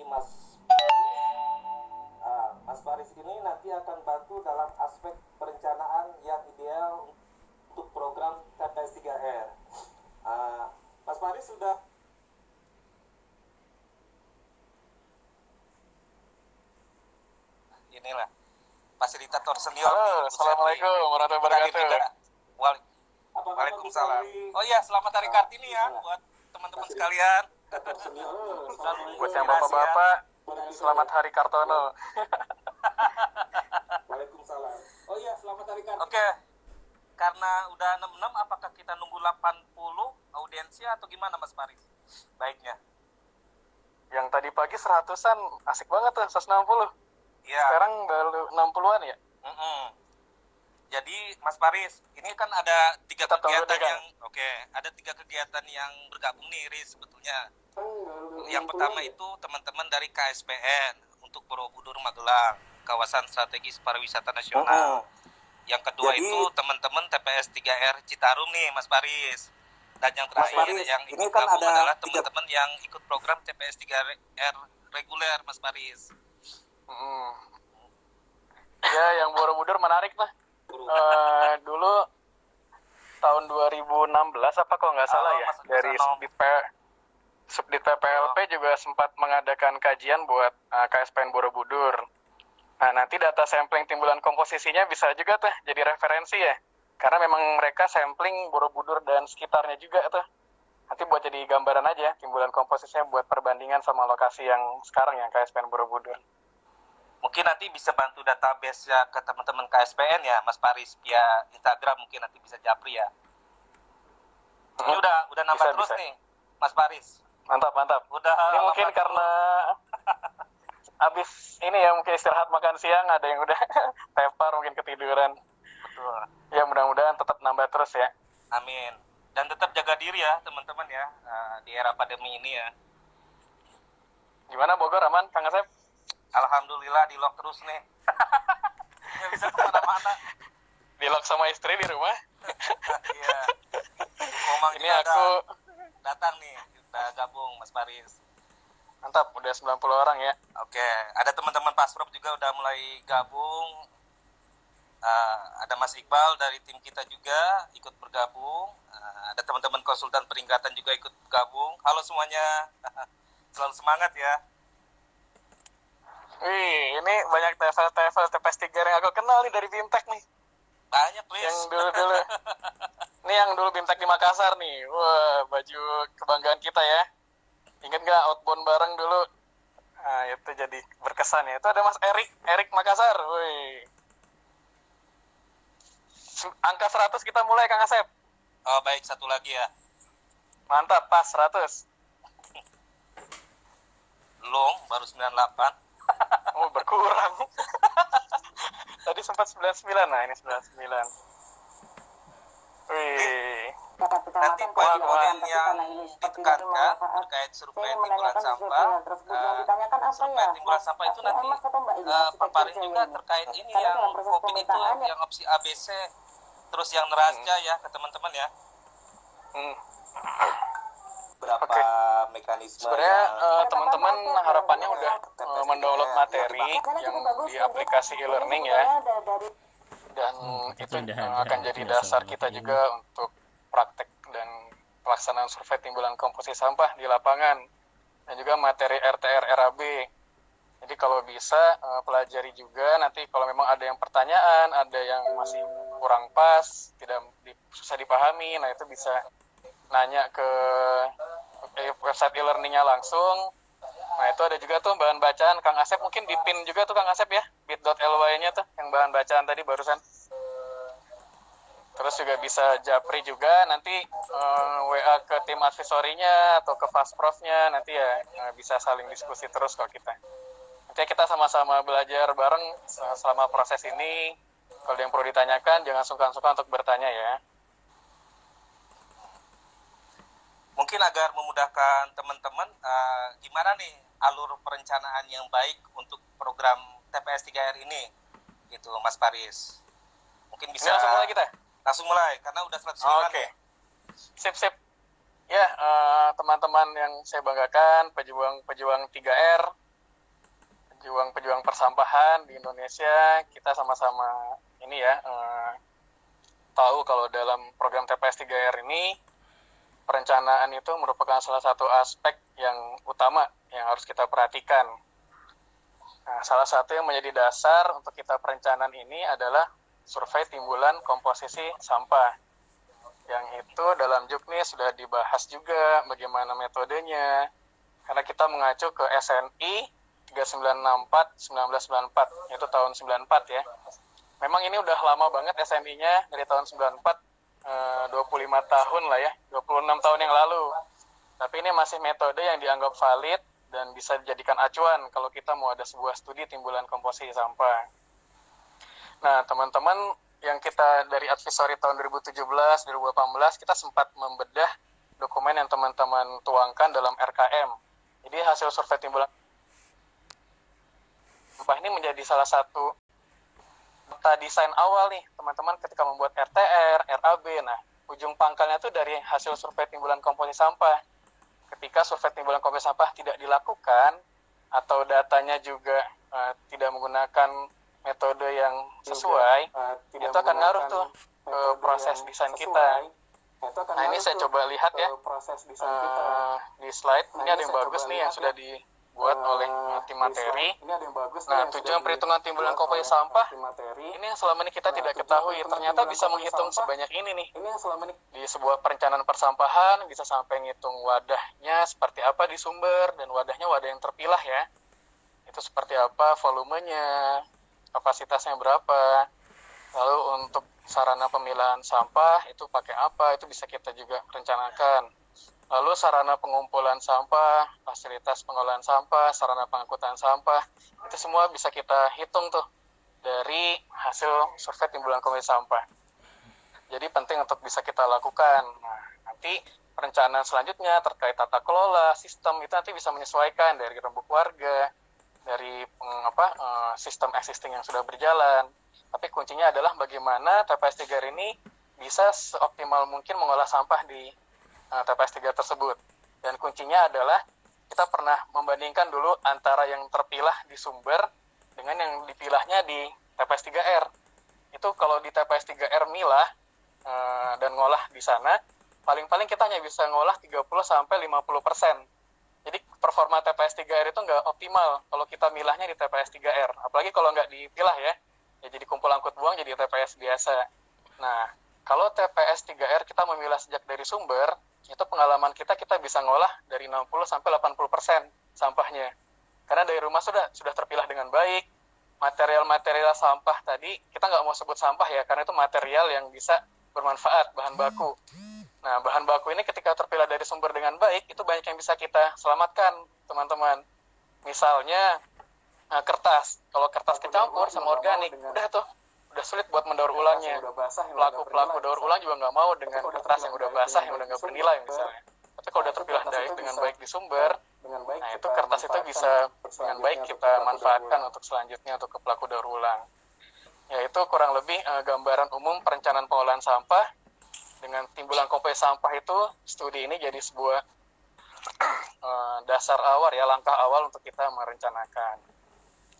Mas Mas Faris ini nanti akan bantu dalam aspek perencanaan yang ideal untuk program TPS 3R. Mas Faris sudah inilah fasilitator senior. Halo, assalamualaikum warahmatullahi wabarakatuh. Waalaikumsalam. Oh iya, selamat Hari Kartini ya buat teman-teman sekalian. Buat yang bapak-bapak, selamat Hari Kartono. Waalaikumsalam. Oh iya, selamat Hari Kartini. Oke. Karena udah 66, apakah kita nunggu 80 audiensi atau gimana Mas Faris? Baiknya. Yang tadi pagi 100-an, asik banget tuh, 160. Iya. Sekarang baru 60-an ya? Jadi Mas Faris, ini kan ada 3 kegiatan yang ada 3 kegiatan yang bergabung nih, Riz, sebetulnya. Yang pertama itu teman-teman dari KSPN untuk Borobudur Magelang, kawasan strategis pariwisata nasional. Yang kedua itu teman-teman TPS 3R Citarum nih, Mas Faris. Dan yang terakhir yang ikut gabung adalah teman-teman yang ikut program TPS 3R reguler, Mas Faris. Ya, yang Borobudur menarik lah. Dulu tahun 2016 apa kok nggak salah ya, dari Subdit PPLP juga sempat mengadakan kajian buat KSPN Borobudur. Nah, nanti data sampling timbulan komposisinya bisa juga tuh jadi referensi ya, karena memang mereka sampling Borobudur dan sekitarnya juga tuh. Nanti buat jadi gambaran aja timbulan komposisinya buat perbandingan sama lokasi yang sekarang yang KSPN Borobudur. Mungkin nanti bisa bantu database ya ke teman-teman KSPN ya, Mas Faris, via Instagram mungkin nanti bisa japri ya. Ini udah nambah terus nih, Mas Faris. Mantap. Ini mungkin karena abis ini ya mungkin istirahat makan siang, ada yang udah tepar mungkin ketiduran. Betul. Ya mudah-mudahan tetap nambah terus ya. Amin. Dan tetap jaga diri ya teman-teman ya, di era pandemi ini ya. Gimana Bogor, aman Kang Asep? Alhamdulillah di lock terus nih. Nggak bisa kemana-mana. Di lock sama istri di rumah? Iya. Omang ini aku datang nih, kita gabung Mas Faris. Mantap, udah 90 orang ya. Oke, ada teman-teman Pasprov juga udah mulai gabung. Ada Mas Iqbal dari tim kita juga ikut bergabung. Ada teman-teman konsultan peringkatan juga ikut gabung. Halo semuanya. Selalu semangat ya. Wih, ini banyak TPS 3 yang aku kenal nih dari Bimtek nih. Banyak, Riz. Yang dulu. Ini yang dulu Bimtek di Makassar nih. Wah, baju kebanggaan kita ya. Ingat nggak outbound bareng dulu? Nah, itu jadi berkesan ya. Itu ada Mas Erik Makassar. Wih. Angka 100 kita mulai, Kang Asep. Oh, baik. Satu lagi ya. Mantap, pas 100. Belum, baru 98. Oh, berkurang. Tadi sempat 99, nah ini 99. Wih. Nanti poin-poin yang ditekankan terkait survei timbulan sampah, survei timbulan sampah itu nanti paparin juga terkait ini yang COVID itu, yang opsi ABC, terus yang neraca ya ke teman-teman ya. Berapa mekanisme sebenarnya teman-teman harapannya udah mendownload materi yang di aplikasi e-learning ya, dan itu akan jadi dasar kita juga untuk praktek dan pelaksanaan survei timbulan komposisi sampah di lapangan, dan juga materi RTR RAB. Jadi kalau bisa pelajari juga, nanti kalau memang ada yang pertanyaan, ada yang masih kurang pas, tidak susah dipahami, nah itu bisa nanya ke website e-learningnya langsung. Nah itu ada juga tuh bahan bacaan, Kang Asep mungkin dipin juga tuh Kang Asep ya, bit.ly-nya tuh yang bahan bacaan tadi barusan. Terus juga bisa japri juga nanti WA ke tim advisorinya atau ke Fastprof-nya, nanti ya bisa saling diskusi terus kalau kita. Nanti kita sama-sama belajar bareng selama proses ini. Kalau ada yang perlu ditanyakan jangan sungkan-sungkan untuk bertanya ya. Mungkin agar memudahkan teman-teman, gimana nih alur perencanaan yang baik untuk program TPS 3R ini, gitu Mas Faris. Mungkin bisa langsung mulai karena udah 109. Oke. Sip. Ya, teman-teman yang saya banggakan, pejuang 3R, pejuang persampahan di Indonesia, kita sama-sama ini ya tahu kalau dalam program TPS 3R ini perencanaan itu merupakan salah satu aspek yang utama yang harus kita perhatikan. Nah, salah satu yang menjadi dasar untuk kita perencanaan ini adalah survei timbulan komposisi sampah. Yang itu dalam Juknis sudah dibahas juga bagaimana metodenya, karena kita mengacu ke SNI 3964-1994, yaitu tahun 94 ya. Memang ini udah lama banget SNI-nya dari tahun 94, 25 tahun lah ya, 26 tahun yang lalu. Tapi ini masih metode yang dianggap valid dan bisa dijadikan acuan kalau kita mau ada sebuah studi timbulan komposisi sampah. Nah, teman-teman yang kita dari advisory tahun 2017-2018, kita sempat membedah dokumen yang teman-teman tuangkan dalam RKM. Jadi hasil survei timbulan sampah ini menjadi salah satu desain awal nih, teman-teman ketika membuat RTR, RAB. Nah, ujung pangkalnya itu dari hasil survei timbulan komposisi sampah. Ketika survei timbulan komposisi sampah tidak dilakukan atau datanya juga tidak menggunakan metode yang sesuai, itu akan ngaruh tuh ke proses desain kita. Nah, ini saya coba lihat ya di slide. Ini ada yang bagus nih yang sudah dibuat oleh tim materi. Nah, tujuan perhitungan timbulan komposisi sampah ini yang selama ini kita tidak ketahui, ternyata bisa menghitung sebanyak ini nih. Di sebuah perencanaan persampahan bisa sampai ngitung wadahnya seperti apa di sumber, dan wadahnya wadah yang terpilah ya. Itu seperti apa, volumenya, kapasitasnya berapa. Lalu untuk sarana pemilahan sampah itu pakai apa, itu bisa kita juga rencanakan. Lalu sarana pengumpulan sampah, fasilitas pengolahan sampah, sarana pengangkutan sampah, itu semua bisa kita hitung tuh dari hasil survei timbulan komposisi sampah. Jadi penting untuk bisa kita lakukan. Nah, nanti perencanaan selanjutnya terkait tata kelola, sistem itu nanti bisa menyesuaikan dari rembuk warga, dari sistem existing yang sudah berjalan. Tapi kuncinya adalah bagaimana TPS 3R ini bisa seoptimal mungkin mengolah sampah di TPS 3 tersebut. Dan kuncinya adalah kita pernah membandingkan dulu antara yang terpilah di sumber dengan yang dipilahnya di TPS 3R. Itu kalau di TPS 3R milah dan ngolah di sana, paling-paling kita hanya bisa ngolah 30-50%. Jadi performa TPS 3R itu nggak optimal kalau kita milahnya di TPS 3R. Apalagi kalau nggak dipilah ya jadi kumpul angkut buang, jadi TPS biasa. Nah, kalau TPS 3R kita memilah sejak dari sumber, itu pengalaman kita bisa ngolah dari 60-80% sampahnya. Karena dari rumah sudah terpilah dengan baik. Material-material sampah tadi, kita nggak mau sebut sampah ya, karena itu material yang bisa bermanfaat, bahan baku. Nah, bahan baku ini ketika terpilah dari sumber dengan baik, itu banyak yang bisa kita selamatkan, teman-teman. Misalnya, kertas. Kalau kertas kecampur sama organik, udah sulit buat mendaur ulangnya. Pelaku daur ulang juga nggak mau dengan kertas yang udah basah, yang udah nggak bernilai misalnya. Tapi kalau udah terpilah dengan baik di sumber, nah itu kertas itu bisa dengan baik kita manfaatkan untuk selanjutnya untuk ke pelaku daur ulang. Yaitu kurang lebih gambaran umum perencanaan pengolahan sampah. Dengan timbulan komposisi sampah itu, studi ini jadi sebuah dasar awal ya, langkah awal untuk kita merencanakan.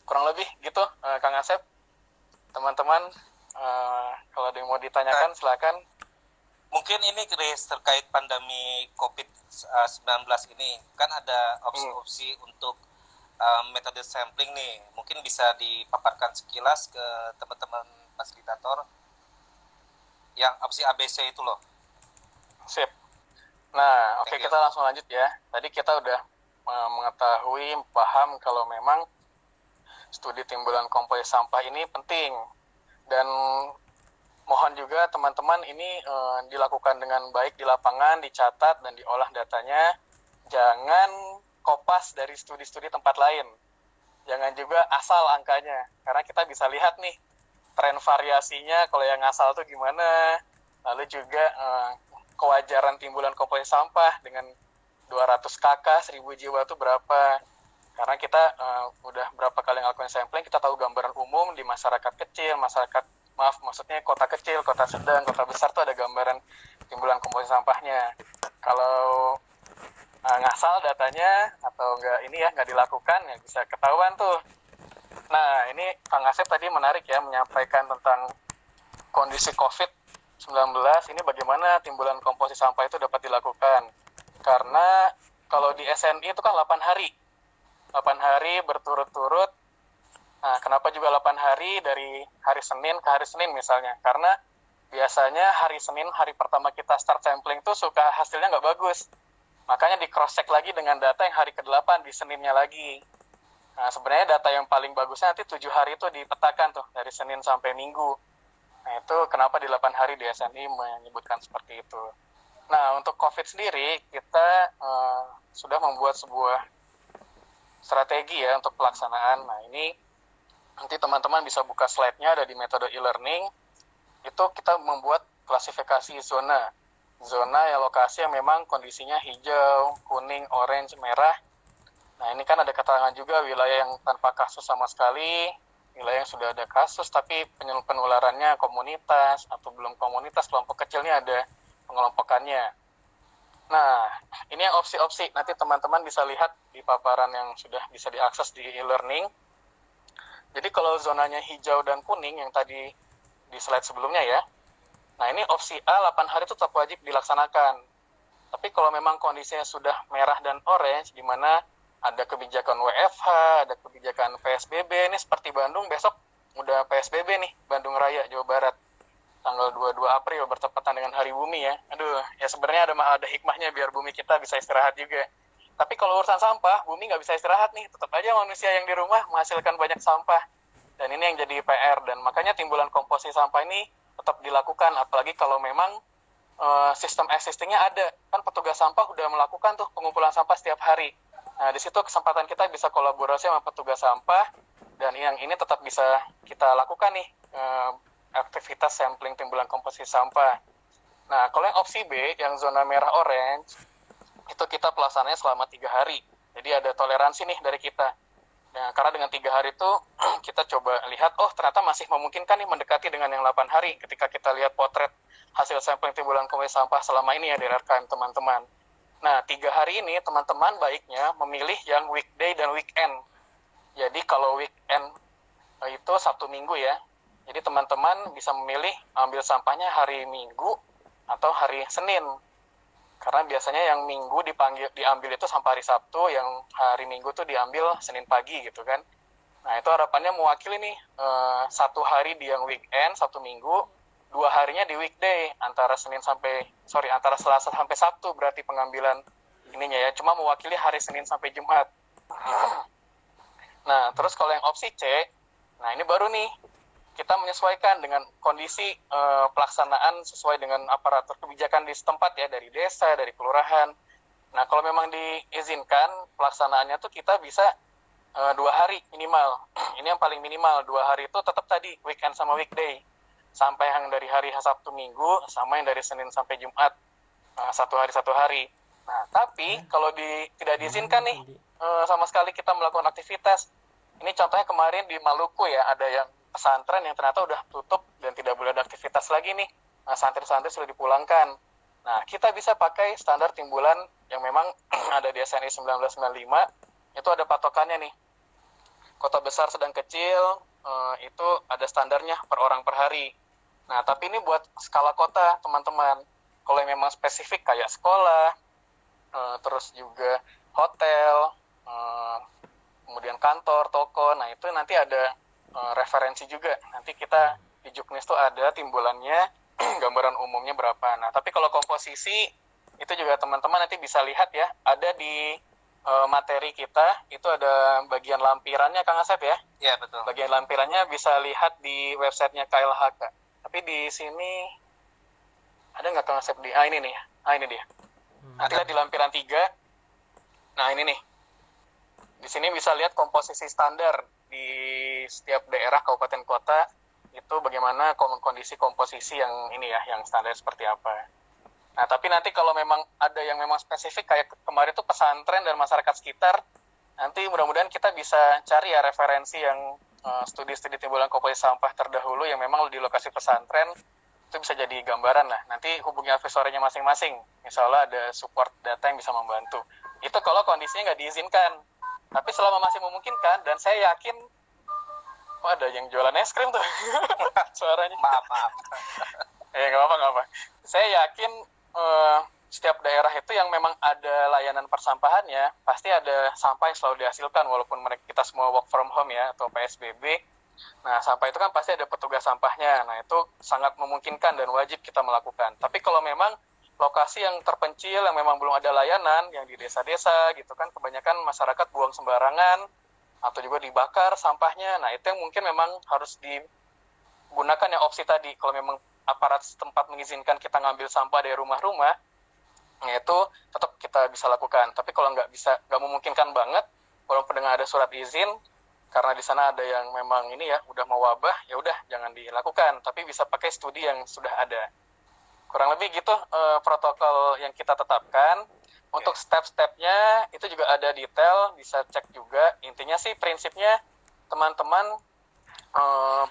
Kurang lebih gitu, Kang Asep. Teman-teman, kalau ada yang mau ditanyakan, silakan. Mungkin ini Chris, terkait pandemi COVID-19 ini, kan ada opsi-opsi untuk metode sampling nih. Mungkin bisa dipaparkan sekilas ke teman-teman fasilitator yang opsi ABC itu loh. Sip. Nah, oke, kita langsung lanjut ya. Tadi kita udah mengetahui, paham kalau memang studi timbulan komposisi sampah ini penting, dan mohon juga teman-teman ini dilakukan dengan baik di lapangan, dicatat dan diolah datanya. Jangan kopas dari studi-studi tempat lain. Jangan juga asal angkanya, karena kita bisa lihat nih tren variasinya kalau yang asal tuh gimana. Lalu juga kewajaran timbulan komposisi sampah dengan 200 KK 1000 jiwa itu berapa. Karena kita udah berapa kali ngelakuin sampling, kita tahu gambaran umum di masyarakat kecil, maksudnya kota kecil, kota sedang, kota besar tuh ada gambaran timbulan komposisi sampahnya. Kalau ngasal datanya atau nggak dilakukan, ya bisa ketahuan tuh Nah, ini Kang Asep tadi menarik ya menyampaikan tentang kondisi COVID-19 ini bagaimana timbulan komposisi sampah itu dapat dilakukan. Karena kalau di SNI itu kan 8 hari. 8 hari berturut-turut. Nah, kenapa juga 8 hari dari hari Senin ke hari Senin misalnya? Karena biasanya hari Senin, hari pertama kita start sampling tuh suka hasilnya nggak bagus. Makanya di cross check lagi dengan data yang hari ke-8 di Seninnya lagi. Nah, sebenarnya data yang paling bagusnya nanti 7 hari itu dipetakan tuh, dari Senin sampai Minggu. Nah, itu kenapa di 8 hari di SNI menyebutkan seperti itu. Nah, untuk COVID sendiri, kita sudah membuat sebuah strategi ya untuk pelaksanaan. Nah, ini nanti teman-teman bisa buka slide-nya, ada di metode e-learning. Itu kita membuat klasifikasi zona. Zona ya lokasi yang memang kondisinya hijau, kuning, orange, merah. Nah, ini kan ada keterangan juga wilayah yang tanpa kasus sama sekali, wilayah yang sudah ada kasus tapi penularannya komunitas atau belum komunitas, kelompok kecilnya ada pengelompokannya. Nah, ini yang opsi-opsi. Nanti teman-teman bisa lihat di paparan yang sudah bisa diakses di e-learning. Jadi kalau zonanya hijau dan kuning yang tadi di slide sebelumnya ya, nah ini opsi A 8 hari itu tetap wajib dilaksanakan. Tapi kalau memang kondisinya sudah merah dan orange, di mana ada kebijakan WFH, ada kebijakan PSBB, ini seperti Bandung besok udah PSBB nih, Bandung Raya, Jawa Barat. Tanggal 22 April bertepatan dengan Hari Bumi ya. Aduh, ya sebenarnya ada hikmahnya biar bumi kita bisa istirahat juga. Tapi kalau urusan sampah, bumi nggak bisa istirahat nih. Tetap aja manusia yang di rumah menghasilkan banyak sampah. Dan ini yang jadi PR. Dan makanya timbulan komposisi sampah ini tetap dilakukan. Apalagi kalau memang sistem existingnya ada. Kan petugas sampah udah melakukan tuh pengumpulan sampah setiap hari. Nah, di situ kesempatan kita bisa kolaborasi sama petugas sampah, dan yang ini tetap bisa kita lakukan nih, aktivitas sampling timbulan komposisi sampah. Nah, kalau yang opsi B, yang zona merah orange, itu kita pelaksananya selama 3 hari. Jadi ada toleransi nih dari kita. Nah, karena dengan 3 hari itu kita coba lihat, oh ternyata masih memungkinkan nih mendekati dengan yang 8 hari ketika kita lihat potret hasil sampling timbulan komposisi sampah selama ini ya dari RKM teman-teman. Nah, 3 hari ini teman-teman baiknya memilih yang weekday dan weekend. Jadi kalau weekend itu Sabtu Minggu ya. Jadi teman-teman bisa memilih ambil sampahnya hari Minggu atau hari Senin. Karena biasanya yang Minggu diambil itu sampai hari Sabtu, yang hari Minggu tuh diambil Senin pagi gitu kan. Nah, itu harapannya mewakili nih 1 hari di yang weekend, Sabtu Minggu, 2 harinya di weekday, antara Selasa sampai Sabtu berarti pengambilan ininya ya, cuma mewakili hari Senin sampai Jumat. Nah, terus kalau yang opsi C, nah ini baru nih, kita menyesuaikan dengan kondisi pelaksanaan sesuai dengan aparatur kebijakan di setempat ya, dari desa, dari kelurahan. Nah, kalau memang diizinkan pelaksanaannya tuh kita bisa 2 hari minimal. Ini yang paling minimal, 2 hari itu tetap tadi, weekend sama weekday. Sampai yang dari hari Sabtu Minggu, sama yang dari Senin sampai Jumat. 1 hari 1 hari. Nah, tapi kalau tidak diizinkan nih, sama sekali kita melakukan aktivitas. Ini contohnya kemarin di Maluku ya, ada yang pesantren yang ternyata udah tutup dan tidak boleh ada aktivitas lagi nih. Nah, santri-santri sudah dipulangkan. Nah, kita bisa pakai standar timbulan yang memang ada di SNI 1995, itu ada patokannya nih. Kota besar, sedang, kecil, itu ada standarnya per orang per hari. Nah, tapi ini buat skala kota, teman-teman. Kalau yang memang spesifik kayak sekolah, terus juga hotel, kemudian kantor, toko, nah itu nanti ada referensi juga. Nanti kita di Juknis tuh ada timbulannya, gambaran umumnya berapa. Nah, tapi kalau komposisi, itu juga teman-teman nanti bisa lihat ya, ada di materi kita, itu ada bagian lampirannya, Kang Asep ya? Iya, betul. Bagian lampirannya bisa lihat di websitenya KLHK. Tapi di sini, ada nggak Kang Asep? Ini nih, ini dia. Nanti lihat di lampiran 3. Nah, ini nih. Di sini bisa lihat komposisi standar di setiap daerah, kabupaten, kota, itu bagaimana kondisi komposisi yang ini ya, yang standar seperti apa. Nah, tapi nanti kalau memang ada yang memang spesifik, kayak kemarin itu pesantren dan masyarakat sekitar, nanti mudah-mudahan kita bisa cari ya referensi yang studi-studi timbulan komposisi sampah terdahulu yang memang di lokasi pesantren, itu bisa jadi gambaran lah. Nanti hubungi advisornya masing-masing, misalnya ada support data yang bisa membantu. Itu kalau kondisinya nggak diizinkan. Tapi selama masih memungkinkan, dan saya yakin Oh, ada yang jualan es krim tuh. Suaranya. Maaf. Nggak apa-apa, nggak apa. Saya yakin setiap daerah itu yang memang ada layanan persampahannya, pasti ada sampah yang selalu dihasilkan, walaupun mereka kita semua work from home ya, atau PSBB. Nah, sampah itu kan pasti ada petugas sampahnya. Nah, itu sangat memungkinkan dan wajib kita melakukan. Tapi kalau memang lokasi yang terpencil, yang memang belum ada layanan, yang di desa-desa gitu kan, kebanyakan masyarakat buang sembarangan, atau juga dibakar sampahnya. Nah, itu yang mungkin memang harus digunakan yang opsi tadi. Kalau memang aparat setempat mengizinkan kita ngambil sampah dari rumah-rumah, nah itu tetap kita bisa lakukan. Tapi kalau nggak memungkinkan banget, walaupun dengan ada surat izin, karena di sana ada yang memang ini ya udah mewabah, ya udah jangan dilakukan. Tapi bisa pakai studi yang sudah ada. Kurang lebih gitu protokol yang kita tetapkan. Untuk step-stepnya itu juga ada detail, bisa cek juga. Intinya sih prinsipnya teman-teman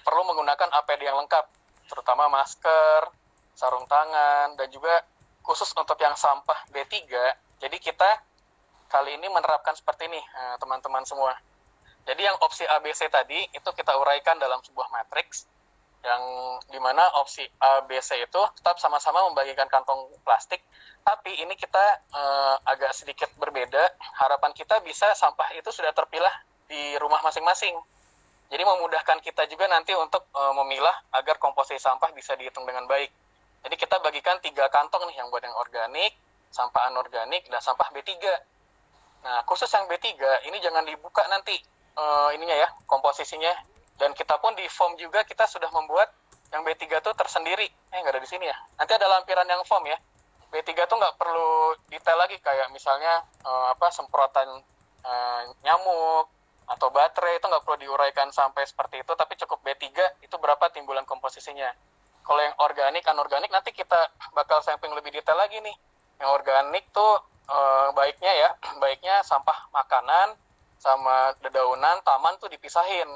perlu menggunakan APD yang lengkap, terutama masker, sarung tangan, dan juga khusus untuk yang sampah B3. Jadi kita kali ini menerapkan seperti ini, teman-teman semua. Jadi yang opsi ABC tadi itu kita uraikan dalam sebuah matriks, yang dimana opsi A, B, C itu tetap sama-sama membagikan kantong plastik, tapi ini kita agak sedikit berbeda. Harapan kita bisa sampah itu sudah terpilah di rumah masing-masing. Jadi memudahkan kita juga nanti untuk memilah agar komposisi sampah bisa dihitung dengan baik. Jadi kita bagikan 3 kantong nih, yang buat yang organik, sampah anorganik, dan sampah B3. Nah, khusus yang B3 ini jangan dibuka nanti ininya ya, komposisinya. Dan kita pun di form juga kita sudah membuat yang B3 tuh tersendiri. Nggak ada di sini ya. Nanti ada lampiran yang form ya. B3 tuh nggak perlu detail lagi, kayak misalnya semprotan nyamuk atau baterai, itu nggak perlu diuraikan sampai seperti itu, tapi cukup B3 itu berapa timbulan komposisinya. Kalau yang organik, anorganik nanti kita bakal sampling lebih detail lagi nih. Yang organik tuh baiknya sampah makanan sama dedaunan taman tuh dipisahin.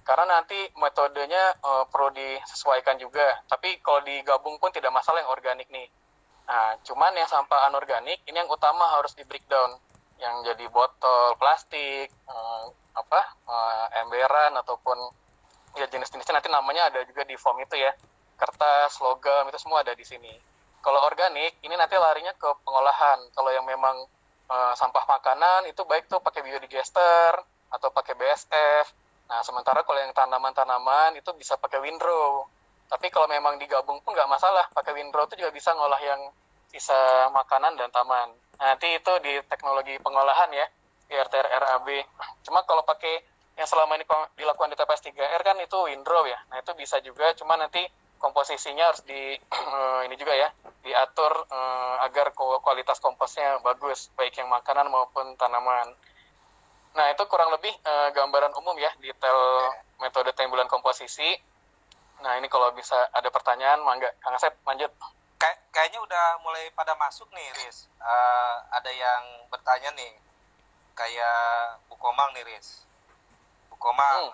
Karena nanti metodenya perlu disesuaikan juga. Tapi kalau digabung pun tidak masalah yang organik nih. Nah, cuman yang sampah anorganik ini yang utama harus di breakdown. Yang jadi botol plastik, emberan ataupun ya jenis-jenisnya nanti namanya ada juga di form itu ya. Kertas, logam itu semua ada di sini. Kalau organik ini nanti larinya ke pengolahan. Kalau yang memang sampah makanan itu baik tuh pakai biodigester atau pakai BSF. Nah, sementara kalau yang tanaman-tanaman itu bisa pakai windrow. Tapi kalau memang digabung pun nggak masalah. Pakai windrow itu juga bisa ngolah yang sisa makanan dan taman. Nanti itu di teknologi pengolahan ya, di RTR RAB. Cuma kalau pakai yang selama ini dilakukan di TPS 3R kan itu windrow ya. Nah, itu bisa juga, cuma nanti komposisinya harus ini juga ya, diatur agar kualitas komposnya bagus, baik yang makanan maupun tanaman. Nah, itu kurang lebih gambaran umum ya, detail metode timbulan komposisi. Nah, ini kalau bisa ada pertanyaan, mangga Kang Asep lanjut. Kayaknya udah mulai pada masuk nih, Riz. Ada yang bertanya nih, kayak Bu Komang nih, Riz. Bu Komang,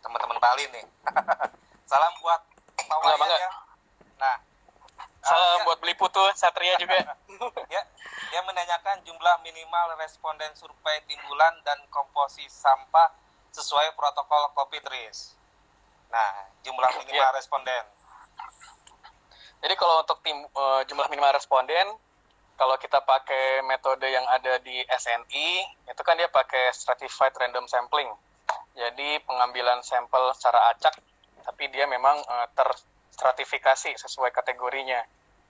teman-teman Bali nih. Salam buat Pak Wayan ya. Nah, salam buat beli putu Satria juga. Ya, dia menanyakan jumlah minimal responden survei timbulan dan komposisi sampah sesuai protokol COVID, Riz. Nah, jumlah minimal responden. Jadi kalau untuk jumlah minimal responden, kalau kita pakai metode yang ada di SNI, itu kan dia pakai stratified random sampling. Jadi pengambilan sampel secara acak, tapi dia memang terstratifikasi sesuai kategorinya.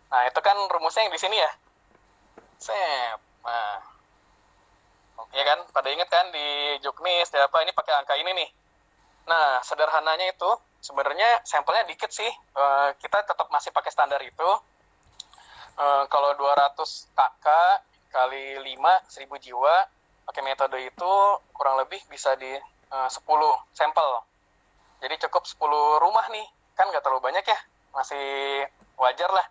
Nah, itu kan rumusnya yang di sini ya. Nah. Ya kan, pada ingat kan di Juknis, ini pakai angka ini nih. Nah, sederhananya itu sebenarnya sampelnya dikit sih. Kita tetap masih pakai standar itu. Kalau 200 KK kali 5, 1000 jiwa, pakai metode itu kurang lebih bisa di 10 sampel. Jadi cukup 10 rumah nih. Kan nggak terlalu banyak ya, masih wajar lah.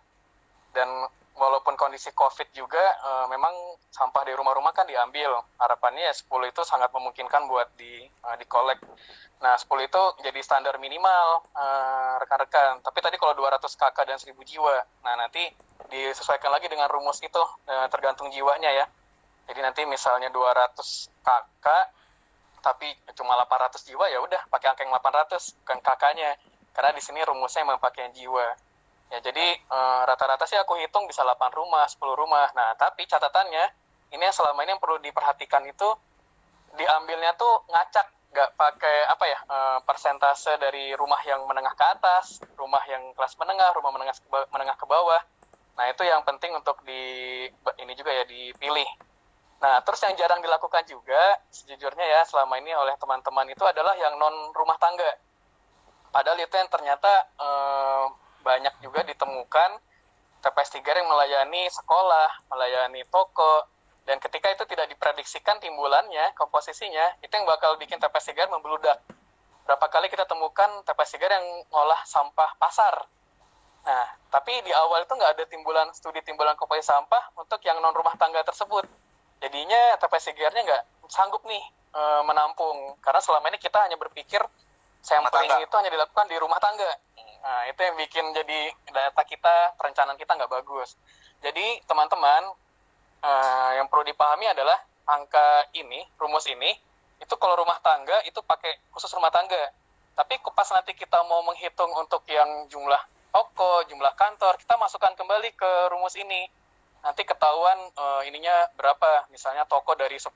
Dan walaupun kondisi COVID juga, memang sampah di rumah-rumah kan diambil. Harapannya ya 10 itu sangat memungkinkan buat di-collect. Nah, 10 itu jadi standar minimal, rekan-rekan. Tapi tadi kalau 200 KK dan 1000 jiwa, nah nanti disesuaikan lagi dengan rumus itu, tergantung jiwanya ya. Jadi nanti misalnya 200 KK tapi cuma 800 jiwa, ya udah pakai angka yang 800, bukan kakaknya. Karena di sini rumusnya memang pakai jiwa. Ya jadi rata-rata sih aku hitung bisa 8 rumah, 10 rumah. Nah, tapi catatannya ini yang selama ini yang perlu diperhatikan itu diambilnya tuh ngacak, nggak pakai persentase dari rumah yang menengah ke atas, rumah yang kelas menengah, rumah menengah ke bawah. Nah, itu yang penting untuk ini juga ya dipilih. Nah, terus yang jarang dilakukan juga sejujurnya ya selama ini oleh teman-teman itu adalah yang non rumah tangga. Padahal itu yang ternyata banyak juga ditemukan TPS 3 yang melayani sekolah, melayani toko, dan ketika itu tidak diprediksikan timbulannya, komposisinya, itu yang bakal bikin TPS 3 membeludak. Berapa kali kita temukan TPS 3 yang ngolah sampah pasar. Nah, tapi di awal itu nggak ada studi timbulan komposisi sampah untuk yang non rumah tangga tersebut. Jadinya TPS 3-nya nggak sanggup nih menampung, karena selama ini kita hanya berpikir sampling itu hanya dilakukan di rumah tangga. Nah, itu yang bikin jadi data kita, perencanaan kita nggak bagus. Jadi teman-teman, yang perlu dipahami adalah angka ini, rumus ini, itu kalau rumah tangga itu pakai khusus rumah tangga. Tapi pas nanti kita mau menghitung untuk yang jumlah toko, jumlah kantor, kita masukkan kembali ke rumus ini. Nanti ketahuan ininya berapa, misalnya toko dari 10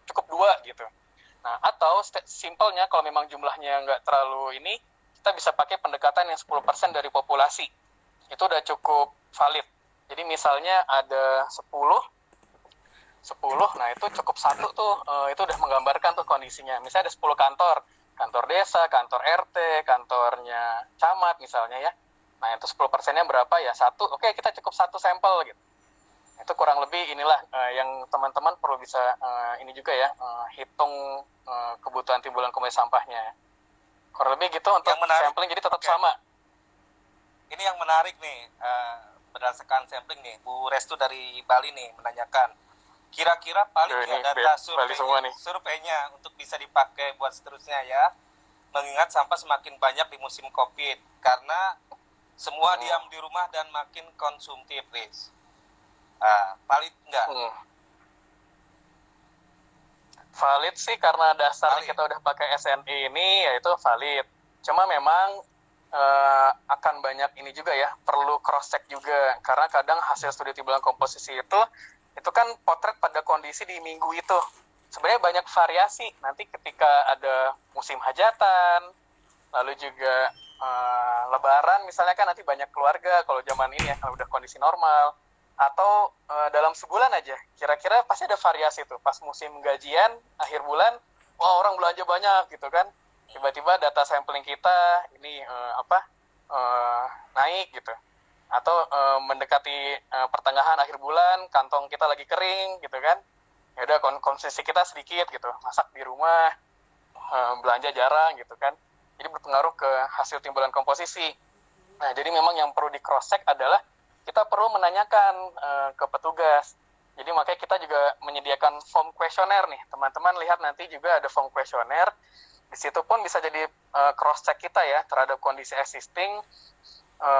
cukup 2 gitu. Nah, atau simpelnya kalau memang jumlahnya nggak terlalu ini, kita bisa pakai pendekatan yang 10% dari populasi. Itu udah cukup valid. Jadi misalnya ada 10, nah itu cukup 1 tuh, itu udah menggambarkan tuh kondisinya. Misalnya ada 10 kantor desa, kantor RT, kantornya camat misalnya ya. Nah, itu 10%-nya berapa ya? 1, oke, kita cukup 1 sampel gitu. Itu kurang lebih inilah yang teman-teman perlu bisa ini juga ya, hitung kebutuhan timbulan komposisi sampahnya. Kurang lebih gitu untuk sampling, jadi tetap sama. Ini yang menarik nih, berdasarkan sampling nih, Bu Restu dari Bali nih menanyakan, kira-kira paling data surveinya untuk bisa dipakai buat seterusnya ya, mengingat sampah semakin banyak di musim COVID, karena semua diam di rumah dan makin konsumtif, Riz. Valid nggak? Valid sih, karena dasarnya kita udah pakai SNI ini, yaitu valid. Cuma memang akan banyak ini juga ya, perlu cross check juga, karena kadang hasil studi timbulan komposisi itu kan potret pada kondisi di minggu itu. Sebenarnya banyak variasi. Nanti ketika ada musim hajatan, lalu juga lebaran misalnya, kan nanti banyak keluarga kalau zaman ini ya, kalau udah kondisi normal, atau dalam sebulan aja kira-kira pasti ada variasi tuh. Pas musim gajian akhir bulan, wah orang belanja banyak gitu kan, tiba-tiba data sampling kita ini naik gitu, atau mendekati pertengahan akhir bulan, kantong kita lagi kering gitu kan, ya udah konsumsi kita sedikit gitu, masak di rumah, belanja jarang gitu kan, jadi berpengaruh ke hasil timbulan komposisi. Nah, jadi memang yang perlu di cross check adalah kita perlu menanyakan ke petugas. Jadi makanya kita juga menyediakan form kuesioner nih. Teman-teman lihat nanti juga ada form kuesioner. Di situ pun bisa jadi cross check kita ya terhadap kondisi existing.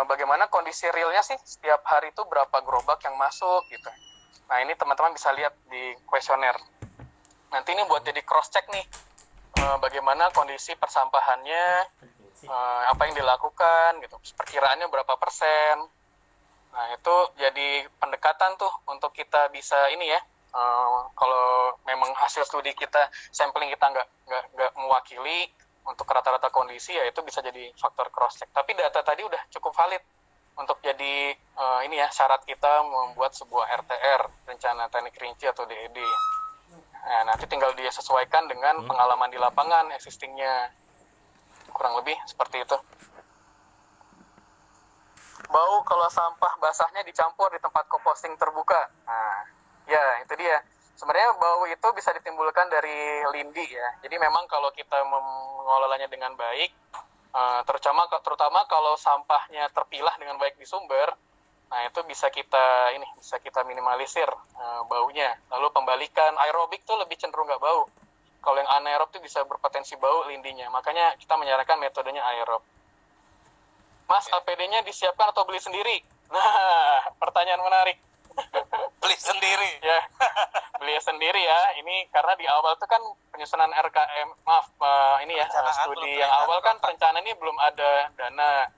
Bagaimana kondisi realnya sih setiap hari itu berapa gerobak yang masuk gitu. Nah, ini teman-teman bisa lihat di kuesioner. Nanti ini buat jadi cross check nih. Bagaimana kondisi persampahannya, apa yang dilakukan gitu. Perkiraannya berapa persen. Nah, itu jadi pendekatan tuh untuk kita bisa ini ya, kalau memang hasil studi kita, sampling kita nggak mewakili untuk rata-rata kondisi, ya itu bisa jadi faktor cross check. Tapi data tadi udah cukup valid untuk jadi ini ya, syarat kita membuat sebuah RTR, rencana teknik rinci atau DED. Nah, nanti tinggal disesuaikan dengan pengalaman di lapangan existingnya. Kurang lebih seperti itu. Bau kalau sampah basahnya dicampur di tempat composting terbuka. Nah, ya itu dia. Sebenarnya bau itu bisa ditimbulkan dari lindi ya. Jadi memang kalau kita mengelolanya dengan baik, terutama kalau sampahnya terpilah dengan baik di sumber, nah itu bisa kita minimalisir baunya. Lalu pembalikan aerobik tuh lebih cenderung nggak bau. Kalau yang anaerob tuh bisa berpotensi bau lindinya. Makanya kita menyarankan metodenya aerob. Mas, APD-nya disiapkan atau beli sendiri? Nah, pertanyaan menarik. beli sendiri. Ya, beli sendiri ya. Ini karena di awal tuh kan penyusunan RKM, studi yang awal kan perencanaan ini belum ada dana.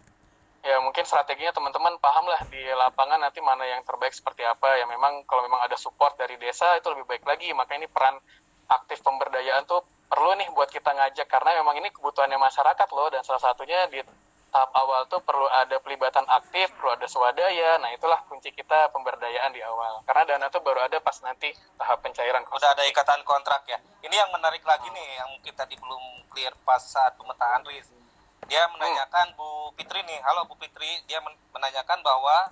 Ya mungkin strateginya teman-teman paham lah di lapangan nanti mana yang terbaik seperti apa. Ya memang kalau memang ada support dari desa itu lebih baik lagi. Maka ini peran aktif pemberdayaan tuh perlu nih buat kita ngajak, karena memang ini kebutuhannya masyarakat loh, dan salah satunya di tahap awal tuh perlu ada pelibatan aktif, perlu ada swadaya. Nah itulah kunci kita pemberdayaan di awal, karena dana tuh baru ada pas nanti tahap pencairan udah ada ikatan kontrak ya. Ini yang menarik lagi nih, yang mungkin tadi belum clear pas saat pemetaan RIS. Dia menanyakan Bu Fitri nih, halo Bu Fitri, dia menanyakan bahwa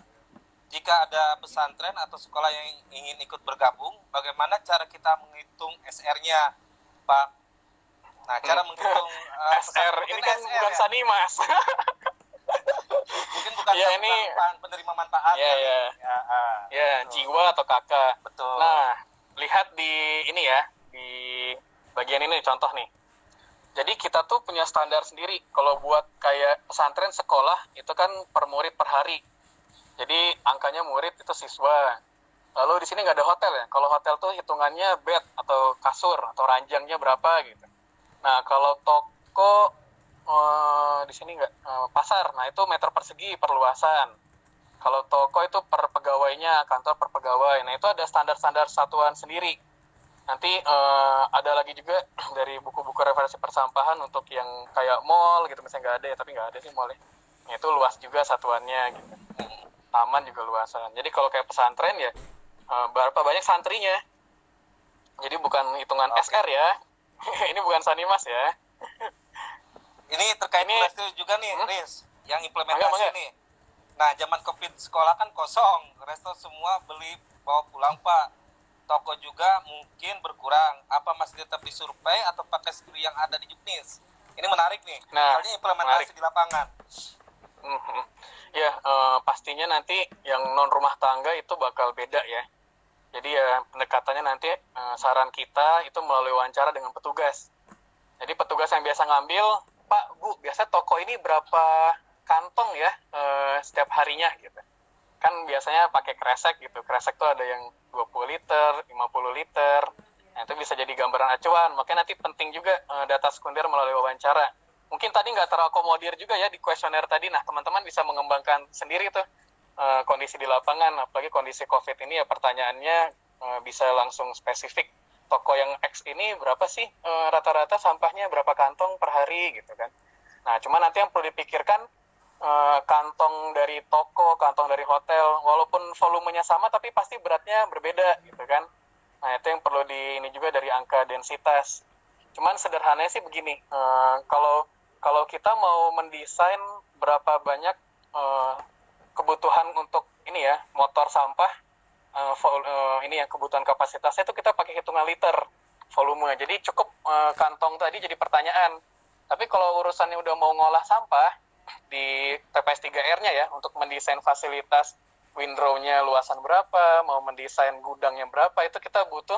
jika ada pesantren atau sekolah yang ingin ikut bergabung, bagaimana cara kita menghitung SR-nya, Pak? Nah, cara menghitung SR ini kan SR, bukan ya? Sanimas. Mungkin bukan ya, ini penerima manfaat. Ya, jiwa atau kakak. Betul. Nah, lihat di ini ya, di bagian ini contoh nih. Jadi kita tuh punya standar sendiri. Kalau buat kayak pesantren sekolah itu kan per murid per hari. Jadi angkanya murid itu siswa. Lalu di sini nggak ada hotel ya. Kalau hotel tuh hitungannya bed atau kasur atau ranjangnya berapa gitu. Nah kalau toko di sini nggak pasar. Nah itu meter persegi perluasan. Kalau toko itu per pegawainya, kantor per pegawai. Nah itu ada standar-standar satuan sendiri. Nanti ada lagi juga dari buku-buku referensi persampahan untuk yang kayak mall gitu, misalnya nggak ada ya, tapi nggak ada sih mall ya. Nah, itu luas juga satuannya gitu. Taman juga luasan. Jadi kalau kayak pesantren ya berapa banyak santrinya. Jadi bukan hitungan SR ya. Ini bukan Sanimas ya. Ini terkait resto juga nih, Riz, yang implementasi nih. Nah, zaman Covid sekolah kan kosong, resto semua beli bawa pulang, Pak. Toko juga mungkin berkurang. Apa masih tetap disurvei atau pakai studi yang ada di Juknis? Ini menarik nih. Nah, soalnya implementasi di lapangan. Ya, pastinya nanti yang non rumah tangga itu bakal beda ya. Jadi ya pendekatannya nanti saran kita itu melalui wawancara dengan petugas. Jadi petugas yang biasa ngambil, Pak, Bu, biasa toko ini berapa kantong ya setiap harinya gitu. Kan biasanya pakai kresek gitu. Kresek tuh ada yang 20 liter, 50 liter. Nah, itu bisa jadi gambaran acuan. Makanya nanti penting juga data sekunder melalui wawancara. Mungkin tadi nggak terakomodir juga ya di kuesioner tadi. Nah, teman-teman bisa mengembangkan sendiri tuh kondisi di lapangan. Apalagi kondisi COVID ini ya pertanyaannya bisa langsung spesifik. Toko yang X ini berapa sih rata-rata sampahnya, berapa kantong per hari gitu kan. Nah, cuma nanti yang perlu dipikirkan kantong dari toko, kantong dari hotel, walaupun volumenya sama tapi pasti beratnya berbeda gitu kan. Nah, itu yang perlu ini juga dari angka densitas. Cuman sederhananya sih begini, kalau kita mau mendesain berapa banyak kebutuhan untuk ini ya, motor sampah, ini yang kebutuhan kapasitasnya itu kita pakai hitungan liter volume. Jadi cukup kantong tadi jadi pertanyaan. Tapi kalau urusannya udah mau ngolah sampah di TPS 3R-nya ya, untuk mendesain fasilitas windrow-nya luasan berapa, mau mendesain gudangnya berapa, itu kita butuh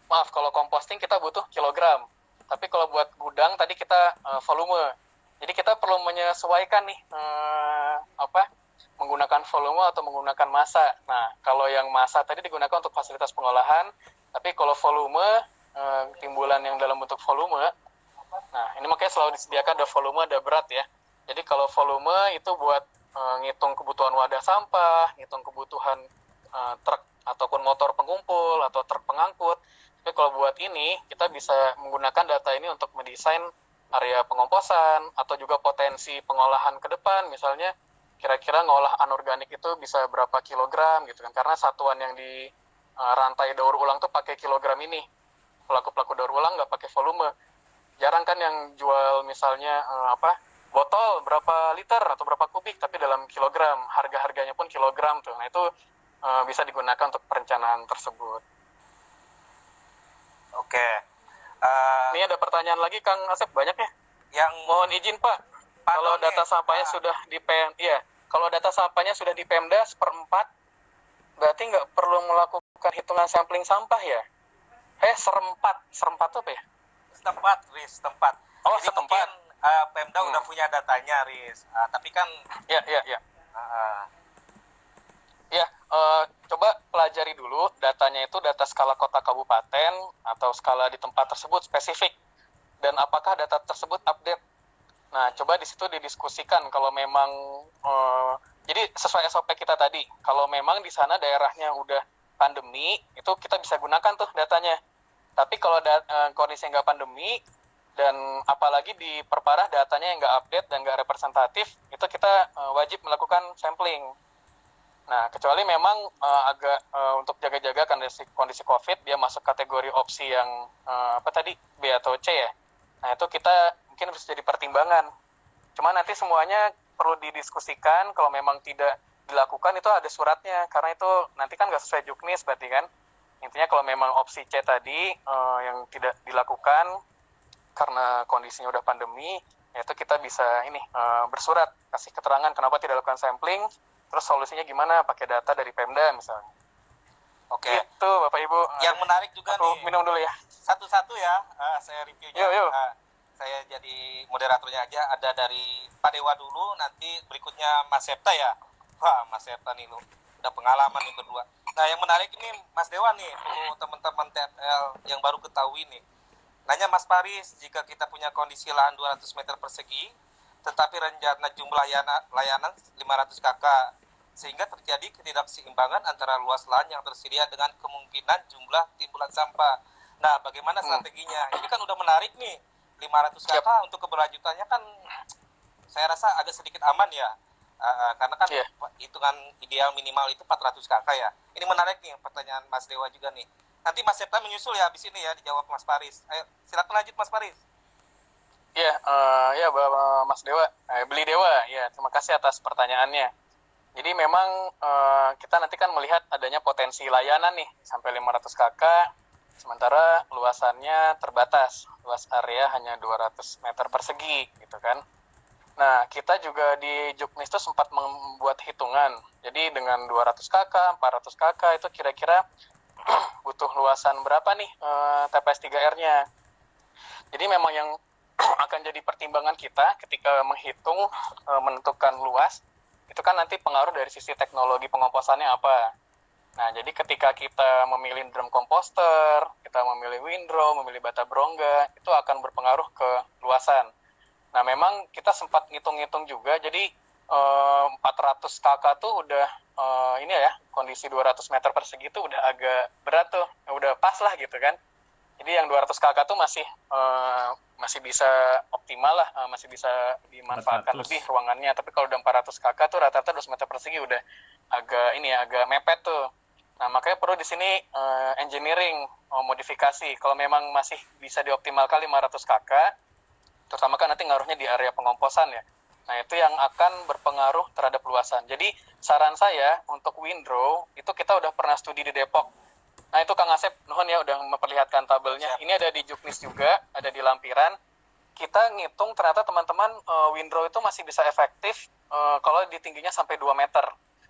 kalau composting kita butuh kilogram. Tapi kalau buat gudang tadi kita volume. Jadi kita perlu menyesuaikan nih menggunakan volume atau menggunakan massa. Nah, kalau yang massa tadi digunakan untuk fasilitas pengolahan, tapi kalau volume timbulan yang dalam bentuk volume, nah ini makanya selalu disediakan ada volume, ada berat ya. Jadi kalau volume itu buat ngitung kebutuhan wadah sampah, ngitung kebutuhan truk ataupun motor pengumpul atau truk pengangkut. Tapi kalau buat ini kita bisa menggunakan data ini untuk mendesain area pengomposan atau juga potensi pengolahan ke depan, misalnya kira-kira ngolah anorganik itu bisa berapa kilogram gitu kan, karena satuan yang di rantai daur ulang tuh pakai kilogram ini. Pelaku-pelaku daur ulang nggak pakai volume. Jarang kan yang jual misalnya botol berapa liter atau berapa kubik tapi dalam kilogram, harga-harganya pun kilogram tuh. Nah itu bisa digunakan untuk perencanaan tersebut. Oke. Ini ada pertanyaan lagi Kang Asep, banyak ya? Yang mohon izin Pak, kalau data sampahnya sudah di kalau data sampahnya sudah di Pemda 1/4, berarti nggak perlu melakukan hitungan sampling sampah ya? Serempat itu apa ya? Setempat. Oh, jadi setempat. Mungkin Pemda udah punya datanya, Riz. Tapi kan Ya. coba pelajari dulu datanya itu data skala kota kabupaten atau skala di tempat tersebut spesifik, dan apakah data tersebut update. Nah, coba di situ didiskusikan kalau memang jadi sesuai SOP kita tadi, kalau memang di sana daerahnya udah pandemi, itu kita bisa gunakan tuh datanya. Tapi kalau kondisi nggak pandemi dan apalagi diperparah datanya yang nggak update dan nggak representatif, itu kita wajib melakukan sampling. Nah, kecuali memang agak untuk jaga-jaga kondisi COVID, dia masuk kategori opsi yang apa tadi, B atau C ya. Nah, itu kita mungkin harus jadi pertimbangan. Cuma nanti semuanya perlu didiskusikan, kalau memang tidak dilakukan itu ada suratnya, karena itu nanti kan nggak sesuai juknis berarti kan. Intinya kalau memang opsi C tadi yang tidak dilakukan karena kondisinya udah pandemi, yaitu kita bisa bersurat, kasih keterangan kenapa tidak lakukan sampling, terus solusinya gimana, pakai data dari Pemda misalnya. Oke. Itu Bapak Ibu. Yang menarik juga aku nih. Minum dulu ya. Satu-satu ya, saya reviewnya. Yuk. Saya jadi moderatornya aja. Ada dari Pak Dewa dulu, nanti berikutnya Mas Septa ya. Wah, Mas Septa nih lo, udah pengalaman nih berdua. Nah, yang menarik ini Mas Dewa nih, perlu teman-teman TFL yang baru ketahui nih. Nanya Mas Paris, jika kita punya kondisi lahan 200 meter persegi, tetapi rencana jumlah layanan 500 KK, sehingga terjadi ketidakseimbangan antara luas lahan yang tersedia dengan kemungkinan jumlah timbulan sampah. Nah, bagaimana strateginya? Ini kan udah menarik nih, 500 KK untuk keberlanjutannya kan saya rasa agak sedikit aman ya, karena kan hitungan ideal minimal itu 400 KK ya. Ini menarik nih pertanyaan Mas Dewa juga nih. Nanti Mas Septa menyusul ya habis ini ya, dijawab Mas Paris. Ayo, silakan lanjut Mas Paris. Ya, Mas Dewa, Beli Dewa, ya terima kasih atas pertanyaannya. Jadi memang kita nanti kan melihat adanya potensi layanan nih sampai 500 KK, sementara luasannya terbatas, luas area hanya 200 meter persegi gitu kan. Nah, kita juga di Juknis itu sempat membuat hitungan. Jadi dengan 200 KK, 400 KK itu kira-kira butuh luasan berapa nih TPS 3R-nya. Jadi memang yang akan jadi pertimbangan kita ketika menghitung menentukan luas, itu kan nanti pengaruh dari sisi teknologi pengomposannya apa. Nah, jadi ketika kita memilih drum komposter, kita memilih windrow, memilih bata berongga, itu akan berpengaruh ke luasan. Nah, memang kita sempat ngitung-ngitung juga, jadi 400 KK tuh udah kondisi 200 meter persegi itu udah agak berat tuh, udah pas lah gitu kan. Jadi yang 200 KK tuh masih bisa optimal lah, masih bisa dimanfaatkan 400. Lebih ruangannya. Tapi kalau udah 400 KK tuh rata-rata 200 meter persegi udah agak mepet tuh. Nah, makanya perlu di sini engineering, modifikasi. Kalau memang masih bisa dioptimalkan 500 KK, terutama kan nanti ngaruhnya di area pengomposan ya. Nah, itu yang akan berpengaruh terhadap luasan. Jadi, saran saya untuk windrow, itu kita udah pernah studi di Depok. Nah, itu Kang Asep, nuhun ya udah memperlihatkan tabelnya. Ini ada di Juknis juga, ada di lampiran. Kita ngitung ternyata teman-teman windrow itu masih bisa efektif kalau di tingginya sampai 2 meter.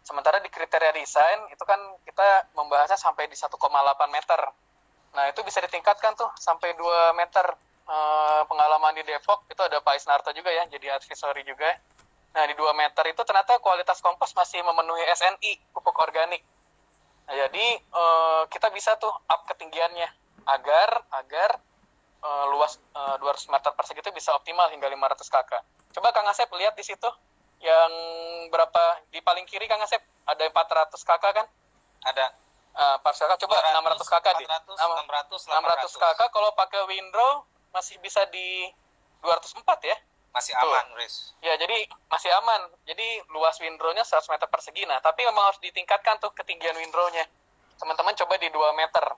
Sementara di kriteria desain, itu kan kita membahasnya sampai di 1,8 meter. Nah, itu bisa ditingkatkan tuh sampai 2 meter. Pengalaman di Depok itu ada Pak Isnarto juga ya, jadi advisory juga. Nah, di 2 meter itu ternyata kualitas kompos masih memenuhi SNI, pupuk organik. Nah, jadi kita bisa tuh up ketinggiannya agar luas 200 meter persegi itu bisa optimal hingga 500 KK. Coba Kang Asep lihat di situ yang berapa di paling kiri Kang Asep, ada 400 KK kan? Ada. 400 KK, coba 600 KK di 600 KK kalau pakai windrow masih bisa di 204 ya. Masih aman, Riz. Ya, jadi masih aman. Jadi luas windrow-nya 100 meter persegi. Nah, tapi memang harus ditingkatkan tuh ketinggian windrow-nya. Teman-teman coba di 2 meter.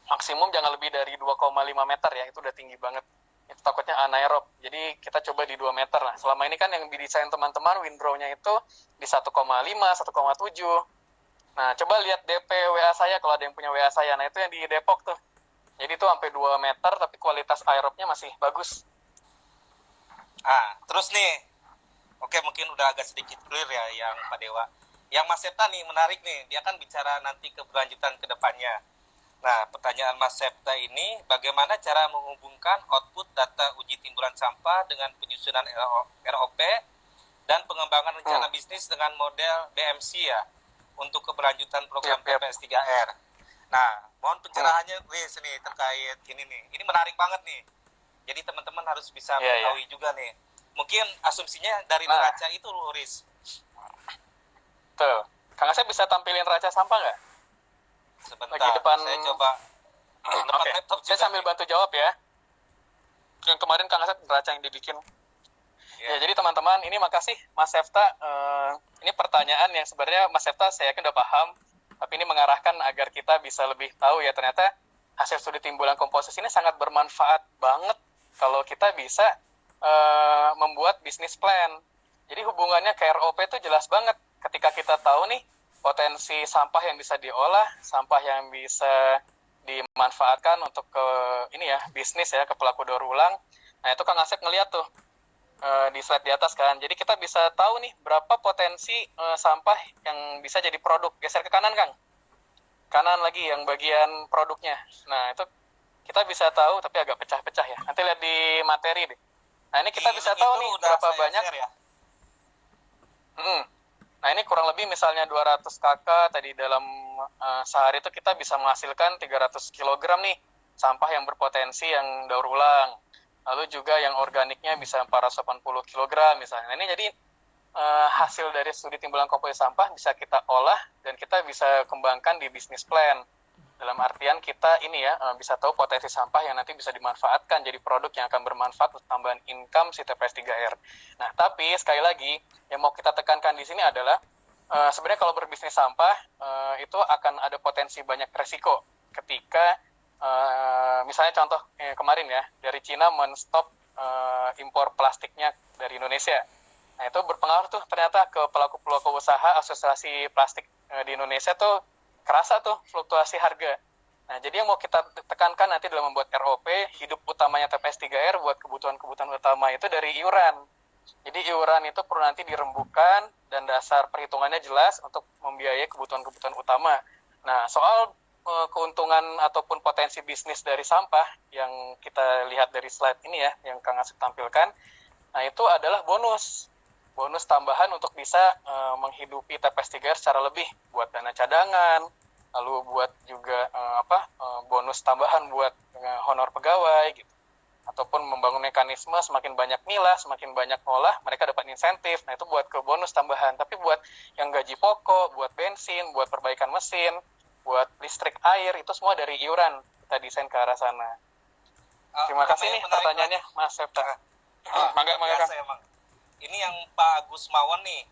Maksimum jangan lebih dari 2,5 meter ya. Itu udah tinggi banget. Itu takutnya anaerob. Jadi kita coba di 2 meter. Nah, selama ini kan yang didesain teman-teman windrow-nya itu di 1,5, 1,7. Nah, coba lihat DP WA saya kalau ada yang punya WA saya. Nah, itu yang di Depok tuh. Jadi itu sampai 2 meter tapi kualitas aerobnya masih bagus. Terus nih, oke mungkin udah agak sedikit clear ya yang Pak Dewa. Yang Mas Septa nih menarik nih, dia kan bicara nanti keberlanjutan ke depannya. Nah, pertanyaan Mas Septa ini, bagaimana cara menghubungkan output data uji timbulan sampah dengan penyusunan ROP dan pengembangan rencana bisnis dengan model BMC ya. untuk keberlanjutan program Yap. TPS 3R. Nah, mohon pencerahannya Riz nih terkait ini nih. Ini menarik banget nih. Jadi teman-teman harus bisa mengetahui juga nih. Mungkin asumsinya dari neraca itu loh, Riz. Tuh, Kang Asep bisa tampilin neraca sampah nggak? Sebentar, Lagi depan... saya coba depan laptop juga. Saya sambil bantu jawab ya. Yang kemarin Kang Asep neraca yang dibikin. Ya, jadi teman-teman, ini makasih Mas Sefta. Ini pertanyaan yang sebenarnya Mas Sefta saya yakin udah paham, tapi ini mengarahkan agar kita bisa lebih tahu ya, ternyata hasil studi timbulan komposisi ini sangat bermanfaat banget kalau kita bisa membuat bisnis plan. Jadi hubungannya ke ROP itu jelas banget. Ketika kita tahu nih potensi sampah yang bisa diolah, sampah yang bisa dimanfaatkan untuk ke ini ya, bisnis ya, ke pelaku daur ulang. Nah, itu Kang Asep ngeliat tuh di slide di atas kan. Jadi kita bisa tahu nih berapa potensi sampah yang bisa jadi produk. Geser ke kanan, Kang. Kanan lagi yang bagian produknya. Nah, itu kita bisa tahu, tapi agak pecah-pecah ya. Nanti lihat di materi deh. Nah, ini kita bisa tahu nih berapa banyak. Ya? Nah, ini kurang lebih misalnya 200 KK tadi dalam sehari itu kita bisa menghasilkan 300 kg nih sampah yang berpotensi yang daur ulang. Lalu juga yang organiknya bisa 480 kg misalnya. Nah, ini jadi hasil dari studi timbulan komposisi sampah bisa kita olah dan kita bisa kembangkan di bisnis plan. Dalam artian kita ini ya bisa tahu potensi sampah yang nanti bisa dimanfaatkan jadi produk yang akan bermanfaat untuk tambahan income si TPS 3R. Nah, tapi sekali lagi yang mau kita tekankan di sini adalah sebenarnya kalau berbisnis sampah itu akan ada potensi banyak resiko ketika misalnya contoh kemarin ya dari Cina men-stop impor plastiknya dari Indonesia. Nah, itu berpengaruh tuh ternyata ke pelaku-pelaku usaha asosiasi plastik di Indonesia tuh kerasa tuh fluktuasi harga. Nah, jadi yang mau kita tekankan nanti dalam membuat ROP, hidup utamanya TPS 3R buat kebutuhan-kebutuhan utama itu dari iuran. Jadi iuran itu perlu nanti dirembukan dan dasar perhitungannya jelas untuk membiayai kebutuhan-kebutuhan utama. Nah, soal keuntungan ataupun potensi bisnis dari sampah yang kita lihat dari slide ini ya, yang Kang Asep tampilkan, nah itu adalah bonus tambahan untuk bisa menghidupi TPS 3R secara lebih buat dana cadangan, lalu buat juga bonus tambahan buat honor pegawai gitu. Ataupun membangun mekanisme semakin banyak milah, semakin banyak ngolah, mereka dapat insentif. Nah, itu buat ke bonus tambahan. Tapi buat yang gaji pokok, buat bensin, buat perbaikan mesin, buat listrik air, itu semua dari iuran. Kita desain ke arah sana. Terima kasih nih pertanyaannya, Mas Septa. Mangga Kang. Ini yang Pak Agus Mawon nih,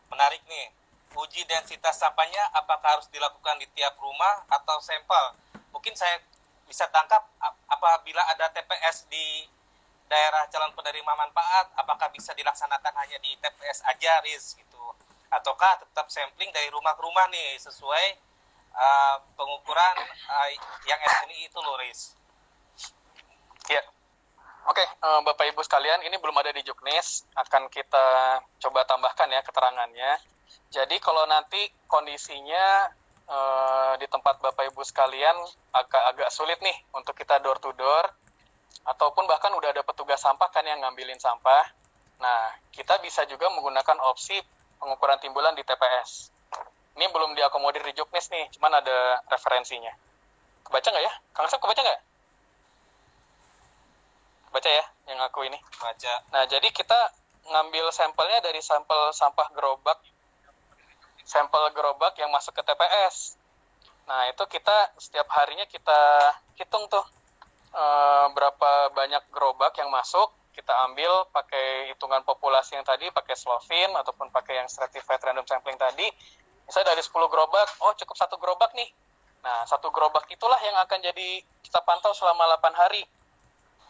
menarik nih. Uji densitas sampahnya apakah harus dilakukan di tiap rumah atau sampel? Mungkin saya bisa tangkap apabila ada TPS di daerah calon penerima manfaat, apakah bisa dilaksanakan hanya di TPS aja, Riz, gitu? Ataukah tetap sampling dari rumah ke rumah nih, sesuai pengukuran yang SNI itu loh, Riz? Iya. Oke, Bapak Ibu sekalian, ini belum ada di Juknis, akan kita coba tambahkan ya keterangannya. Jadi kalau nanti kondisinya di tempat Bapak Ibu sekalian agak sulit nih untuk kita door to door, ataupun bahkan udah ada petugas sampah kan yang ngambilin sampah. Nah, kita bisa juga menggunakan opsi pengukuran timbulan di TPS. Ini belum diakomodir di Juknis nih, cuman ada referensinya. Kebaca nggak ya? Kang Asep kebaca nggak? Baca ya, yang aku ini. Baca. Nah, jadi kita ngambil sampelnya dari sampel sampah gerobak yang masuk ke TPS. Nah, itu kita setiap harinya kita hitung tuh berapa banyak gerobak yang masuk, kita ambil pakai hitungan populasi yang tadi, pakai Slovin ataupun pakai yang stratified random sampling tadi. Misalnya dari 10 gerobak, oh cukup 1 gerobak nih. Nah, 1 gerobak itulah yang akan jadi kita pantau selama 8 hari.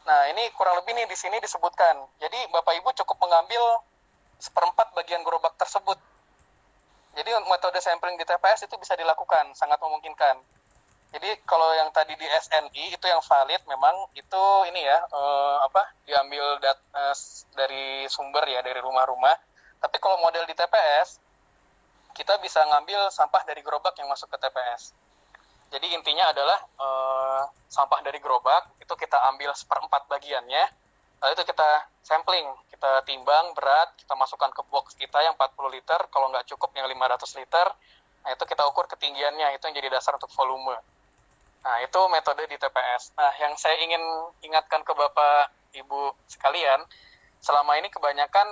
Nah, ini kurang lebih nih di sini disebutkan. Jadi Bapak Ibu cukup mengambil 1/4 bagian gerobak tersebut. Jadi metode sampling di TPS itu bisa dilakukan, sangat memungkinkan. Jadi kalau yang tadi di SNI itu yang valid memang itu ini ya diambil dari sumber ya, dari rumah-rumah. Tapi kalau model di TPS kita bisa ngambil sampah dari gerobak yang masuk ke TPS. Jadi intinya adalah sampah dari gerobak itu kita ambil 1/4 bagiannya, lalu itu kita sampling, kita timbang berat, kita masukkan ke box kita yang 40 liter, kalau nggak cukup yang 500 liter, Nah, itu kita ukur ketinggiannya, itu yang jadi dasar untuk volume. Nah, itu metode di TPS. Nah, yang saya ingin ingatkan ke Bapak, Ibu sekalian, selama ini kebanyakan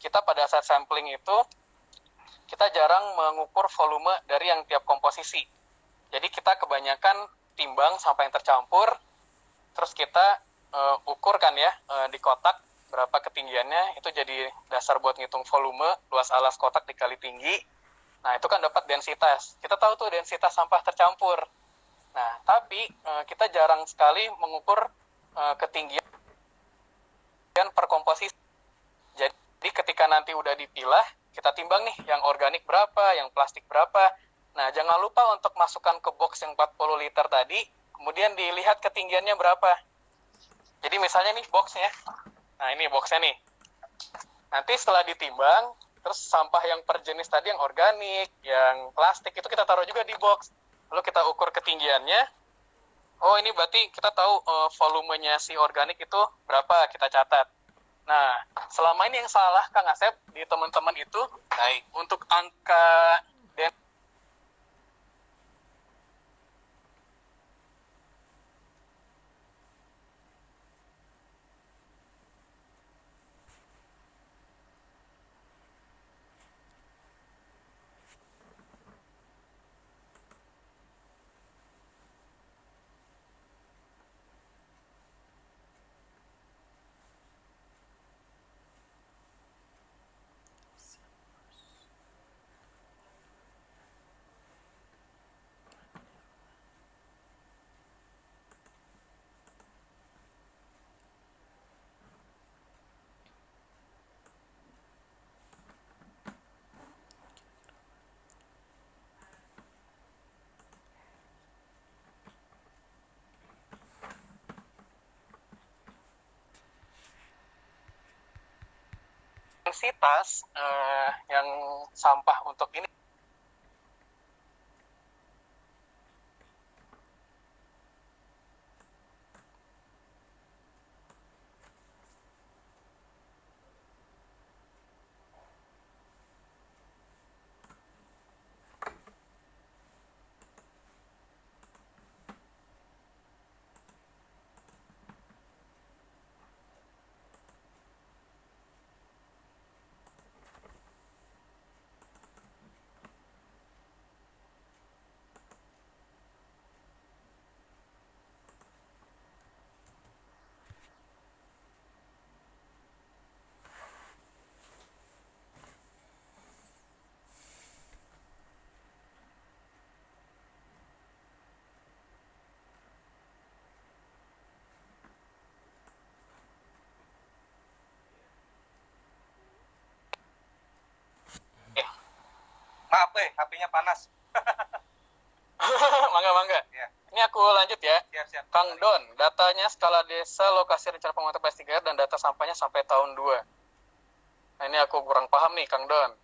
kita pada saat sampling itu, kita jarang mengukur volume dari yang tiap komposisi. Jadi kita kebanyakan timbang sampai yang tercampur, terus kita ukur kan ya di kotak berapa ketinggiannya, itu jadi dasar buat ngitung volume, luas alas kotak dikali tinggi. Nah, itu kan dapat densitas. Kita tahu tuh densitas sampah tercampur. Nah, tapi kita jarang sekali mengukur ketinggian per komposisi. Jadi ketika nanti udah dipilah, kita timbang nih yang organik berapa, yang plastik berapa. Nah, jangan lupa untuk masukkan ke box yang 40 liter tadi, kemudian dilihat ketinggiannya berapa. Jadi misalnya nih boxnya, nah ini boxnya nih. Nanti setelah ditimbang, terus sampah yang per jenis tadi, yang organik, yang plastik, itu kita taruh juga di box. Lalu kita ukur ketinggiannya. Oh, ini berarti kita tahu volumenya si organik itu berapa, kita catat. Nah, selama ini yang salah, Kang Asep, di teman-teman itu, Baik. untuk angka densitas yang sampah untuk ini Maaf HP-nya panas. mangga. Ya. Ini aku lanjut ya. Siap. Kang Don, datanya skala desa, lokasi rencana penguatan PS3R, dan data sampahnya sampai tahun 2. Nah, ini aku kurang paham nih, Kang Don.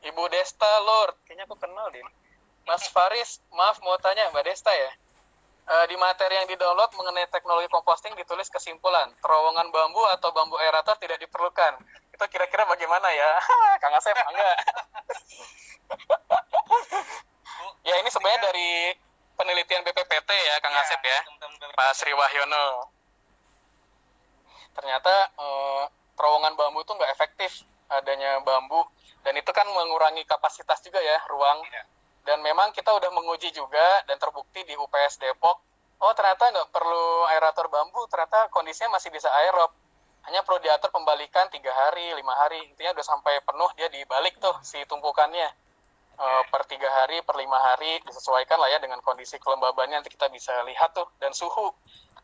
Ibu Desta Lord, kayaknya aku kenal deh. Mas Faris, maaf mau tanya Mbak Desta ya. Di materi yang di-download mengenai teknologi composting ditulis kesimpulan, terowongan bambu atau bambu aerator tidak diperlukan. Itu kira-kira bagaimana ya? Kang Asep, enggak? Ya, ini sebenarnya dari penelitian BPPT ya, Kang Asep ya, Pak Sri Wahyono. Ternyata terowongan bambu itu nggak efektif adanya bambu, dan itu kan mengurangi kapasitas juga ya, ruang. Dan memang kita udah menguji juga, dan terbukti di UPS Depok, oh ternyata nggak perlu aerator bambu, ternyata kondisinya masih bisa aerob. Hanya perlu diatur pembalikan 3 hari, 5 hari, intinya udah sampai penuh dia dibalik tuh si tumpukannya. Per 3 hari, per 5 hari, disesuaikan lah ya dengan kondisi kelembabannya, nanti kita bisa lihat tuh, dan suhu.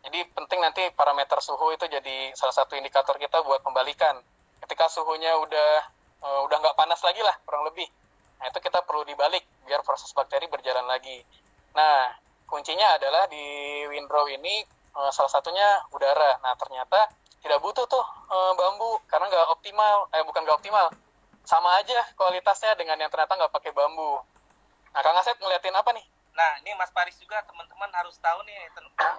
Jadi penting nanti parameter suhu itu jadi salah satu indikator kita buat pembalikan. Ketika suhunya udah nggak panas lagi lah, kurang lebih. Nah, itu kita perlu dibalik biar proses bakteri berjalan lagi. Nah, kuncinya adalah di windrow ini salah satunya udara. Nah, ternyata tidak butuh tuh bambu karena bukan nggak optimal. Sama aja kualitasnya dengan yang ternyata nggak pakai bambu. Nah, Kang Asep ngeliatin apa nih? Nah, ini Mas Paris juga teman-teman harus tahu nih tentang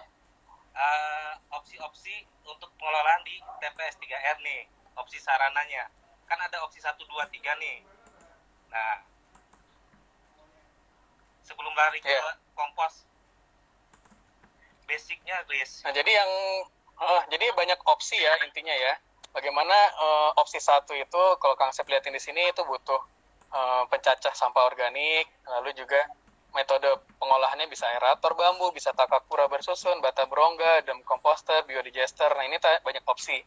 opsi-opsi untuk pengelolaan di TPS 3R nih, opsi sarananya. Kan ada opsi 1, 2, 3 nih. Nah, sebelum lari ke Iya. kompos. Basicnya Riz. Nah, jadi banyak opsi ya intinya ya. Bagaimana opsi satu itu kalau Kang Sep lihatin di sini itu butuh pencacah sampah organik, lalu juga metode pengolahannya bisa aerator bambu, bisa takakura bersusun, bata berongga, dam komposter, biodigester. Nah, ini banyak opsi.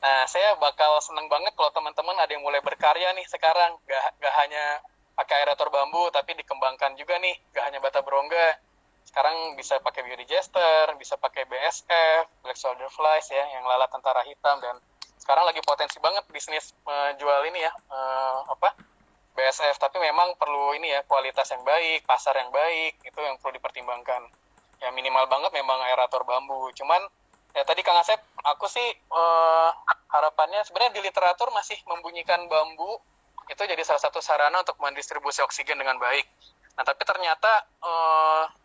Nah, saya bakal seneng banget kalau teman-teman ada yang mulai berkarya nih sekarang. Gak hanya pakai aerator bambu, tapi dikembangkan juga nih. Gak hanya bata berongga. Sekarang bisa pakai biodigester, bisa pakai BSF, Black Soldier Flies ya, yang lalat tentara hitam. Dan sekarang lagi potensi banget bisnis jual ini ya, BSF. Tapi memang perlu ini ya, kualitas yang baik, pasar yang baik, itu yang perlu dipertimbangkan. Ya minimal banget memang aerator bambu. Cuman ya tadi Kang Asep, aku sih harapannya sebenarnya di literatur masih membunyikan bambu itu jadi salah satu sarana untuk mendistribusi oksigen dengan baik. Nah, tapi ternyata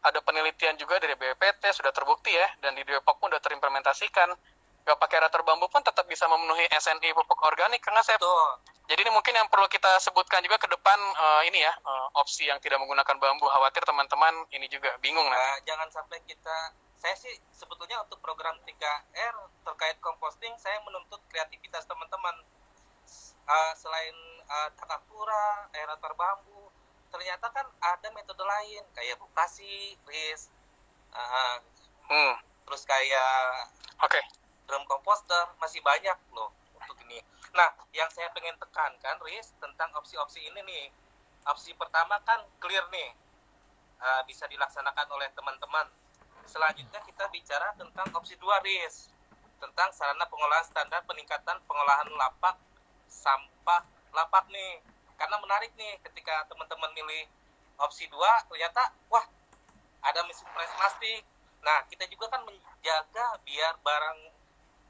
ada penelitian juga dari BPPT sudah terbukti ya, dan di Depok pun sudah terimplementasikan. Gak pakai aerator bambu pun tetap bisa memenuhi SNI pupuk organik, Kang Asep. Jadi ini mungkin yang perlu kita sebutkan juga ke depan ini ya, opsi yang tidak menggunakan bambu. Khawatir teman-teman ini juga bingung nanti. Jangan sampai saya sih sebetulnya untuk program 3R terkait composting, saya menuntut kreativitas teman-teman. Selain takakura, aerator bambu, ternyata kan ada metode lain kayak bukasi, Riz, terus kayak drum composter, masih banyak loh untuk ini. Nah, yang saya pengen tekankan, Riz, tentang opsi-opsi ini nih. Opsi pertama kan clear nih, bisa dilaksanakan oleh teman-teman. Selanjutnya kita bicara tentang opsi 2, Riz, tentang sarana pengolahan standar peningkatan pengolahan lapak sampah lapak nih. Karena menarik nih ketika teman-teman milih opsi 2, ternyata wah ada mesin press plastik. Nah, kita juga kan menjaga biar barang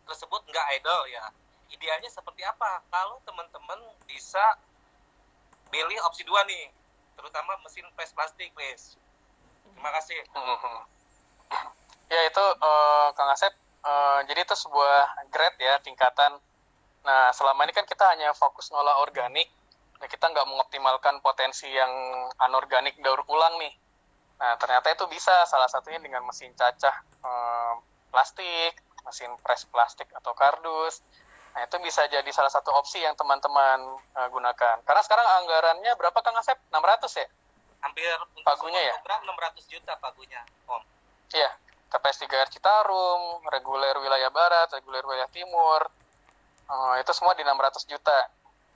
tersebut nggak idle ya. Idealnya seperti apa? Kalau teman-teman bisa pilih opsi 2 nih, terutama mesin press plastik, Riz. Terima kasih. Ya itu Kang Asep, jadi itu sebuah grade ya, tingkatan. Nah, selama ini kan kita hanya fokus ngolah organik, nah kita nggak mengoptimalkan potensi yang anorganik daur ulang nih. Nah, ternyata itu bisa salah satunya dengan mesin cacah plastik, mesin press plastik atau kardus. Nah, itu bisa jadi salah satu opsi yang teman-teman gunakan. Karena sekarang anggarannya berapa Kang Asep? 600 ya? Hampir untuk pagunya ya? program 600 juta pagunya, Om. Iya, TPS 3R Citarum, reguler wilayah barat, reguler wilayah timur, itu semua di 600 juta.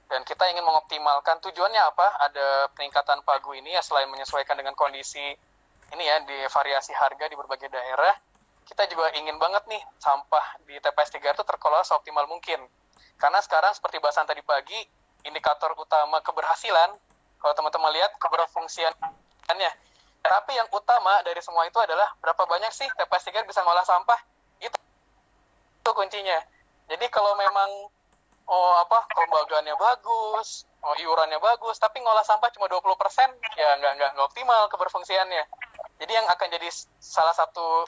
Dan kita ingin mengoptimalkan, tujuannya apa? Ada peningkatan pagu ini ya, selain menyesuaikan dengan kondisi ini ya, di variasi harga di berbagai daerah, kita juga ingin banget nih sampah di TPS 3R itu terkelola seoptimal mungkin. Karena sekarang seperti bahasan tadi pagi, indikator utama keberhasilan, kalau teman-teman lihat keberfungsiannya, tapi yang utama dari semua itu adalah berapa banyak sih TPS 3R bisa ngolah sampah, itu kuncinya. Jadi kalau memang kelembagaannya bagus, iurannya bagus, tapi ngolah sampah cuma 20%, ya nggak optimal keberfungsiannya. Jadi yang akan jadi salah satu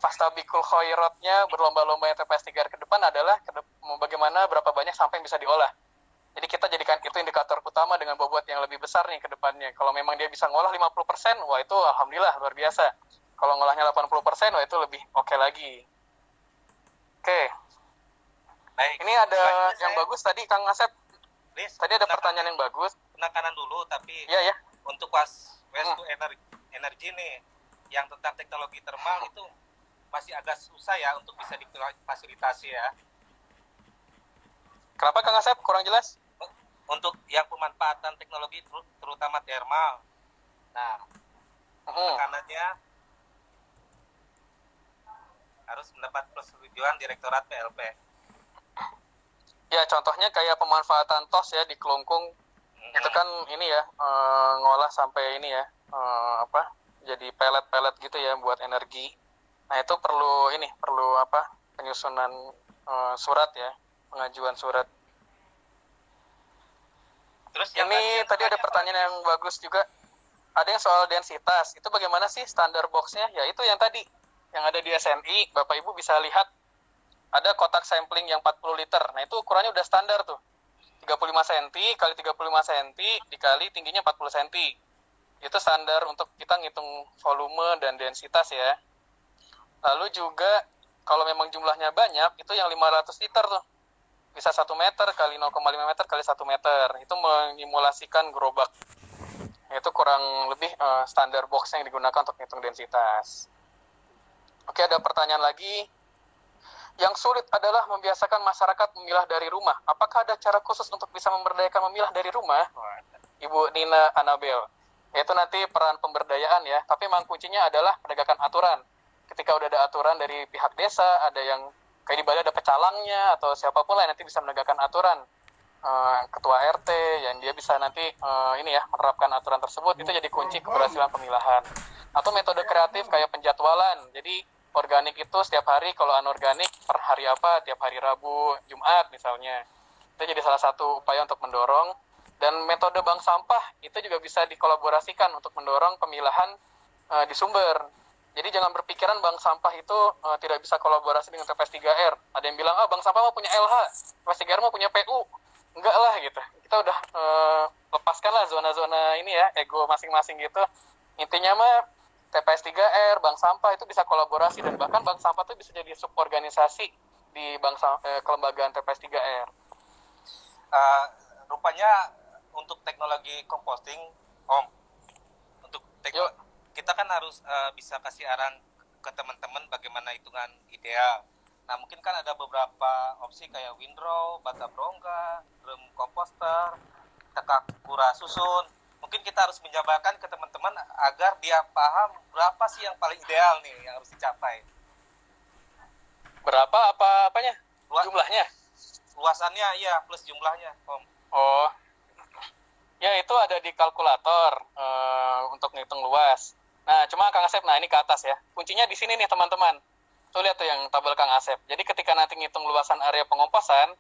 fastabikul khairatnya berlomba-lomba yang TPS 3R ke depan adalah bagaimana berapa banyak sampah yang bisa diolah. Jadi kita jadikan itu indikator utama dengan bobot yang lebih besar nih ke depannya. Kalau memang dia bisa ngolah 50%, wah itu alhamdulillah luar biasa. Kalau ngolahnya 80%, wah itu lebih oke lagi. Oke. Baik. Ini ada yang bagus tadi Kang Asep. Riz, tadi ada pertanyaan yang bagus. Penekanan dulu, tapi ya. Untuk waste to energy nih, yang tentang teknologi thermal itu masih agak susah ya untuk bisa difasilitasi ya. Kenapa Kang Asep? Kurang jelas? Untuk yang pemanfaatan teknologi terutama thermal. Nah, tekanannya harus mendapat persetujuan Direktorat PLP. Ya, contohnya kayak pemanfaatan TOS ya di Kelungkung. Itu kan ini ya, ngolah sampai ini ya, jadi pelet-pelet gitu ya buat energi. Nah, itu perlu penyusunan surat ya, pengajuan surat. Terus ini tadi ada pertanyaan yang bagus juga. Ada yang soal densitas. Itu bagaimana sih standar box-nya? Ya itu yang tadi, yang ada di SNI, Bapak Ibu bisa lihat ada kotak sampling yang 40 liter. Nah, itu ukurannya udah standar tuh. 35 cm kali 35 cm dikali tingginya 40 cm. Itu standar untuk kita ngitung volume dan densitas ya. Lalu juga kalau memang jumlahnya banyak, itu yang 500 liter tuh. Bisa 1 meter kali 0,5 meter kali 1 meter. Itu mengimulasikan gerobak. Itu kurang lebih standar box yang digunakan untuk ngitung densitas. Oke, ada pertanyaan lagi. Yang sulit adalah membiasakan masyarakat memilah dari rumah. Apakah ada cara khusus untuk bisa memberdayakan memilah dari rumah? Ibu Nina Anabel. Yaitu nanti peran pemberdayaan ya. Tapi memang kuncinya adalah penegakan aturan. Ketika udah ada aturan dari pihak desa, ada yang kayak di Bali ada pecalangnya atau siapapun lah nanti bisa menegakkan aturan. Ketua RT yang dia bisa nanti menerapkan aturan tersebut, itu jadi kunci keberhasilan pemilahan. Atau metode kreatif kayak penjadwalan. Jadi organik itu setiap hari, kalau anorganik per hari apa, tiap hari Rabu, Jumat misalnya. Itu jadi salah satu upaya untuk mendorong. Dan metode bank sampah itu juga bisa dikolaborasikan untuk mendorong pemilahan di sumber. Jadi jangan berpikiran bank sampah itu tidak bisa kolaborasi dengan TPS 3R. Ada yang bilang, bank sampah mau punya LH, TPS 3R mau punya PU. Enggak lah gitu. Kita udah lepaskan lah zona-zona ini ya, ego masing-masing gitu. Intinya mah TPS 3R, bank sampah itu bisa kolaborasi, dan bahkan bank sampah itu bisa jadi suborganisasi di kelembagaan TPS 3R. Rupanya untuk teknologi composting, Om, untuk kita kan harus bisa kasih arahan ke teman-teman bagaimana hitungan ideal. Nah, mungkin kan ada beberapa opsi kayak windrow, bata berongga, drum komposter, Takakura susun. Mungkin kita harus menjabarkan ke teman-teman agar dia paham berapa sih yang paling ideal nih yang harus dicapai. Berapa apanya? Jumlahnya? Luasannya, iya, plus jumlahnya, Om. Oh, ya itu ada di kalkulator untuk ngitung luas. Nah, cuma Kang Asep, ini ke atas ya. Kuncinya di sini nih teman-teman. Tuh lihat tuh yang tabel Kang Asep. Jadi ketika nanti ngitung luasan area pengomposan,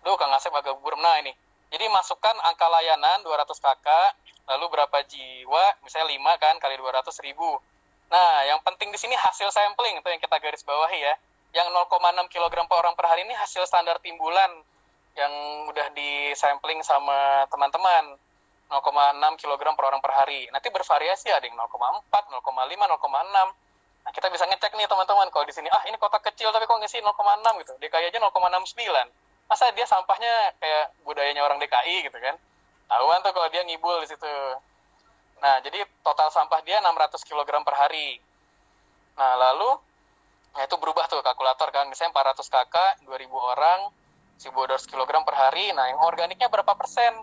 Kang Asep agak buram. Nah ini. Jadi masukkan angka layanan 200 KK, lalu berapa jiwa, misalnya 5 kan, kali 200 ribu. Nah, yang penting di sini hasil sampling, itu yang kita garis bawahi ya. Yang 0,6 kg per orang per hari ini hasil standar timbulan yang udah disampling sama teman-teman. 0,6 kg per orang per hari. Nanti bervariasi, ada yang 0,4, 0,5, 0,6. Nah, kita bisa ngecek nih teman-teman, kalau di sini, ini kota kecil tapi kok ngisi 0,6 gitu. DKI aja 0,69. Masa dia sampahnya kayak budayanya orang DKI gitu kan. Tahuan tuh kalau dia ngibul di situ. Nah, jadi total sampah dia 600 kg per hari. Nah, lalu itu berubah tuh kalkulator kan. Misalnya 400 KK, 2000 orang, 1200 kg per hari. Nah, yang organiknya berapa persen?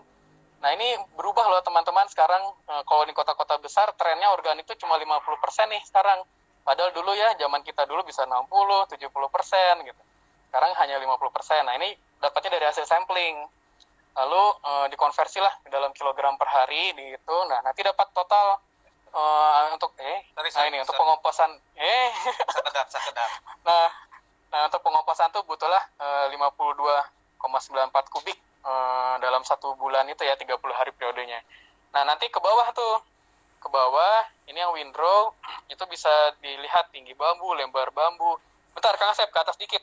Nah, ini berubah loh teman-teman sekarang. Kalau di kota-kota besar, trennya organik itu cuma 50% nih sekarang. Padahal dulu ya, zaman kita dulu bisa 60, 70% gitu. Sekarang hanya 50%. Nah, ini dapatnya dari hasil sampling. Lalu dikonversi lah ke dalam kilogram per hari di itu. Nah, nanti dapat total untuk untuk pengomposan sekedar. Nah, untuk pengomposan tuh butuhlah 52,94 kubik dalam 1 bulan itu ya, 30 hari periodenya. Nah, nanti ke bawah tuh. Ke bawah, ini yang windrow, itu bisa dilihat tinggi bambu, lebar bambu. Bentar, Kang Asep, ke atas dikit.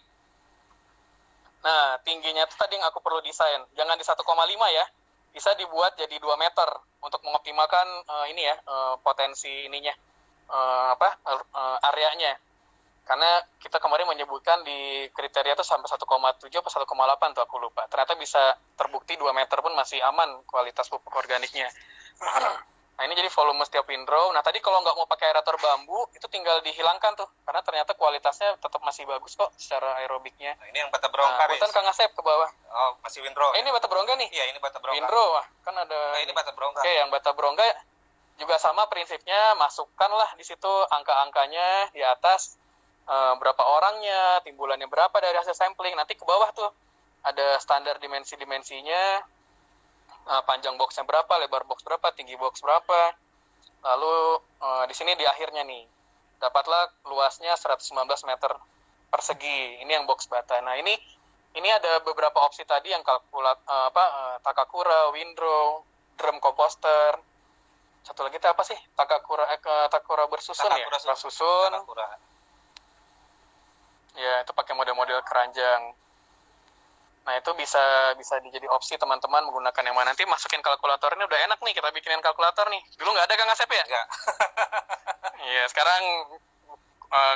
Nah, tingginya itu tadi yang aku perlu desain. Jangan di 1,5 ya. Bisa dibuat jadi 2 meter untuk mengoptimalkan potensi ininya, areanya. Karena kita kemarin menyebutkan di kriteria itu sampai 1,7 atau 1,8 tuh aku lupa. Ternyata bisa terbukti 2 meter pun masih aman kualitas pupuk organiknya. Nah, ini jadi volume setiap windrow. Nah, tadi kalau nggak mau pakai aerator bambu, itu tinggal dihilangkan tuh. Karena ternyata kualitasnya tetap masih bagus kok secara aerobiknya. Nah, ini yang bata berongga. Punten Kang Asep ke bawah. Oh, masih windrow. Ini bata berongga nih. Iya, ini bata berongga. Windrow, kan ada. Nah, ini bata berongga. Oke, yang bata berongga juga sama prinsipnya. Masukkanlah di situ angka-angkanya di atas. Berapa orangnya, timbulannya berapa dari hasil sampling. Nanti ke bawah tuh ada standar dimensi-dimensinya. Panjang boxnya berapa, lebar box berapa, tinggi box berapa. Lalu di sini di akhirnya nih dapatlah luasnya 119 meter persegi. Ini yang box bata. Nah, ini ada beberapa opsi tadi yang Takakura, windrow, drum komposter. Satu lagi itu apa sih? Takakura bersusun Takakura ya? Bersusun. Takakura. Ya, itu pakai model-model keranjang. Nah, itu bisa jadi opsi teman-teman menggunakan yang mana. Nanti masukin kalkulator ini udah enak nih, kita bikinin kalkulator nih. Dulu nggak ada Kang Asep ya? Enggak. Iya, sekarang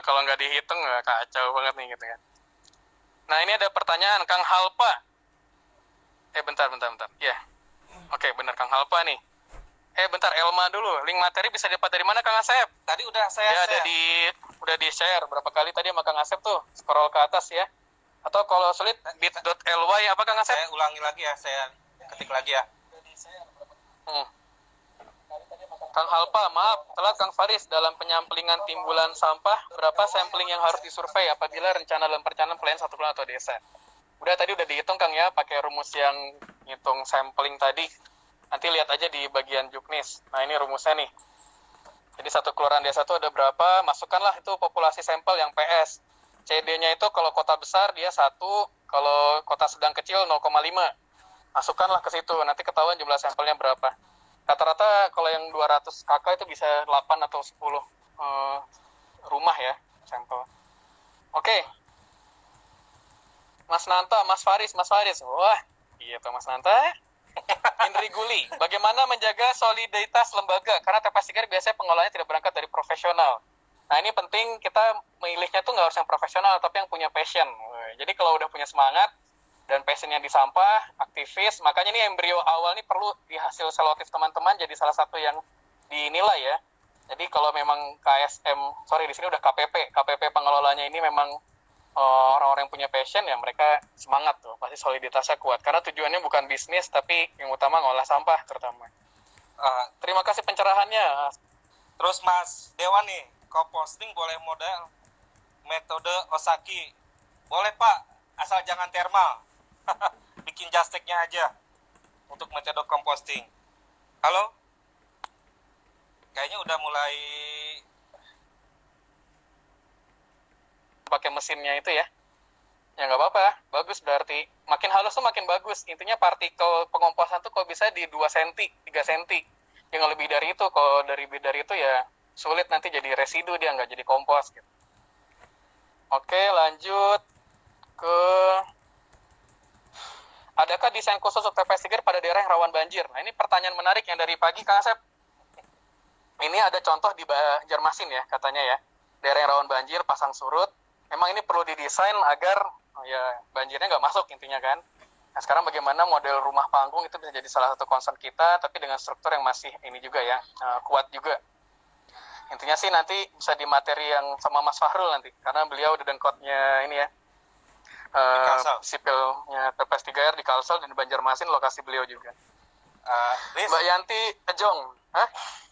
kalau nggak dihitung kacau banget nih gitu kan. Nah, ini ada pertanyaan Kang Halpa. Bentar. Ya. Oke, benar Kang Halpa nih. Bentar, Elma dulu. Link materi bisa dapat dari mana Kang Asep? Tadi udah saya Ya, share. udah di-share berapa kali tadi sama Kang Asep tuh. Scroll ke atas ya. Atau kalau sulit bit.ly apa Kang Asep? Saya ulangi lagi ya, saya ketik lagi ya. Kang Halpa, maaf, telat Kang Faris dalam penyamplingan timbulan sampah, berapa sampling yang harus disurvei apabila rencana dalam perencanaan pelayanan satu kelurahan atau desa? Udah tadi udah dihitung Kang ya, pakai rumus yang ngitung sampling tadi. Nanti lihat aja di bagian juknis. Nah, ini rumusnya nih. Jadi satu kelurahan desa itu ada berapa, masukkanlah itu populasi sampel yang PS. CD-nya itu kalau kota besar dia 1, kalau kota sedang kecil 0,5. Masukkanlah ke situ, nanti ketahuan jumlah sampelnya berapa. Rata-rata kalau yang 200 kakak itu bisa 8 atau 10 rumah ya, sampel. Oke. Mas Nanta, Mas Faris. Wah, iya tuh Mas Nanta. Indri Guli, bagaimana menjaga soliditas lembaga? Karena TPS 3 biasanya pengolahnya tidak berangkat dari profesional. Nah, ini penting, kita memilihnya tuh nggak harus yang profesional, tapi yang punya passion. Jadi kalau udah punya semangat, dan passionnya di sampah, aktivis, makanya ini embrio awal ini perlu di hasil selektif teman-teman jadi salah satu yang dinilai ya. Jadi kalau memang di sini udah KPP pengelolanya ini memang orang-orang yang punya passion ya mereka semangat tuh, pasti soliditasnya kuat. Karena tujuannya bukan bisnis, tapi yang utama ngolah sampah terutama. Terima kasih pencerahannya. Terus Mas Dewan nih, composting boleh model metode Osaki. Boleh Pak, asal jangan thermal. Bikin justeknya aja untuk metode composting. Halo? Kayaknya udah mulai pakai mesinnya itu ya. Ya nggak apa-apa, bagus berarti. Makin halus tuh makin bagus. Intinya partikel pengomposan tuh kalau bisa di 2 cm, 3 cm. Yang lebih dari itu, kalau lebih dari itu ya sulit nanti jadi residu, dia nggak jadi kompos gitu. Oke, lanjut ke adakah desain khusus untuk TPS 3 pada daerah yang rawan banjir? Nah, ini pertanyaan menarik yang dari pagi, Kang Asep. Ini ada contoh di Banjarmasin ya, katanya ya. Daerah yang rawan banjir, pasang surut. Memang ini perlu didesain agar ya banjirnya nggak masuk intinya kan. Nah, sekarang bagaimana model rumah panggung itu bisa jadi salah satu concern kita, tapi dengan struktur yang masih ini juga ya, kuat juga. Intinya sih nanti bisa di materi yang sama Mas Fahrul nanti, karena beliau udah dengkotnya ini ya, sipilnya TPS 3R di Kalsel dan di Banjarmasin lokasi beliau juga. Mbak Yanti Ejong,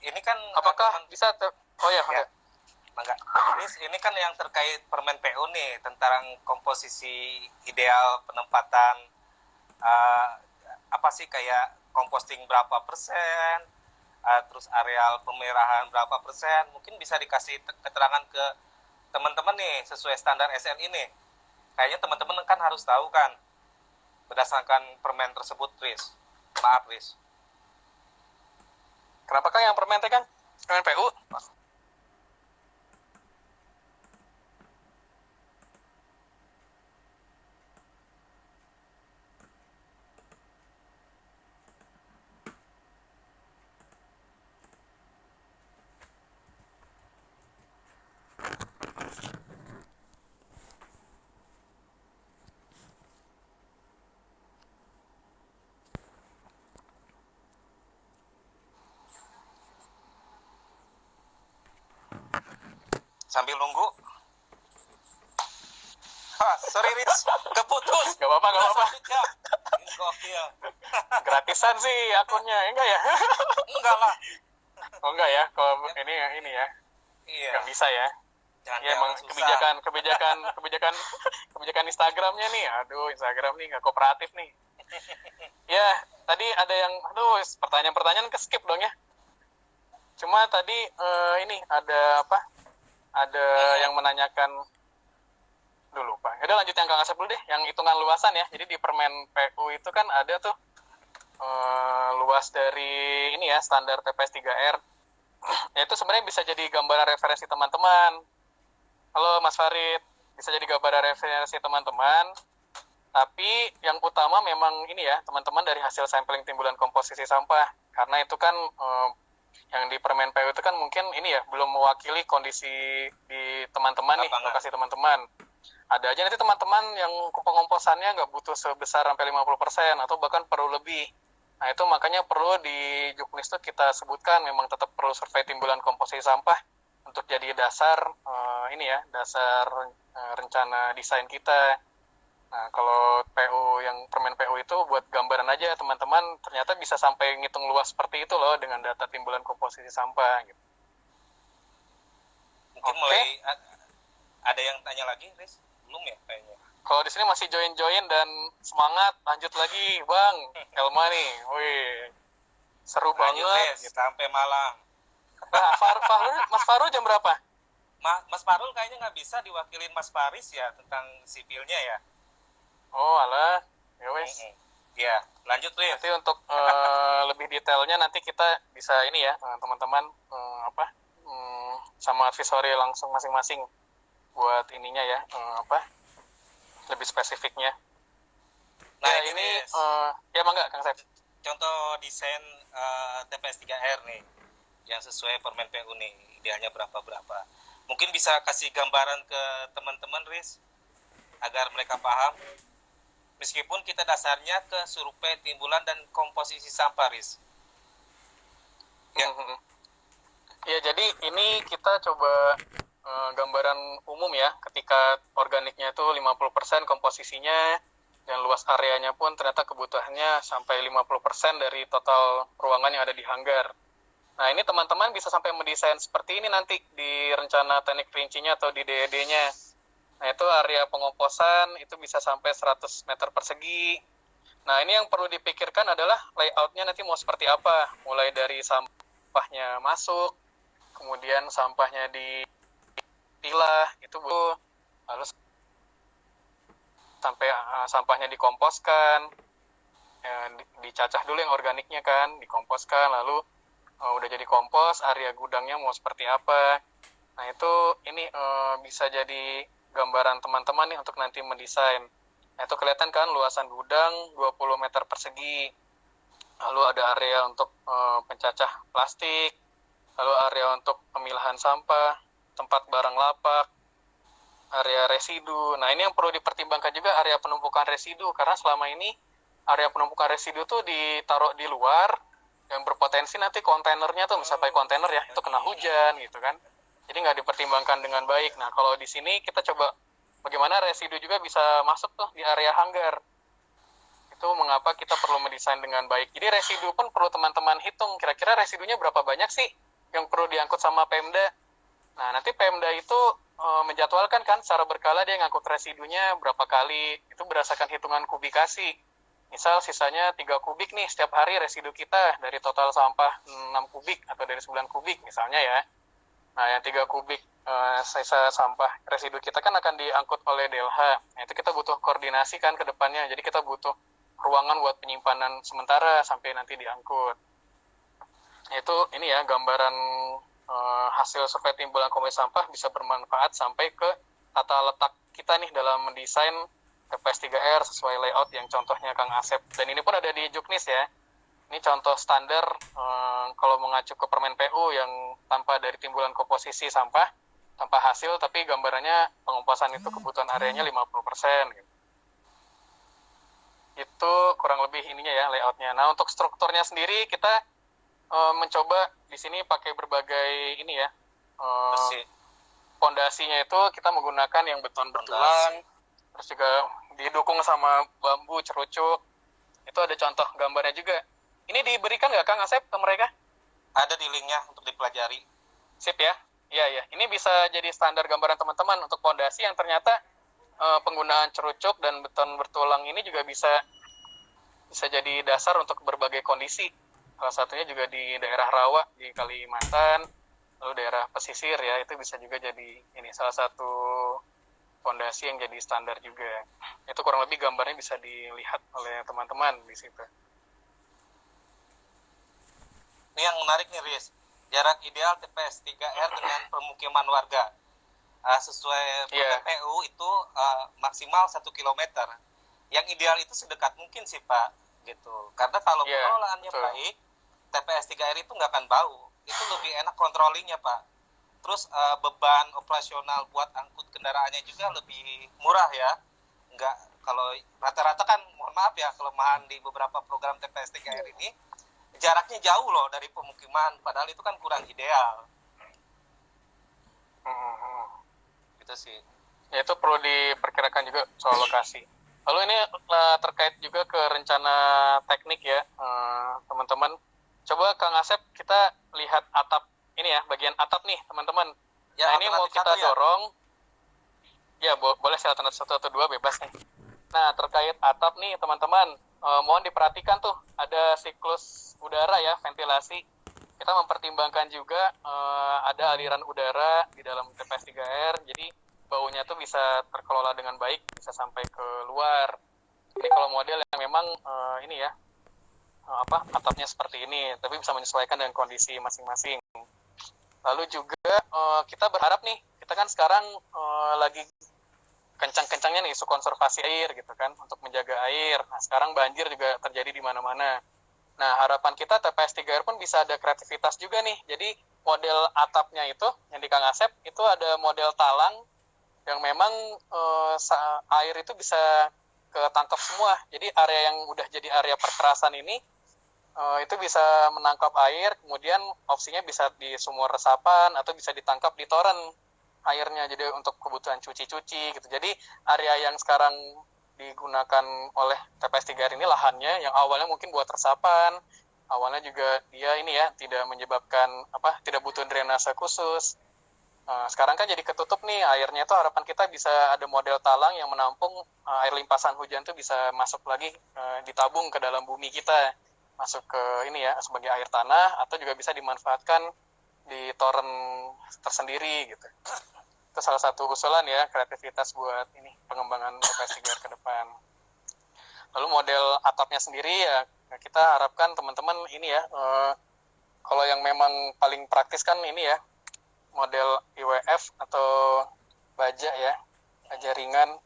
ini kan apakah bisa oh ya. Enggak. Ini kan yang terkait permen PU nih tentang komposisi ideal penempatan apa sih kayak composting berapa persen, terus areal pemerahan berapa persen, mungkin bisa dikasih keterangan ke teman-teman nih sesuai standar SN ini. Kayaknya teman-teman kan harus tahu kan berdasarkan permen tersebut, Riz. Maaf, Riz. Kenapa kan yang permen kan? Permen PU? Sambil nunggu. Sorry Riz, keputus. Gak apa-apa. Gokil. Gratisan sih akunnya, enggak ya? Enggak lah. Oh enggak ya, kalau ini ya. Iya. Nggak bisa ya. Ya emang kebijakan Instagramnya nih, aduh Instagram nih nggak kooperatif nih. Ya, tadi ada yang, pertanyaan-pertanyaan ke skip dong ya. Cuma tadi ini ada apa? Ada yang menanyakan dulu Pak. Udah lanjut yang Kang Asep dulu deh, yang hitungan luasan ya. Jadi di permen PU itu kan ada tuh luas dari ini ya standar TPS 3R. Ya itu sebenarnya bisa jadi gambaran referensi teman-teman. Halo Mas Farid, bisa jadi gambaran referensi teman-teman. Tapi yang utama memang ini ya, teman-teman, dari hasil sampling timbulan komposisi sampah. Karena itu kan yang di Permen PU itu kan mungkin ini ya, belum mewakili kondisi di teman-teman nih, Lapangan. lokasi teman-teman. Ada aja nanti teman-teman yang pengomposannya nggak butuh sebesar sampai 50% atau bahkan perlu lebih. Nah itu makanya perlu di Juknis itu kita sebutkan memang tetap perlu survei timbulan komposisi sampah untuk jadi dasar ini ya, dasar rencana desain kita. Nah, kalau PU yang Permen PU itu buat gambaran aja teman-teman, ternyata bisa sampai ngitung luas seperti itu loh dengan data timbulan komposisi sampah gitu. Mungkin mulai ada yang tanya lagi, Riz? Belum ya kayaknya. Kalau di sini masih join dan semangat, lanjut lagi, Bang. Elma nih, wih, seru Lanjut, banget. Riz, sampai malam. Nah, Mas Faru jam berapa? Mas Farul kayaknya nggak bisa diwakilin Mas Faris ya tentang sipilnya ya. Oh, alah, ya wes. Ya, lanjut Riz. Nanti untuk lebih detailnya nanti kita bisa ini ya, teman-teman sama advisory langsung masing-masing buat ininya ya, lebih spesifiknya. Nah, ya ini ya mangga Kang Sep. Contoh desain TPS 3R nih yang sesuai Permen PU nih, idealnya berapa. Mungkin bisa kasih gambaran ke teman-teman Riz agar mereka paham. Meskipun kita dasarnya ke survei timbulan dan komposisi sampah, Riz. Ya. Ya, jadi ini kita coba gambaran umum ya, ketika organiknya itu 50%, komposisinya dan luas areanya pun ternyata kebutuhannya sampai 50% dari total ruangan yang ada di hanggar. Nah, ini teman-teman bisa sampai mendesain seperti ini nanti di rencana teknik rincinya atau di DED-nya. Nah, itu area pengomposan itu bisa sampai 100 meter persegi. Nah, ini yang perlu dipikirkan adalah layoutnya nanti mau seperti apa. Mulai dari sampahnya masuk, kemudian sampahnya dipilah, itu lalu sampai sampahnya dikomposkan, dicacah dulu yang organiknya kan, dikomposkan, lalu udah jadi kompos, area gudangnya mau seperti apa. Nah, itu ini bisa jadi gambaran teman-teman nih untuk nanti mendesain. Nah, itu kelihatan kan luasan gudang 20 meter persegi. Lalu ada area untuk pencacah plastik, lalu area untuk pemilahan sampah, tempat barang lapak, area residu. Nah, ini yang perlu dipertimbangkan juga area penumpukan residu, karena selama ini area penumpukan residu tuh ditaruh di luar, yang berpotensi nanti kontainernya tuh sampai kontainer ya, itu kena hujan gitu kan. Jadi nggak dipertimbangkan dengan baik. Nah, kalau di sini kita coba bagaimana residu juga bisa masuk tuh di area hanggar. Itu mengapa kita perlu mendesain dengan baik. Jadi residu pun perlu teman-teman hitung, kira-kira residunya berapa banyak sih yang perlu diangkut sama Pemda. Nah, nanti Pemda itu menjadwalkan kan secara berkala dia ngangkut residunya berapa kali. Itu berdasarkan hitungan kubikasi. Misal sisanya 3 kubik nih setiap hari residu kita dari total sampah 6 kubik atau dari 9 kubik misalnya ya. Nah, yang 3 kubik sisa sampah residu kita kan akan diangkut oleh DLH. Nah, itu kita butuh koordinasi kan ke depannya. Jadi kita butuh ruangan buat penyimpanan sementara sampai nanti diangkut. Itu ini ya gambaran hasil survei timbulan komposisi sampah bisa bermanfaat sampai ke tata letak kita nih dalam mendesain TPS 3R sesuai layout yang contohnya Kang Asep. Dan ini pun ada di Juknis ya. Ini contoh standar kalau mengacu ke Permen PU yang tanpa dari timbulan komposisi sampah, tanpa hasil, tapi gambarannya pengomposan itu kebutuhan areanya 50%. Gitu. Itu kurang lebih ininya ya layoutnya. Nah, untuk strukturnya sendiri kita mencoba di sini pakai berbagai ini ya. Pondasinya itu kita menggunakan yang beton bertulang, terus juga didukung sama bambu cerucuk. Itu ada contoh gambarnya juga. Ini diberikan nggak Kang Asep ke mereka? Ada di linknya untuk dipelajari. Sip ya. Iya. Ini bisa jadi standar gambaran teman-teman untuk pondasi yang ternyata penggunaan cerucuk dan beton bertulang ini juga bisa jadi dasar untuk berbagai kondisi. Salah satunya juga di daerah rawa di Kalimantan, lalu daerah pesisir ya, itu bisa juga jadi ini salah satu fondasi yang jadi standar juga. Itu kurang lebih gambarnya bisa dilihat oleh teman-teman di situ. Ini yang menarik nih, Riz. Jarak ideal TPS 3R dengan permukiman warga. Sesuai PU itu maksimal 1 km. yang ideal itu sedekat mungkin sih Pak, gitu. Karena kalau pengelolaannya baik, TPS 3R itu nggak akan bau. Itu lebih enak controllingnya Pak. Terus beban operasional buat angkut kendaraannya juga lebih murah ya. Nggak, kalau rata-rata kan mohon maaf ya, kelemahan di beberapa program TPS 3R ini jaraknya jauh loh dari pemukiman, padahal itu kan kurang ideal. Gitu sih. Ya itu perlu diperkirakan juga soal lokasi. Lalu ini terkait juga ke rencana teknik ya, teman-teman. Coba Kang Asep, kita lihat atap ini ya, bagian atap nih teman-teman. Ya, nah ini mau kita dorong. Ya, boleh saya alternatif 1 atau 2 bebas nih. Nah, terkait atap nih teman-teman, mohon diperhatikan tuh, ada siklus udara ya, ventilasi. Kita mempertimbangkan juga ada aliran udara di dalam TPS 3R, jadi baunya tuh bisa terkelola dengan baik, bisa sampai ke luar. Ini kalau model yang memang ini ya, atapnya seperti ini, tapi bisa menyesuaikan dengan kondisi masing-masing. Lalu juga kita berharap nih, kita kan sekarang lagi kencang-kencangnya nih isu konservasi air gitu kan, untuk menjaga air. Nah, sekarang banjir juga terjadi di mana-mana. Nah, harapan kita TPS 3R pun bisa ada kreativitas juga nih. Jadi model atapnya itu yang di Kang Asep itu ada model talang yang memang air itu bisa ketangkap semua. Jadi area yang udah jadi area perkerasan ini itu bisa menangkap air, kemudian opsinya bisa di sumur resapan atau bisa ditangkap di toren airnya, jadi untuk kebutuhan cuci-cuci gitu. Jadi area yang sekarang digunakan oleh TPS 3R ini lahannya yang awalnya mungkin buat resapan, awalnya juga dia ini ya tidak menyebabkan tidak butuh drainase khusus. Sekarang kan jadi ketutup nih airnya, itu harapan kita bisa ada model talang yang menampung air limpasan hujan tuh bisa masuk lagi, ditabung ke dalam bumi kita, masuk ke ini ya sebagai air tanah, atau juga bisa dimanfaatkan di toren tersendiri gitu. Itu salah satu usulan ya, kreativitas buat ini pengembangan TPS 3R ke depan. Lalu model atapnya sendiri ya kita harapkan teman-teman ini ya, kalau yang memang paling praktis kan ini ya, model IWF atau baja ya, baja ringan.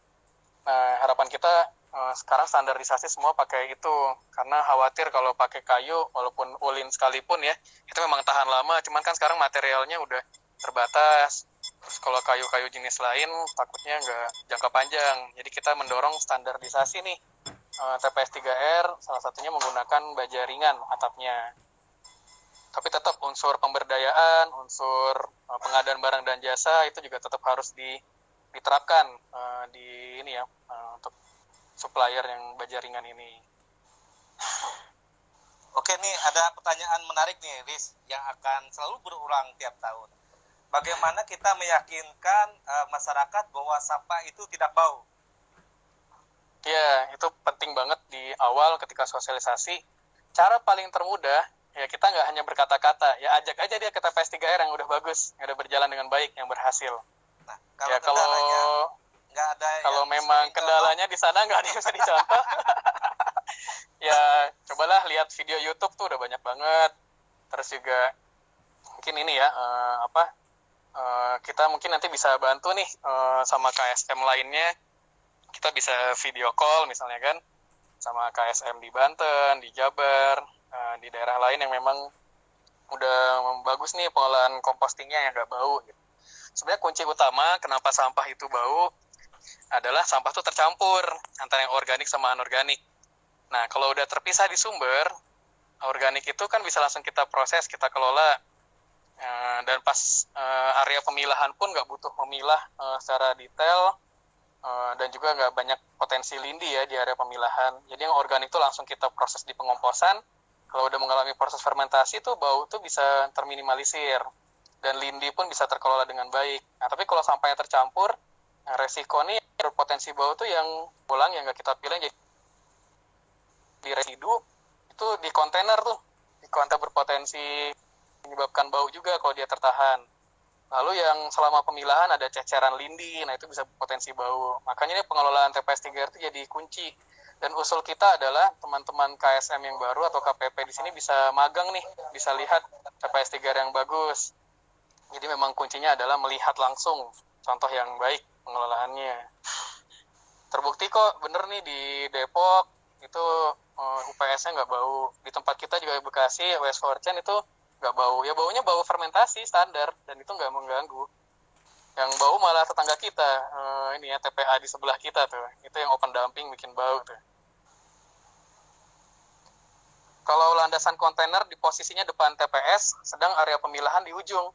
Nah, harapan kita sekarang standarisasi semua pakai itu, karena khawatir kalau pakai kayu walaupun ulin sekalipun ya, itu memang tahan lama, cuman kan sekarang materialnya udah terbatas. Terus kalau kayu-kayu jenis lain takutnya nggak jangka panjang. Jadi kita mendorong standarisasi nih, TPS 3R salah satunya menggunakan baja ringan atapnya. Tapi tetap unsur pemberdayaan, unsur pengadaan barang dan jasa itu juga tetap harus diterapkan di ini ya, untuk supplier yang baja ringan ini. Oke nih, ada pertanyaan menarik nih, Riz, yang akan selalu berulang tiap tahun. Bagaimana kita meyakinkan masyarakat bahwa sampah itu tidak bau? Ya, itu penting banget di awal ketika sosialisasi. Cara paling termudah, ya kita nggak hanya berkata-kata, ya ajak aja dia ke TPS 3R yang udah bagus, yang udah berjalan dengan baik, yang berhasil. Nah, kalau nggak ada, kalau memang kendalanya di sana nggak ada yang bisa dicontoh, ya cobalah lihat video YouTube tuh udah banyak banget. Terus juga mungkin ini ya, kita mungkin nanti bisa bantu nih sama KSM lainnya, kita bisa video call misalnya kan sama KSM di Banten, di Jabar, di daerah lain yang memang udah bagus nih pengolahan kompostingnya yang nggak bau gitu. Sebenarnya kunci utama kenapa sampah itu bau adalah sampah itu tercampur antara yang organik sama anorganik. Nah, kalau udah terpisah di sumber, organik itu kan bisa langsung kita proses, kita kelola, dan pas area pemilahan pun nggak butuh memilah secara detail, dan juga nggak banyak potensi lindi ya di area pemilahan. Jadi yang organik itu langsung kita proses di pengomposan. Kalau udah mengalami proses fermentasi tuh bau tuh bisa terminimalisir dan lindi pun bisa terkelola dengan baik. Nah, tapi kalau sampahnya tercampur, resiko nih berpotensi bau tuh yang pulang yang nggak kita pilih jadi di residu itu di kontainer tuh, di kontainer berpotensi menyebabkan bau juga kalau dia tertahan. Lalu yang selama pemilahan ada ceceran lindi, nah itu bisa potensi bau. Makanya ini pengelolaan TPS 3R itu jadi kunci. Dan usul kita adalah teman-teman KSM yang baru atau KPP di sini bisa magang nih, bisa lihat TPS 3R yang bagus. Jadi memang kuncinya adalah melihat langsung contoh yang baik pengelolaannya. Terbukti kok bener nih di Depok itu UPS-nya nggak bau. Di tempat kita juga di Bekasi, West Fortune itu nggak bau. Ya baunya bau fermentasi standar dan itu nggak mengganggu. Yang bau malah tetangga kita, ini ya TPA di sebelah kita tuh. Itu yang open dumping bikin bau tuh. Kalau landasan kontainer di posisinya depan TPS, sedang area pemilahan di ujung.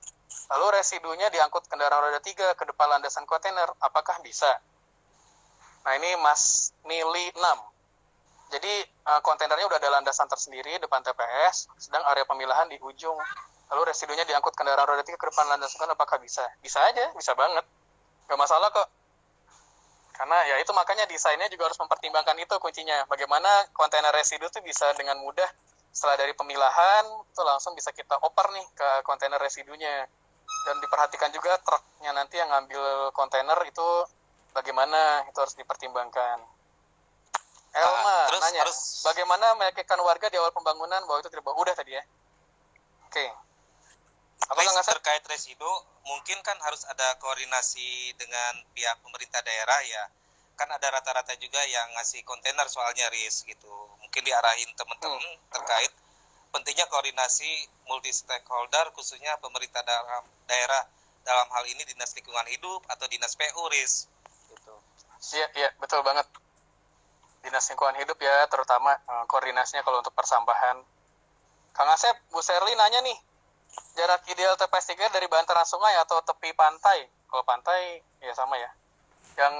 Lalu residunya diangkut kendaraan roda 3 ke depan landasan kontainer. Apakah bisa? Nah ini Mas Mili 6. Jadi kontainernya udah ada landasan tersendiri depan TPS, sedang area pemilahan di ujung. Lalu residunya diangkut kendaraan roda 3 ke depan landasan kontainer. Apakah bisa? Bisa aja, bisa banget. Gak masalah kok. Karena ya itu makanya desainnya juga harus mempertimbangkan itu kuncinya. Bagaimana kontainer residu itu bisa dengan mudah setelah dari pemilahan itu langsung bisa kita oper nih ke kontainer residunya. Dan diperhatikan juga truknya nanti yang ngambil kontainer itu bagaimana, itu harus dipertimbangkan. Elma nanya, bagaimana meyakinkan warga di awal pembangunan bahwa itu tidak bau? Udah tadi ya. Oke. Apakah terkait residu, mungkin kan harus ada koordinasi dengan pihak pemerintah daerah ya. Kan ada rata-rata juga yang ngasih kontainer soalnya Riz gitu. Mungkin diarahin teman-teman terkait pentingnya koordinasi multi stakeholder khususnya pemerintah daerah dalam hal ini Dinas Lingkungan Hidup atau Dinas PU Riz gitu. Iya, betul banget. Dinas Lingkungan Hidup ya, terutama koordinasinya kalau untuk persampahan. Kang Asep, Bu Serli nanya nih, jarak ideal TPS 3 dari bantaran sungai atau tepi pantai? Kalau pantai, ya sama ya. Yang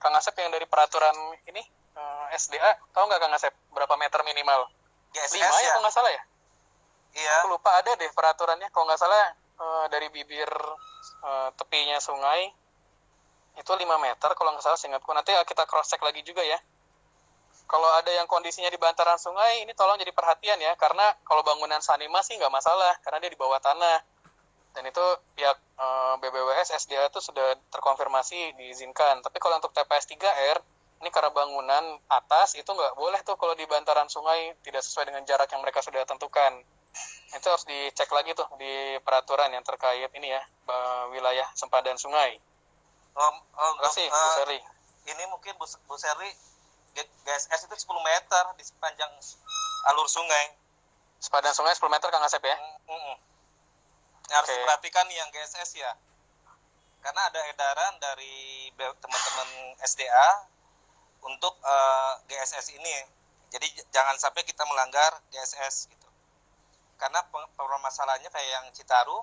Kang Asep yang dari peraturan ini, SDA, tahu nggak Kang Asep, berapa meter minimal? GSS 5 ya, kalau nggak salah ya? Iya. Aku lupa ada deh peraturannya, kalau nggak salah dari bibir tepinya sungai, itu 5 meter kalau nggak salah seingatku. Nanti kita cross-check lagi juga ya. Kalau ada yang kondisinya di bantaran sungai, ini tolong jadi perhatian ya, karena kalau bangunan sanima sih nggak masalah, karena dia di bawah tanah. Dan itu pihak BBWS, SDA itu sudah terkonfirmasi diizinkan. Tapi kalau untuk TPS 3R, ini karena bangunan atas, itu nggak boleh tuh kalau di bantaran sungai, tidak sesuai dengan jarak yang mereka sudah tentukan. Itu harus dicek lagi tuh di peraturan yang terkait ini ya, wilayah sempadan sungai. Terima kasih, Bu Seri. Ini mungkin Bu Seri, GSS itu 10 meter di sepanjang alur sungai. Sepadan sungai 10 meter Kang Asep ya? Harus diperhatikan yang GSS ya. Karena ada edaran dari teman-teman SDA untuk GSS ini. Jadi jangan sampai kita melanggar GSS gitu. Karena permasalahannya kayak yang Citarum,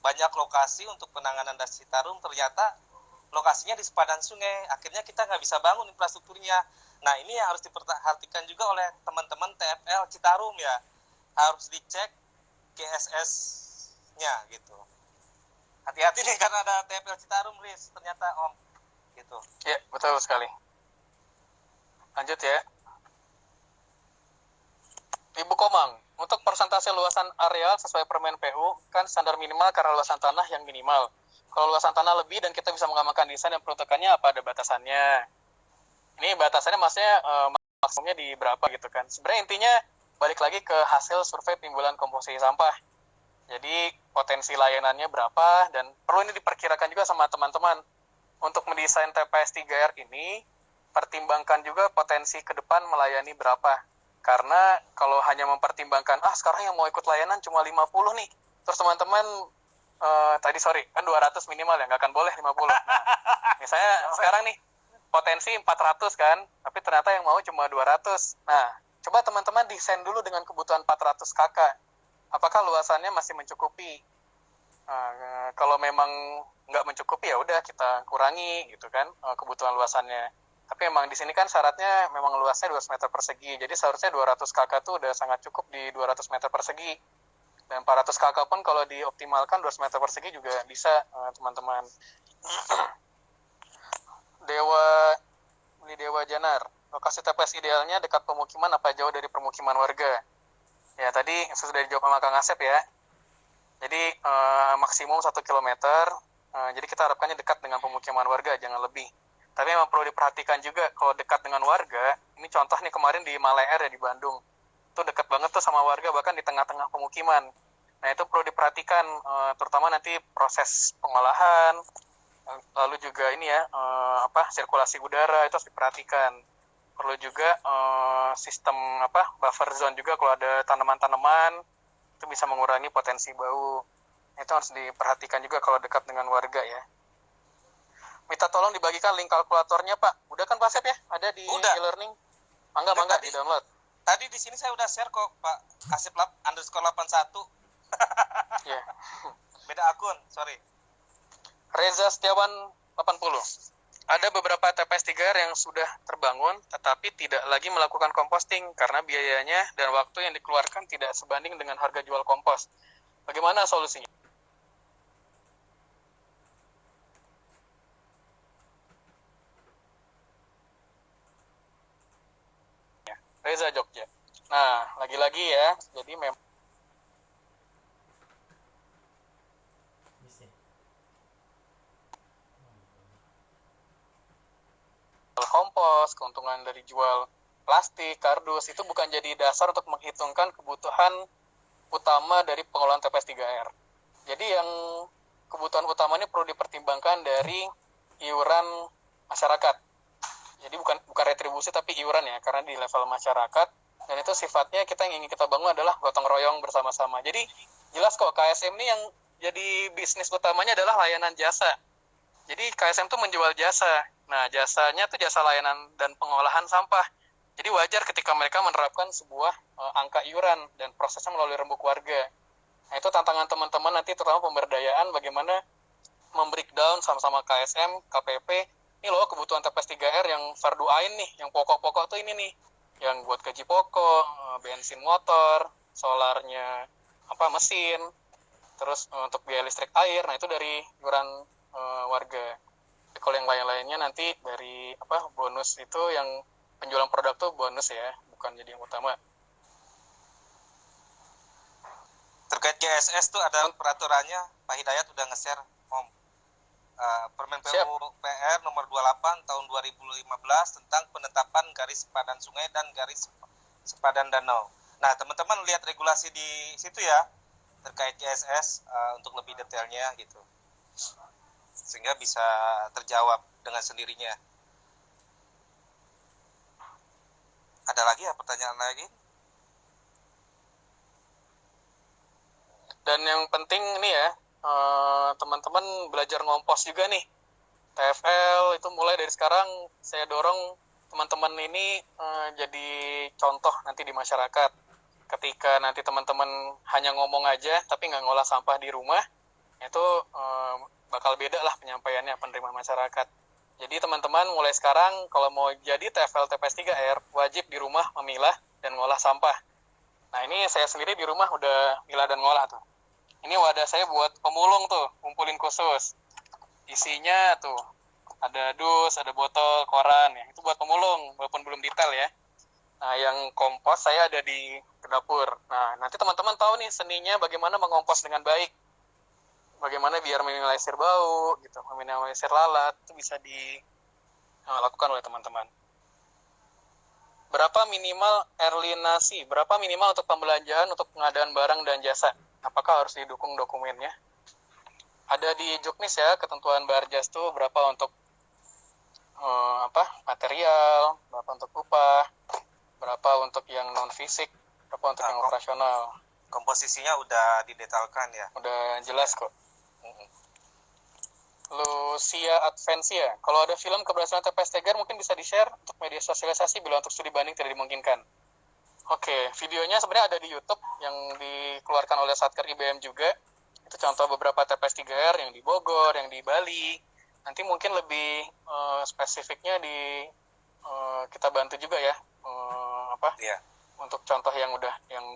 banyak lokasi untuk penanganan das Citarum ternyata lokasinya di sepadan sungai. Akhirnya kita nggak bisa bangun infrastrukturnya. Nah ini yang harus diperhatikan juga oleh teman-teman TFL Citarum ya. Harus dicek GSS-nya gitu. Hati-hati nih karena ada TFL Citarum Riz, ternyata Om gitu. Iya, betul sekali. Lanjut ya. Ibu Komang, untuk persentase luasan areal sesuai Permen PU kan standar minimal karena luasan tanah yang minimal. Kalau luasan tanah lebih dan kita bisa mengamankan desain dan peruntukannya, apa ada batasannya? Ini batasannya maksudnya maksimumnya di berapa gitu kan. Sebenarnya intinya balik lagi ke hasil survei timbulan komposisi sampah. Jadi potensi layanannya berapa dan perlu ini diperkirakan juga sama teman-teman. Untuk mendesain TPS 3R ini, pertimbangkan juga potensi ke depan melayani berapa. Karena kalau hanya mempertimbangkan, sekarang yang mau ikut layanan cuma 50 nih. Terus teman-teman, kan 200 minimal ya, nggak akan boleh 50. Nah, misalnya sekarang nih, potensi 400 kan, tapi ternyata yang mau cuma 200. Nah, coba teman-teman desain dulu dengan kebutuhan 400 KK. Apakah luasannya masih mencukupi? Kalau memang nggak mencukupi ya udah kita kurangi gitu kan kebutuhan luasannya. Tapi memang di sini kan syaratnya memang luasnya 200 meter persegi. Jadi seharusnya 200 KK itu udah sangat cukup di 200 meter persegi. Dan 400 KK pun kalau dioptimalkan 200 meter persegi juga bisa teman-teman. Dewa Janar, lokasi TPS idealnya dekat pemukiman apa jauh dari permukiman warga? Ya tadi sudah dijawab sama Kang Asep ya. Jadi maksimum 1 kilometer. Jadi kita harapkannya dekat dengan pemukiman warga, jangan lebih. Tapi memang perlu diperhatikan juga kalau dekat dengan warga. Ini contoh nih kemarin di Malai Air ya di Bandung. Itu dekat banget tuh sama warga, bahkan di tengah-tengah pemukiman. Nah itu perlu diperhatikan, terutama nanti proses pengolahan, Lalu juga ini ya, sirkulasi udara itu harus diperhatikan. Perlu juga sistem buffer zone juga kalau ada tanaman-tanaman itu bisa mengurangi potensi bau. Itu harus diperhatikan juga kalau dekat dengan warga ya. Minta tolong dibagikan link kalkulatornya Pak. Udah kan Pak Sep ya? Ada di Udah. e-learning? Mangga di download. Tadi di sini saya udah share kok Pak. Kasih _81. Iya. Beda akun, sorry. Reza Setiawan 80. Ada beberapa TPS 3R yang sudah terbangun, tetapi tidak lagi melakukan composting karena biayanya dan waktu yang dikeluarkan tidak sebanding dengan harga jual kompos. Bagaimana solusinya? Reza Jogja. Nah, lagi-lagi ya, jadi memang kompos, keuntungan dari jual plastik, kardus, itu bukan jadi dasar untuk menghitungkan kebutuhan utama dari pengelolaan TPS 3R. Jadi yang kebutuhan utamanya perlu dipertimbangkan dari iuran masyarakat. Jadi bukan retribusi tapi iuran ya, karena di level masyarakat, dan itu sifatnya kita yang ingin kita bangun adalah gotong royong bersama-sama. Jadi jelas kok KSM ini yang jadi bisnis utamanya adalah layanan jasa. Jadi KSM itu menjual jasa. Nah, jasanya itu jasa layanan dan pengolahan sampah. Jadi wajar ketika mereka menerapkan sebuah angka iuran dan prosesnya melalui rembuk warga. Nah, itu tantangan teman-teman nanti terutama pemberdayaan bagaimana membreakdown sama-sama KSM, KPP. Ini loh kebutuhan TPS 3R yang fardu ain nih, yang pokok-pokok tuh ini nih. Yang buat gaji pokok, bensin motor, solarnya mesin, terus untuk biaya listrik air. Nah, itu dari iuran warga. Kalau yang lain-lainnya nanti dari bonus itu yang penjualan produk tuh bonus ya, bukan jadi yang utama. Terkait GSS tuh ada peraturannya, Pak Hidayat udah nge-share Om. Permen PU PR nomor 28 tahun 2015 tentang penetapan garis sepadan sungai dan garis sepadan danau. Nah, teman-teman lihat regulasi di situ ya terkait GSS untuk lebih detailnya gitu. Sehingga bisa terjawab dengan sendirinya. Ada lagi ya pertanyaan lagi? Dan yang penting nih ya, teman-teman belajar ngompos juga nih. TFL itu mulai dari sekarang saya dorong teman-teman ini jadi contoh nanti di masyarakat. Ketika nanti teman-teman hanya ngomong aja tapi nggak ngolah sampah di rumah, itu bakal beda lah penyampaiannya penerima masyarakat. Jadi teman-teman mulai sekarang kalau mau jadi TFL TPS 3R wajib di rumah memilah dan ngolah sampah. Nah, ini saya sendiri di rumah udah milah dan ngolah tuh. Ini wadah saya buat pemulung tuh, kumpulin khusus. Isinya tuh ada dus, ada botol, koran ya. Itu buat pemulung, walaupun belum detail ya. Nah, yang kompos saya ada di dapur. Nah, nanti teman-teman tahu nih seninya bagaimana mengompos dengan baik. Bagaimana biar minimalisir bau, gitu, minimalisir lalat, itu bisa dilakukan oleh teman-teman. Berapa minimal erlinasi? Berapa minimal untuk pembelanjaan untuk pengadaan barang dan jasa? Apakah harus didukung dokumennya? Ada di Juknis ya, ketentuan Barjas tuh berapa untuk material, berapa untuk upah, berapa untuk yang non fisik, berapa untuk yang operasional. Komposisinya udah didetailkan ya. Udah jelas kok. Lucia Advencia, kalau ada film keberhasilan TPS 3R mungkin bisa di-share untuk media sosialisasi bila untuk studi banding tidak dimungkinkan. Oke, videonya sebenarnya ada di YouTube yang dikeluarkan oleh Satker IBM juga. Itu contoh beberapa TPS 3R yang di Bogor, yang di Bali. Nanti mungkin lebih spesifiknya kita bantu juga ya. Untuk contoh yang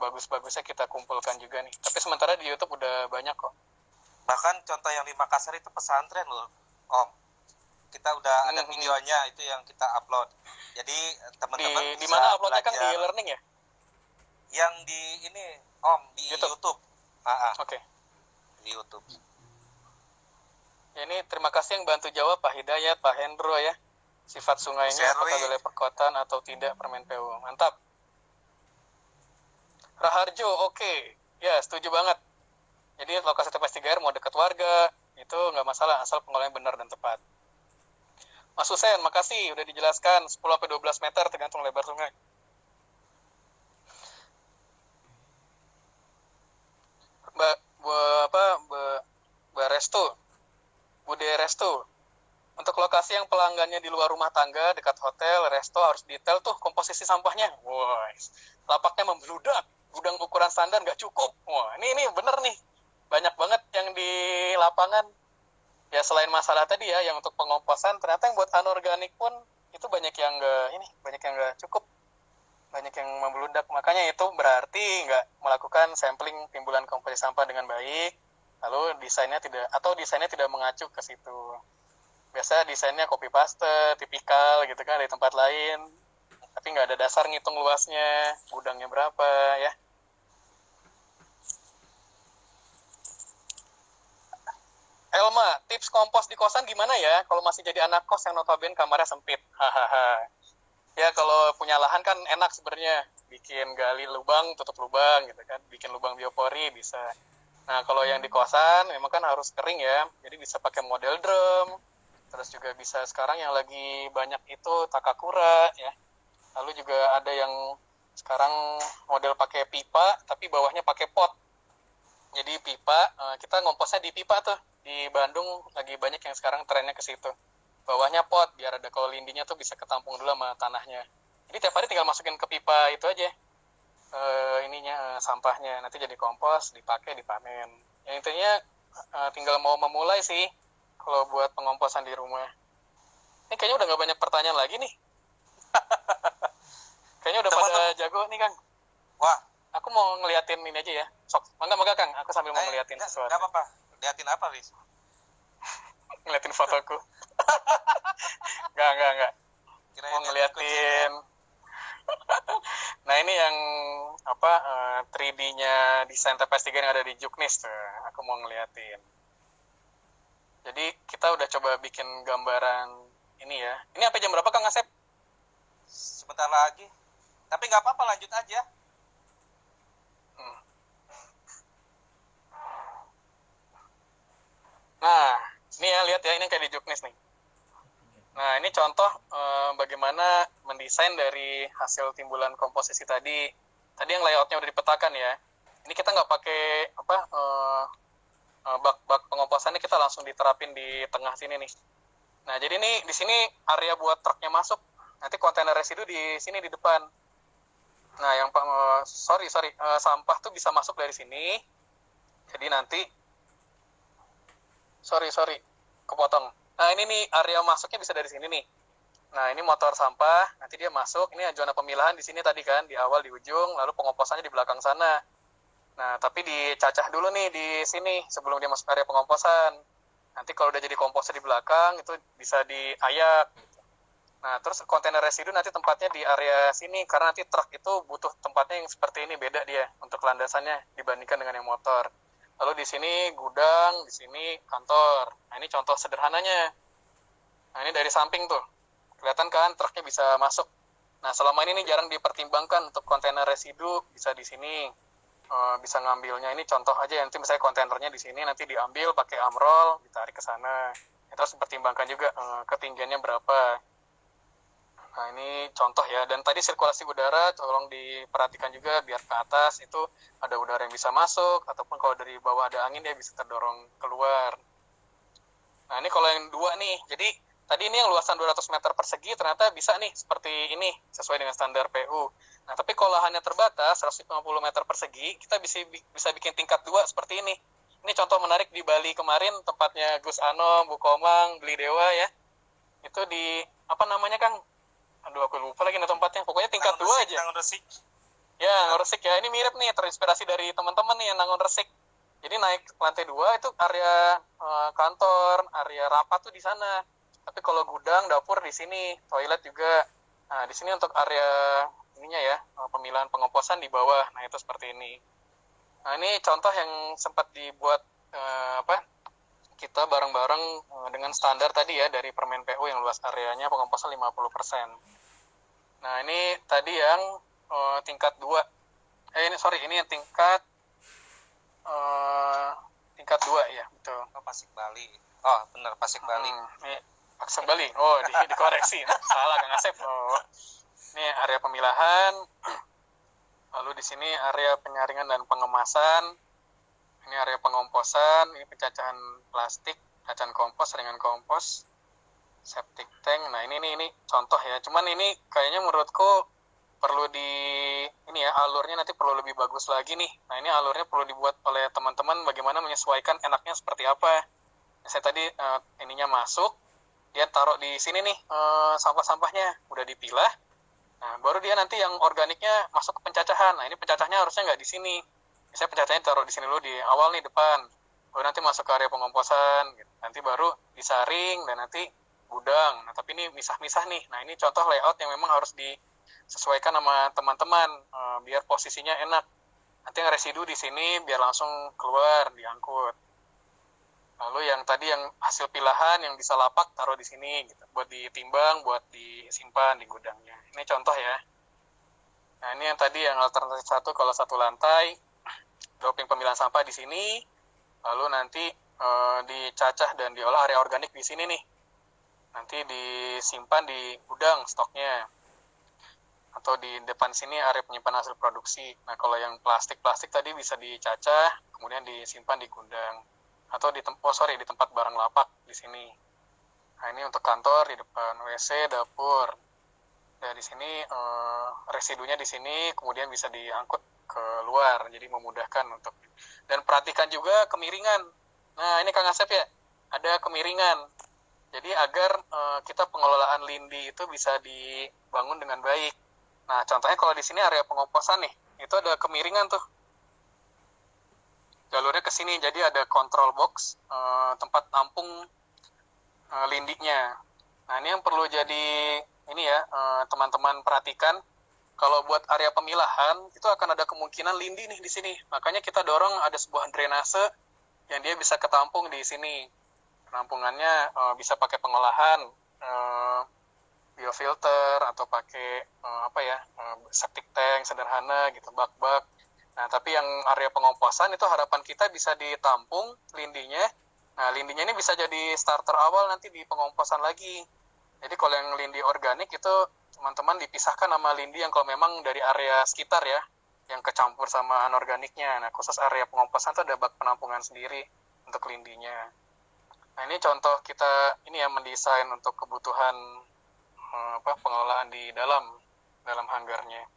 bagus-bagusnya kita kumpulkan juga nih. Tapi sementara di YouTube udah banyak kok. Bahkan contoh yang di Makassar itu pesantren loh, Om. Kita udah ada videonya itu yang kita upload. Jadi teman-teman di mana uploadnya kan di e-learning ya? Yang di ini, Om, di YouTube. Oke. Di YouTube. Ya, ini terima kasih yang bantu jawab Pak Hidayat, Pak Hendro ya. Sifat sungainya apakah wilayah perkotaan atau tidak permen PU. Mantap. Raharjo, oke. Ya, setuju banget. Jadi lokasi TPS 3R mau dekat warga, Itu nggak masalah asal pengelolaannya benar dan tepat. Mas Husen, makasih udah dijelaskan 10-12 meter tergantung lebar sungai. Mbak Mbak Restu, Bude Restu. Untuk lokasi yang pelanggannya di luar rumah tangga, dekat hotel, resto harus detail tuh komposisi sampahnya. Wah, lapaknya membludak. Gudang ukuran standar nggak cukup. Wah, ini bener nih. Banyak banget yang di lapangan. Ya selain masalah tadi ya, yang untuk pengomposan, ternyata yang buat anorganik pun itu banyak yang nggak cukup. Banyak yang membludak. Makanya itu berarti nggak melakukan sampling timbulan komposisi sampah dengan baik. Lalu desainnya tidak mengacu ke situ. Biasa desainnya copy paste, tipikal gitu kan dari tempat lain, tapi nggak ada dasar ngitung luasnya, gudangnya berapa ya. Elma, tips kompos di kosan gimana ya kalau masih jadi anak kos yang notabene kamarnya sempit? Hahaha. Ya kalau punya lahan kan enak sebenarnya, bikin gali lubang, tutup lubang gitu kan, bikin lubang biopori bisa. Nah kalau yang di kosan memang kan harus kering ya, jadi bisa pakai model drum. Terus juga bisa sekarang yang lagi banyak itu takakura ya. Lalu juga ada yang sekarang model pakai pipa tapi bawahnya pakai pot. Jadi pipa, kita ngomposnya di pipa tuh. Di Bandung lagi banyak yang sekarang trennya ke situ. Bawahnya pot biar ada kalau lindinya tuh bisa ketampung dulu sama tanahnya. Jadi tiap hari tinggal masukin ke pipa itu aja. Sampahnya nanti jadi kompos, dipakai, dipanen. Yang intinya tinggal mau memulai sih kalau buat pengomposan di rumah. Ini kayaknya udah gak banyak pertanyaan lagi nih. Kayaknya udah pada jago nih Kang. Wah, aku mau ngeliatin ini aja ya. Sok, mangga Kang, aku sambil mau ngeliatin sesuatu. Gak apa-apa. Liatin apa, Riz? Ngeliatin fotoku. Enggak. Mau ngeliatin. Nah, ini yang 3D-nya desain TPS 3 yang ada di Juknis. Aku mau ngeliatin. Jadi kita udah coba bikin gambaran ini ya. Ini sampai jam berapa Kang Asep? Sebentar lagi. Tapi nggak apa-apa, lanjut aja. Nah, ini ya lihat ya, ini kayak di Juknis nih. Nah, ini contoh bagaimana mendesain dari hasil timbulan komposisi tadi. Tadi yang layoutnya udah dipetakan ya. Ini kita nggak pakai bak pengomposannya, kita langsung diterapin di tengah sini nih. Nah, jadi nih di sini area buat truknya masuk. Nanti kontainer residu di sini di depan. Nah, yang sampah tuh bisa masuk dari sini. Jadi nanti kepotong. Nah, ini nih area masuknya bisa dari sini nih. Nah, ini motor sampah, nanti dia masuk. Ini zona pemilahan di sini tadi kan, di awal di ujung, lalu pengomposannya di belakang sana. Nah, tapi dicacah dulu nih di sini sebelum dia masuk area pengomposan. Nanti kalau udah jadi komposnya di belakang, itu bisa diayak. Nah, terus kontainer residu nanti tempatnya di area sini, karena nanti truk itu butuh tempatnya yang seperti ini, beda dia untuk landasannya dibandingkan dengan yang motor. Lalu di sini gudang, di sini kantor. Nah, ini contoh sederhananya. Nah, ini dari samping tuh. Kelihatan kan truknya bisa masuk. Nah, selama ini nih jarang dipertimbangkan untuk kontainer residu bisa di sini. Bisa ngambilnya. Ini contoh aja, nanti misalnya kontainernya di sini, nanti diambil pakai amrol, ditarik ke sana. Ya, terus dipertimbangkan juga ketinggiannya berapa. Nah, ini contoh ya. Dan tadi sirkulasi udara tolong diperhatikan juga biar ke atas itu ada udara yang bisa masuk, ataupun kalau dari bawah ada angin dia bisa terdorong keluar. Nah, ini kalau yang dua nih. Jadi tadi ini yang luasan 200 meter persegi ternyata bisa nih seperti ini sesuai dengan standar PU. Nah, tapi kalau lahannya terbatas 150 meter persegi, kita bisa bikin tingkat 2 seperti ini. Ini contoh menarik di Bali kemarin, tempatnya Gus Anom, Bu Komang, Beli Dewa ya. Itu di apa namanya Kang? Aduh, aku lupa lagi tempatnya. Pokoknya tingkat 2 aja. Nangun Resik. Ya, Nangun Resik ya. Ini mirip nih, terinspirasi dari teman-teman nih yang Nangun Resik. Jadi naik lantai 2 itu area kantor, area rapat tuh di sana. Tapi kalau gudang, dapur di sini, toilet juga. Nah, di sini untuk area ininya ya, pemilahan pengomposan di bawah. Nah, itu seperti ini. Nah, ini contoh yang sempat dibuat kita bareng-bareng dengan standar tadi ya dari Permen PU yang luas areanya pengomposan 50%. Nah, ini tadi yang tingkat 2. Ini yang tingkat tingkat 2 ya, betul. Oh, Pasik Bali. Oh, benar Pasik Bali. Ini Pasik Bali. Oh, dikoreksi. Salah Kang Asep. Oh. Ini area pemilahan. Lalu di sini area penyaringan dan pengemasan. Ini area pengomposan, ini pencacahan plastik, cacahan kompos, ringan kompos, septic tank. Nah, ini contoh ya. Cuman ini kayaknya menurutku perlu ini ya, alurnya nanti perlu lebih bagus lagi nih. Nah, ini alurnya perlu dibuat oleh teman-teman bagaimana menyesuaikan enaknya seperti apa. Saya tadi ininya masuk, dia taruh di sini nih sampah-sampahnya, udah dipilah. Nah, baru dia nanti yang organiknya masuk ke pencacahan. Nah, ini pencacahnya harusnya nggak di sini. Saya pencacahnya taruh di sini dulu di awal nih depan. Baru nanti masuk ke area pengomposan. Gitu. Nanti baru disaring dan nanti gudang. Nah, tapi ini misah-misah nih. Nah, ini contoh layout yang memang harus disesuaikan sama teman-teman biar posisinya enak. Nanti yang residu di sini biar langsung keluar diangkut. Lalu yang tadi yang hasil pilahan yang bisa lapak taruh di sini gitu. Buat ditimbang, buat disimpan di gudangnya. Ini contoh ya. Nah, ini yang tadi yang alternatif 1 kalau 1 lantai. Dropping pemilahan sampah di sini, lalu nanti dicacah dan diolah area organik di sini nih. Nanti disimpan di gudang stoknya. Atau di depan sini area penyimpanan hasil produksi. Nah, kalau yang plastik-plastik tadi bisa dicacah, kemudian disimpan di gudang. Atau di tempat barang lapak di sini. Nah, ini untuk kantor di depan WC, dapur. Dari sini residunya di sini, kemudian bisa diangkut ke luar, jadi memudahkan untuk. Dan perhatikan juga kemiringan. Nah, ini Kang Asep ya, ada kemiringan. Jadi agar kita pengelolaan lindi itu bisa dibangun dengan baik. Nah, contohnya kalau di sini area pengomposan nih, itu ada kemiringan tuh. Jalurnya ke sini, jadi ada control box, tempat nampung lindinya. Nah, ini yang perlu jadi ini ya, teman-teman perhatikan. Kalau buat area pemilahan, itu akan ada kemungkinan lindi nih di sini. Makanya kita dorong ada sebuah drainase yang dia bisa ketampung di sini. Penampungannya bisa pakai pengolahan, biofilter, atau pakai septic tank sederhana gitu, bak-bak. Nah, tapi yang area pengomposan itu harapan kita bisa ditampung lindinya. Nah, lindinya ini bisa jadi starter awal nanti di pengomposan lagi. Jadi kalau yang lindi organik itu teman-teman dipisahkan sama lindi yang kalau memang dari area sekitar ya, yang kecampur sama anorganiknya. Nah, khusus area pengomposan itu ada bak penampungan sendiri untuk lindinya. Nah, ini contoh kita ini ya mendesain untuk kebutuhan pengelolaan di dalam hanggarnya.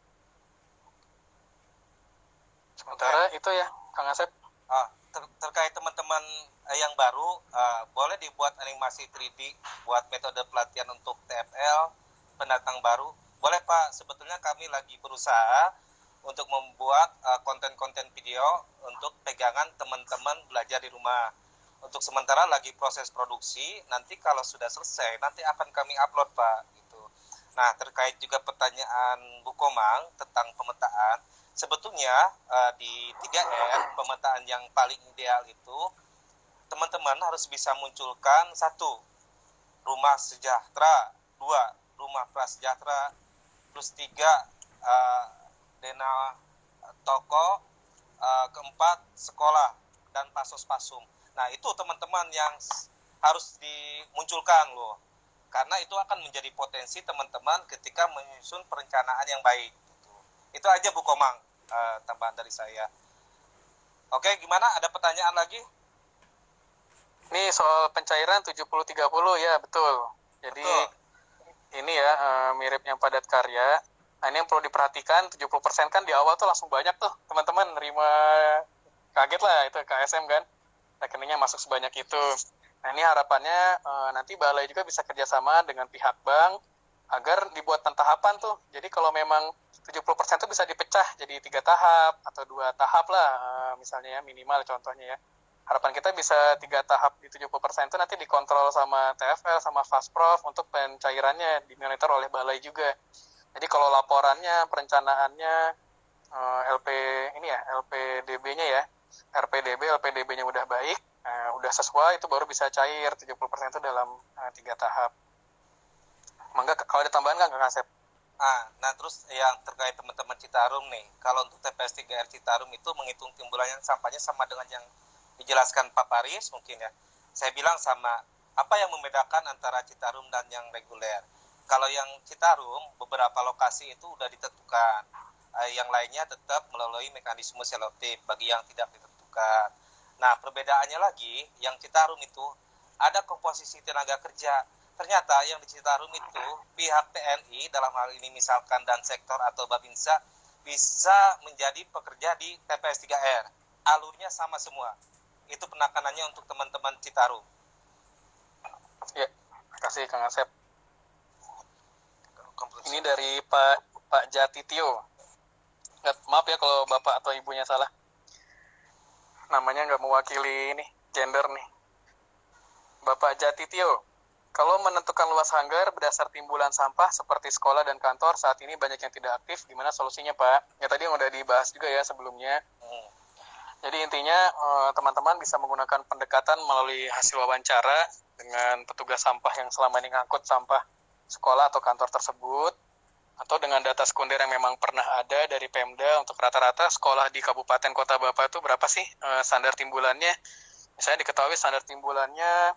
Sementara itu ya, Kang Asep. Terkait teman-teman yang baru, boleh dibuat animasi 3D buat metode pelatihan untuk TFL pendatang baru. Boleh Pak, sebetulnya kami lagi berusaha untuk membuat konten-konten video untuk pegangan teman-teman belajar di rumah. Untuk sementara lagi proses produksi, nanti kalau sudah selesai, nanti akan kami upload Pak. Gitu. Nah, terkait juga pertanyaan Bu Komang tentang pemetaan, sebetulnya di 3R pemetaan yang paling ideal itu teman-teman harus bisa munculkan 1, rumah sejahtera, 2, rumah prasejahtera, terus 3, dena toko, 4, sekolah dan pasos-pasum. Nah, itu teman-teman yang harus dimunculkan loh, karena itu akan menjadi potensi teman-teman ketika menyusun perencanaan yang baik. Itu aja Bu Komang, tambahan dari saya. Oke, gimana? Ada pertanyaan lagi? Ini soal pencairan 70-30 ya, betul. Jadi ini ya mirip yang padat karya. Nah, ini yang perlu diperhatikan, 70% kan di awal tuh langsung banyak tuh teman-teman nerima, kaget lah itu KSM kan, rekeningnya masuk sebanyak itu. Nah, ini harapannya nanti balai juga bisa kerjasama dengan pihak bank agar dibuat pentahapan tuh. Jadi kalau memang 70% itu bisa dipecah jadi 3 tahap atau 2 tahap lah, misalnya ya, minimal contohnya ya. Harapan kita bisa 3 tahap di 70% itu nanti dikontrol sama TFL, sama Fastprof untuk pencairannya dimonitor oleh balai juga. Jadi kalau laporannya, perencanaannya, LPDB-nya ya, LPDB-nya udah baik, udah sesuai, itu baru bisa cair 70% itu dalam 3 tahap. Mangga kalau ada tambahan nggak Kang Asep? Nah terus yang terkait teman-teman Citarum nih, kalau untuk TPS 3R Citarum itu menghitung timbulannya sampahnya sama dengan yang dijelaskan Pak Paris mungkin ya. Saya bilang sama apa yang membedakan antara Citarum dan yang reguler. Kalau yang Citarum beberapa lokasi itu udah ditentukan, yang lainnya tetap melalui mekanisme selektif bagi yang tidak ditentukan. Nah perbedaannya lagi, yang Citarum itu ada komposisi tenaga kerja. Ternyata yang di Citarum itu pihak TNI dalam hal ini misalkan dan sektor atau Babinsa bisa menjadi pekerja di TPS 3R. Alurnya sama semua. Itu penekanannya untuk teman-teman Citarum. Ya, terima kasih Kang Asep. Ini dari Pak Jatitio. Maaf ya kalau bapak atau ibunya salah. Namanya nggak mewakili ini gender nih. Bapak Jatitio, kalau menentukan luas hanggar berdasar timbulan sampah seperti sekolah dan kantor saat ini banyak yang tidak aktif, gimana solusinya Pak? Ya tadi yang udah dibahas juga ya sebelumnya. Jadi intinya teman-teman bisa menggunakan pendekatan melalui hasil wawancara dengan petugas sampah yang selama ini ngangkut sampah sekolah atau kantor tersebut, atau dengan data sekunder yang memang pernah ada dari Pemda untuk rata-rata sekolah di kabupaten kota Bapak itu berapa sih standar timbulannya. Misalnya diketahui standar timbulannya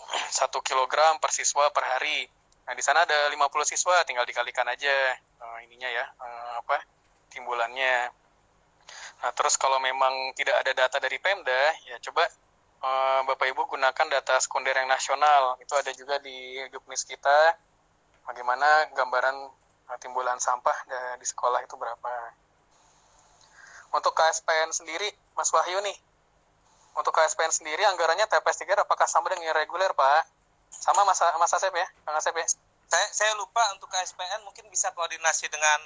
1 kilogram per siswa per hari. Nah di sana ada 50 siswa, tinggal dikalikan aja timbulannya. Nah terus kalau memang tidak ada data dari Pemda, ya coba Bapak Ibu gunakan data sekunder yang nasional. Itu ada juga di Juknis kita, bagaimana gambaran timbulan sampah di sekolah itu berapa. Untuk KSPN sendiri, Mas Wahyu nih, untuk KSPN sendiri anggarannya TPS 3 apakah sama dengan yang reguler Pak? Sama Mas Asep ya, Kang Asep ya? Saya lupa untuk KSPN mungkin bisa koordinasi dengan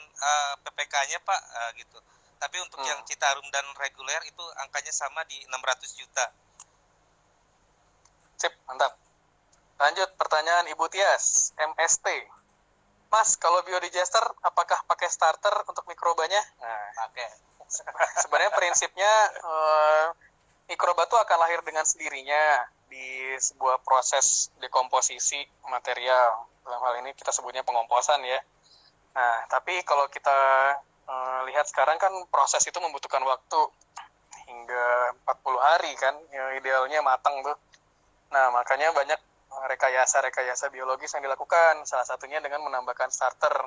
PPK-nya Pak gitu. Tapi untuk yang Citarum dan reguler itu angkanya sama di 600 juta. Sip, mantap. Lanjut pertanyaan Ibu Tias, MST. Mas, kalau biodigester apakah pakai starter untuk mikrobanya? Nah, Pakai. Sebenarnya prinsipnya mikroba itu akan lahir dengan sendirinya di sebuah proses dekomposisi material. Dalam hal ini kita sebutnya pengomposan ya. Nah, tapi kalau kita lihat sekarang kan proses itu membutuhkan waktu hingga 40 hari kan, ya, idealnya matang tuh. Nah, makanya banyak rekayasa biologis yang dilakukan, salah satunya dengan menambahkan starter.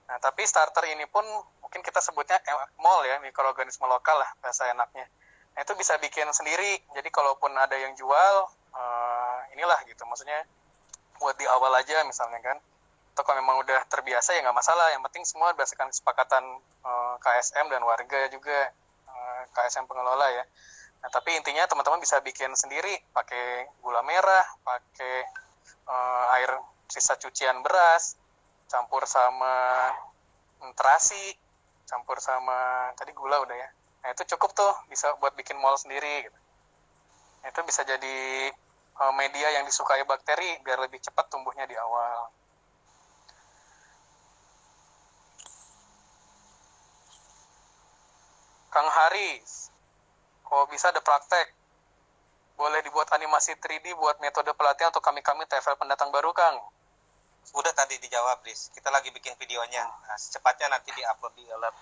Nah, tapi starter ini pun mungkin kita sebutnya MOL ya, mikroorganisme lokal lah bahasa enaknya. Nah, itu bisa bikin sendiri, jadi kalaupun ada yang jual, inilah gitu, maksudnya buat di awal aja misalnya kan. Atau kalau memang udah terbiasa ya nggak masalah, yang penting semua berdasarkan kesepakatan KSM dan warga juga, KSM pengelola ya. Nah, tapi intinya teman-teman bisa bikin sendiri, pakai gula merah, pakai air sisa cucian beras, campur sama terasi, campur sama tadi gula udah ya. Nah, itu cukup tuh, bisa buat bikin mol sendiri gitu. Nah, itu bisa jadi media yang disukai bakteri biar lebih cepat tumbuhnya di awal. Kang Haris, kok bisa ada praktek? Boleh dibuat animasi 3D buat metode pelatihan untuk kami TFL pendatang baru, Kang? Udah tadi dijawab, Riz. Kita lagi bikin videonya. Nah, secepatnya nanti di-upload di alert.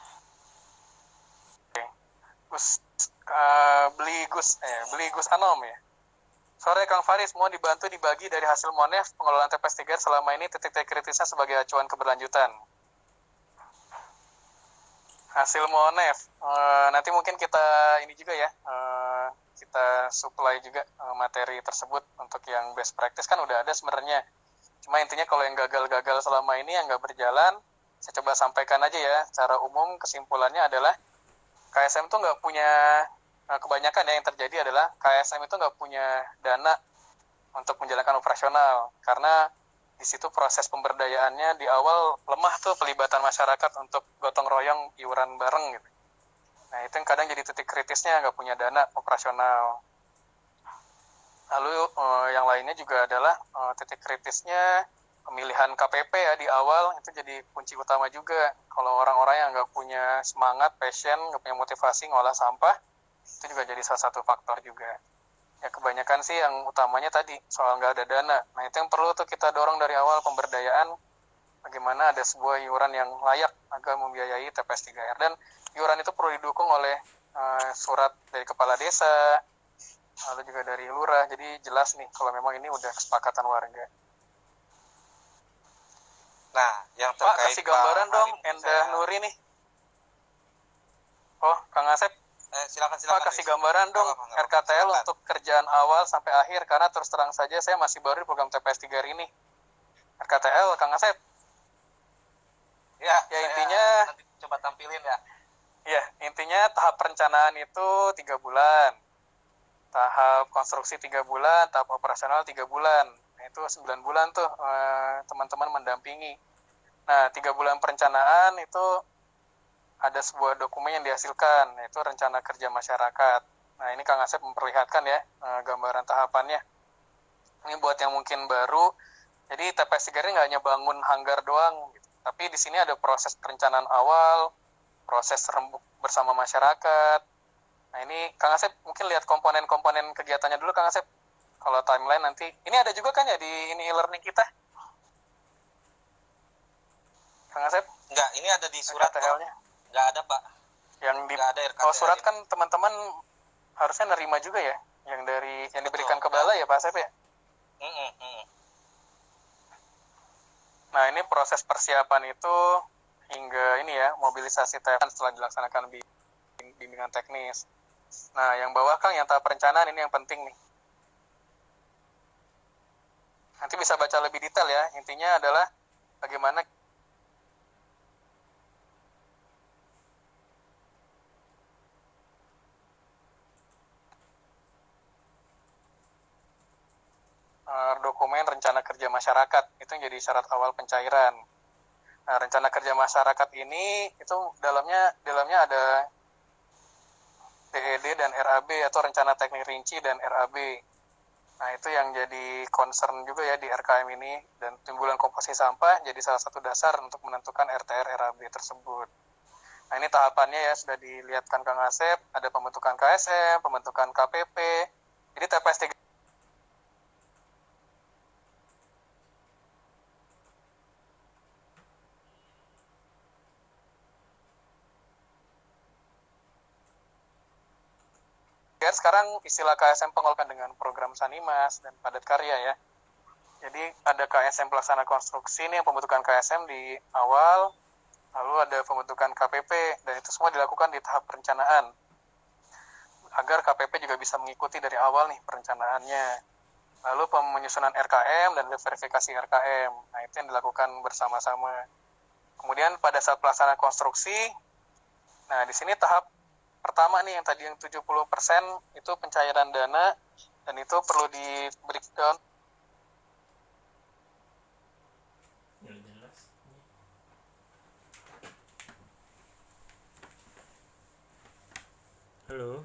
Beli Gus Anom ya. Sore Kang Faris, mau dibantu dibagi dari hasil Monef pengelolaan TPS 3 selama ini titik-titik kritisnya sebagai acuan keberlanjutan. Hasil Monef, nanti mungkin kita ini juga ya, kita supply juga materi tersebut untuk yang best practice kan udah ada sebenarnya. Cuma intinya kalau yang gagal-gagal selama ini yang nggak berjalan, saya coba sampaikan aja ya. Secara umum kesimpulannya adalah KSM tuh nggak punya, kebanyakan ya yang terjadi adalah KSM itu nggak punya dana untuk menjalankan operasional. Karena di situ proses pemberdayaannya di awal lemah tuh, pelibatan masyarakat untuk gotong royong iuran bareng gitu. Nah itu yang kadang jadi titik kritisnya, nggak punya dana operasional. Lalu yang lainnya juga adalah titik kritisnya pemilihan KPP ya di awal, itu jadi kunci utama juga. Kalau orang-orang yang nggak punya semangat, passion, nggak punya motivasi ngolah sampah, itu juga jadi salah satu faktor juga. Ya kebanyakan sih yang utamanya tadi soal nggak ada dana. Nah itu yang perlu tuh kita dorong dari awal, pemberdayaan, bagaimana ada sebuah iuran yang layak agar membiayai TPS 3R. Dan iuran itu perlu didukung oleh surat dari kepala desa, lalu juga dari lurah. Jadi jelas nih kalau memang ini udah kesepakatan warga. Nah, yang Pak, terkait kasih gambaran Pak dong, Halim, Endah Nuri nih. Oh, Kang Asep. Silakan. Pak, kasih gambaran dong RKTL silakan. Untuk kerjaan awal sampai akhir, karena terus terang saja saya masih baru di program TPS 3 ini. RKTL, Kang Asep. Ya, intinya nanti coba tampilin ya. Ya, intinya tahap perencanaan itu 3 bulan. Tahap konstruksi 3 bulan, tahap operasional 3 bulan. Nah, itu 9 bulan tuh teman-teman mendampingi. Nah, 3 bulan perencanaan itu ada sebuah dokumen yang dihasilkan, yaitu rencana kerja masyarakat. Nah, ini Kang Asep memperlihatkan ya gambaran tahapannya. Ini buat yang mungkin baru, jadi TPS 3 ini nggak hanya bangun hanggar doang, gitu. Tapi di sini ada proses perencanaan awal, proses rembuk bersama masyarakat. Nah, ini Kang Asep mungkin lihat komponen-komponen kegiatannya dulu, Kang Asep. Kalau timeline nanti, ini ada juga kan ya di ini e-learning kita? Kang Asep? Enggak, ini ada di surat RKTL-nya. Enggak ada, Pak. Yang di kalau surat kan teman-teman harusnya nerima juga ya, yang diberikan ke balai ya Pak Asep ya. Nah, ini proses persiapan itu hingga ini ya, mobilisasi TPN setelah dilaksanakan bimbingan teknis. Nah, yang bawah Kang, yang tahap perencanaan ini yang penting nih. Nanti bisa baca lebih detail ya. Intinya adalah bagaimana dokumen rencana kerja masyarakat itu jadi syarat awal pencairan. Nah, rencana kerja masyarakat ini itu dalamnya ada DED dan RAB atau rencana teknik rinci dan RAB. Nah, itu yang jadi concern juga ya di RKM ini, dan timbulan komposisi sampah jadi salah satu dasar untuk menentukan RTR RAB tersebut. Nah, ini tahapannya ya sudah dilihatkan Kang Asep, ada pembentukan KSM, pembentukan KPP. Jadi TPS 3 sekarang istilah KSM pengolahan dengan program Sanimas dan padat karya ya. Jadi ada KSM pelaksana konstruksi nih, yang pembentukan KSM di awal, lalu ada pembentukan KPP, dan itu semua dilakukan di tahap perencanaan agar KPP juga bisa mengikuti dari awal nih perencanaannya. Lalu penyusunan RKM dan verifikasi RKM, nah itu yang dilakukan bersama-sama. Kemudian pada saat pelaksanaan konstruksi, nah di sini tahap pertama nih yang tadi yang 70% itu pencairan dana, dan itu perlu di breakdown. Halo.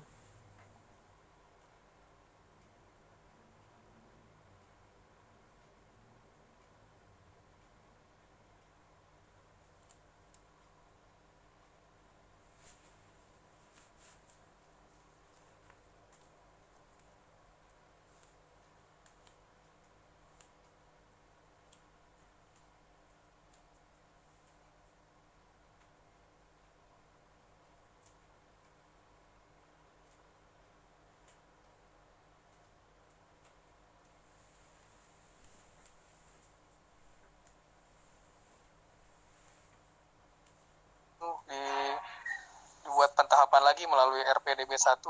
Dibuat pentahapan lagi melalui RPDB 1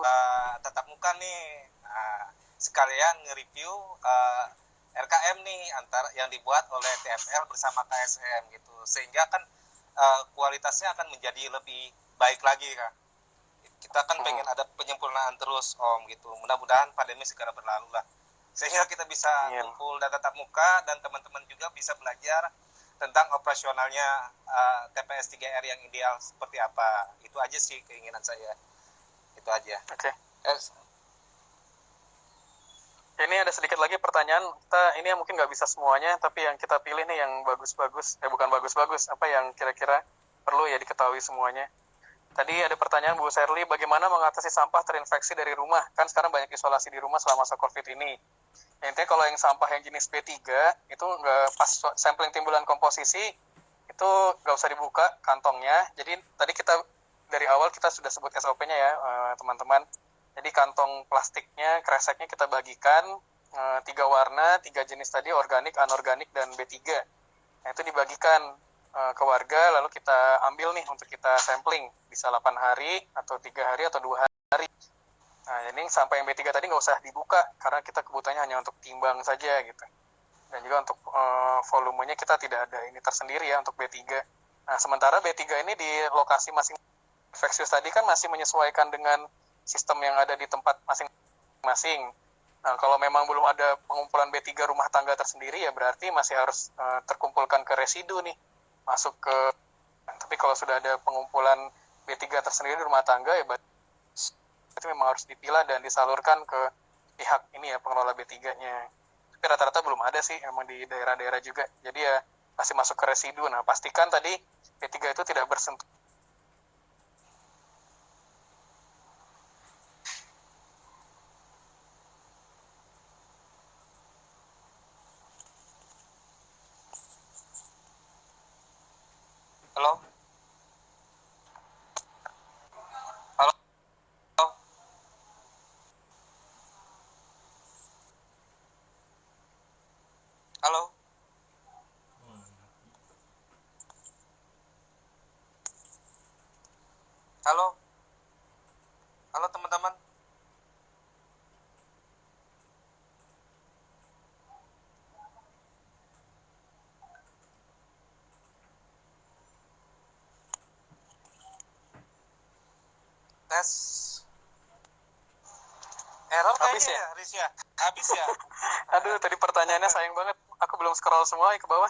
tatap muka nih. Sekalian nge-review RKM nih antara yang dibuat oleh TFL bersama KSM gitu, sehingga kan kualitasnya akan menjadi lebih baik lagi kan. Kita kan pengen ada penyempurnaan terus Om gitu. Mudah-mudahan pandemi segera berlalu lah, sehingga kita bisa kumpul dan tatap muka, dan teman-teman juga bisa belajar tentang operasionalnya TPS 3R yang ideal seperti apa. Itu aja sih keinginan saya. Itu aja. Oke. Ini ada sedikit lagi pertanyaan. Ini yang mungkin nggak bisa semuanya, tapi yang kita pilih nih yang bagus-bagus. Bukan bagus-bagus, apa yang kira-kira perlu ya diketahui semuanya. Tadi ada pertanyaan Bu Sherly, bagaimana mengatasi sampah terinfeksi dari rumah? Kan sekarang banyak isolasi di rumah selama masa COVID ini. Intinya kalau yang sampah yang jenis B3, itu nggak pas sampling timbulan komposisi, itu nggak usah dibuka kantongnya. Jadi tadi kita dari awal kita sudah sebut SOP-nya ya teman-teman. Jadi kantong plastiknya, kreseknya kita bagikan 3 warna, 3 jenis tadi, organik, anorganik, dan B3. Nah, itu dibagikan ke warga, lalu kita ambil nih untuk kita sampling. Bisa 8 hari, atau 3 hari, atau 2 hari. Nah, ini sampai yang B3 tadi nggak usah dibuka, karena kita kebutuhannya hanya untuk timbang saja gitu. Dan juga untuk volumenya kita tidak ada ini tersendiri ya untuk B3. Nah, sementara B3 ini di lokasi masing-masing infeksius tadi kan masih menyesuaikan dengan sistem yang ada di tempat masing-masing. Nah, kalau memang belum ada pengumpulan B3 rumah tangga tersendiri ya berarti masih harus terkumpulkan ke residu nih, masuk ke. Tapi kalau sudah ada pengumpulan B3 tersendiri di rumah tangga ya berarti memang harus dipilah dan disalurkan ke pihak ini ya, pengelola B3-nya. Tapi rata-rata belum ada sih emang di daerah-daerah juga. Jadi ya masih masuk ke residu. Nah, pastikan tadi B3 itu tidak bersentuh. Halo? Halo? Halo? Halo? Halo teman-teman? Tes. Error Habis kayaknya ya? ya, Riz ya? Habis ya? Aduh, tadi pertanyaannya sayang banget. Aku belum scroll semua ke bawah.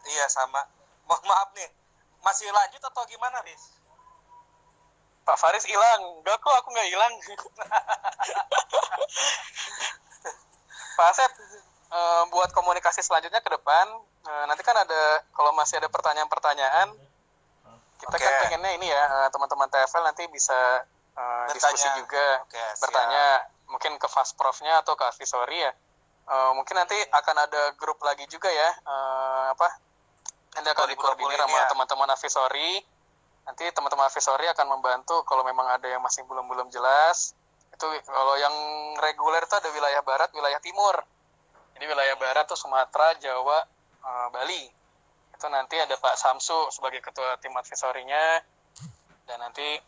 Iya, sama. Mohon maaf nih. Masih lanjut atau gimana, Riz? Pak Faris hilang. Enggak kok, aku nggak hilang. Pak Asep, buat komunikasi selanjutnya ke depan, nanti kan ada, kalau masih ada pertanyaan-pertanyaan, kita kan pengennya ini ya, teman-teman TFL nanti bisa diskusi juga, bertanya mungkin ke Fasprofnya atau ke Advisory ya. Mungkin nanti akan ada grup lagi juga ya, nanti akan dikoordinir sama teman-teman Advisory. Nanti teman-teman Advisory akan membantu kalau memang ada yang masih belum jelas. Itu kalau yang reguler itu ada wilayah barat, wilayah timur. Jadi wilayah barat tuh Sumatera, Jawa, Bali. Itu nanti ada Pak Samsu sebagai ketua tim advisory-nya, dan nanti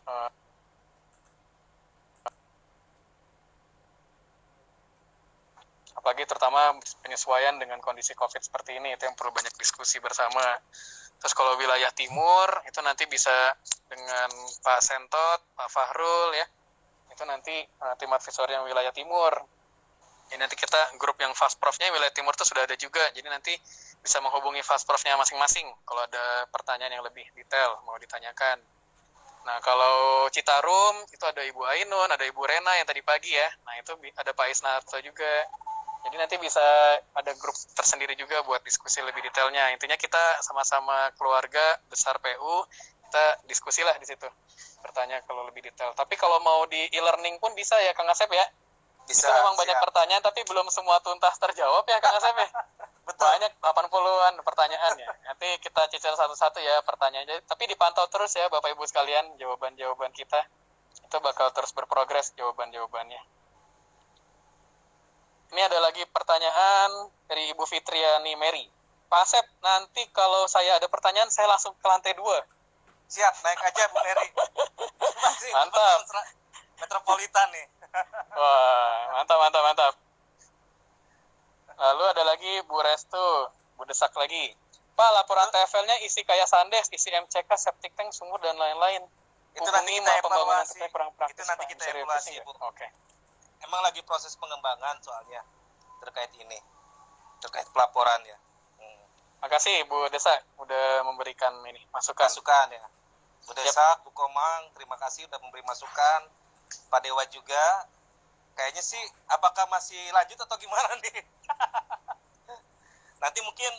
apalagi terutama penyesuaian dengan kondisi COVID seperti ini, itu yang perlu banyak diskusi bersama. Terus kalau wilayah timur itu nanti bisa dengan Pak Sentot, Pak Fahrul ya, itu nanti tim advisory yang wilayah timur. Jadi nanti kita grup yang Fasprofnya wilayah timur itu sudah ada juga, jadi nanti bisa menghubungi Fasprofnya masing-masing kalau ada pertanyaan yang lebih detail mau ditanyakan. Nah, kalau Citarum itu ada Ibu Ainun, ada Ibu Rena yang tadi pagi ya. Nah, itu ada Pak Isnarto juga. Jadi nanti bisa ada grup tersendiri juga buat diskusi lebih detailnya. Intinya kita sama-sama keluarga besar PU, kita diskusilah di situ. Bertanya kalau lebih detail. Tapi kalau mau di e-learning pun bisa ya Kang Asep ya? Bisa, itu memang banyak pertanyaan, tapi belum semua tuntas terjawab ya Kang Asep ya? Betul. Banyak 80-an pertanyaannya. Nanti kita cicil satu-satu ya pertanyaannya. Tapi dipantau terus ya Bapak Ibu sekalian, jawaban-jawaban kita. Itu bakal terus berprogres jawaban-jawabannya. Ini ada lagi pertanyaan dari Ibu Fitriani Mary. Pak Asep, nanti kalau saya ada pertanyaan, saya langsung ke lantai 2. Siap, naik aja Bu Mary. Masih mantap. Metropolitan nih. Wah, mantap. Lalu ada lagi Bu Restu, Bu Desak lagi. Pak, laporan TFL-nya isi kayak Sandes, isi MCK, septic tank, sumur, dan lain-lain. Itu nanti kita evaluasi. Itu nanti kita evaluasi, Bu. Oke. Emang lagi proses pengembangan soalnya terkait ini, terkait pelaporan ya. Makasih Bu Desak udah memberikan ini masukan ya. Bu Desak, Bu Komang, terima kasih udah memberi masukan. Pak Dewa juga. Kayaknya sih apakah masih lanjut atau gimana nih? Nanti mungkin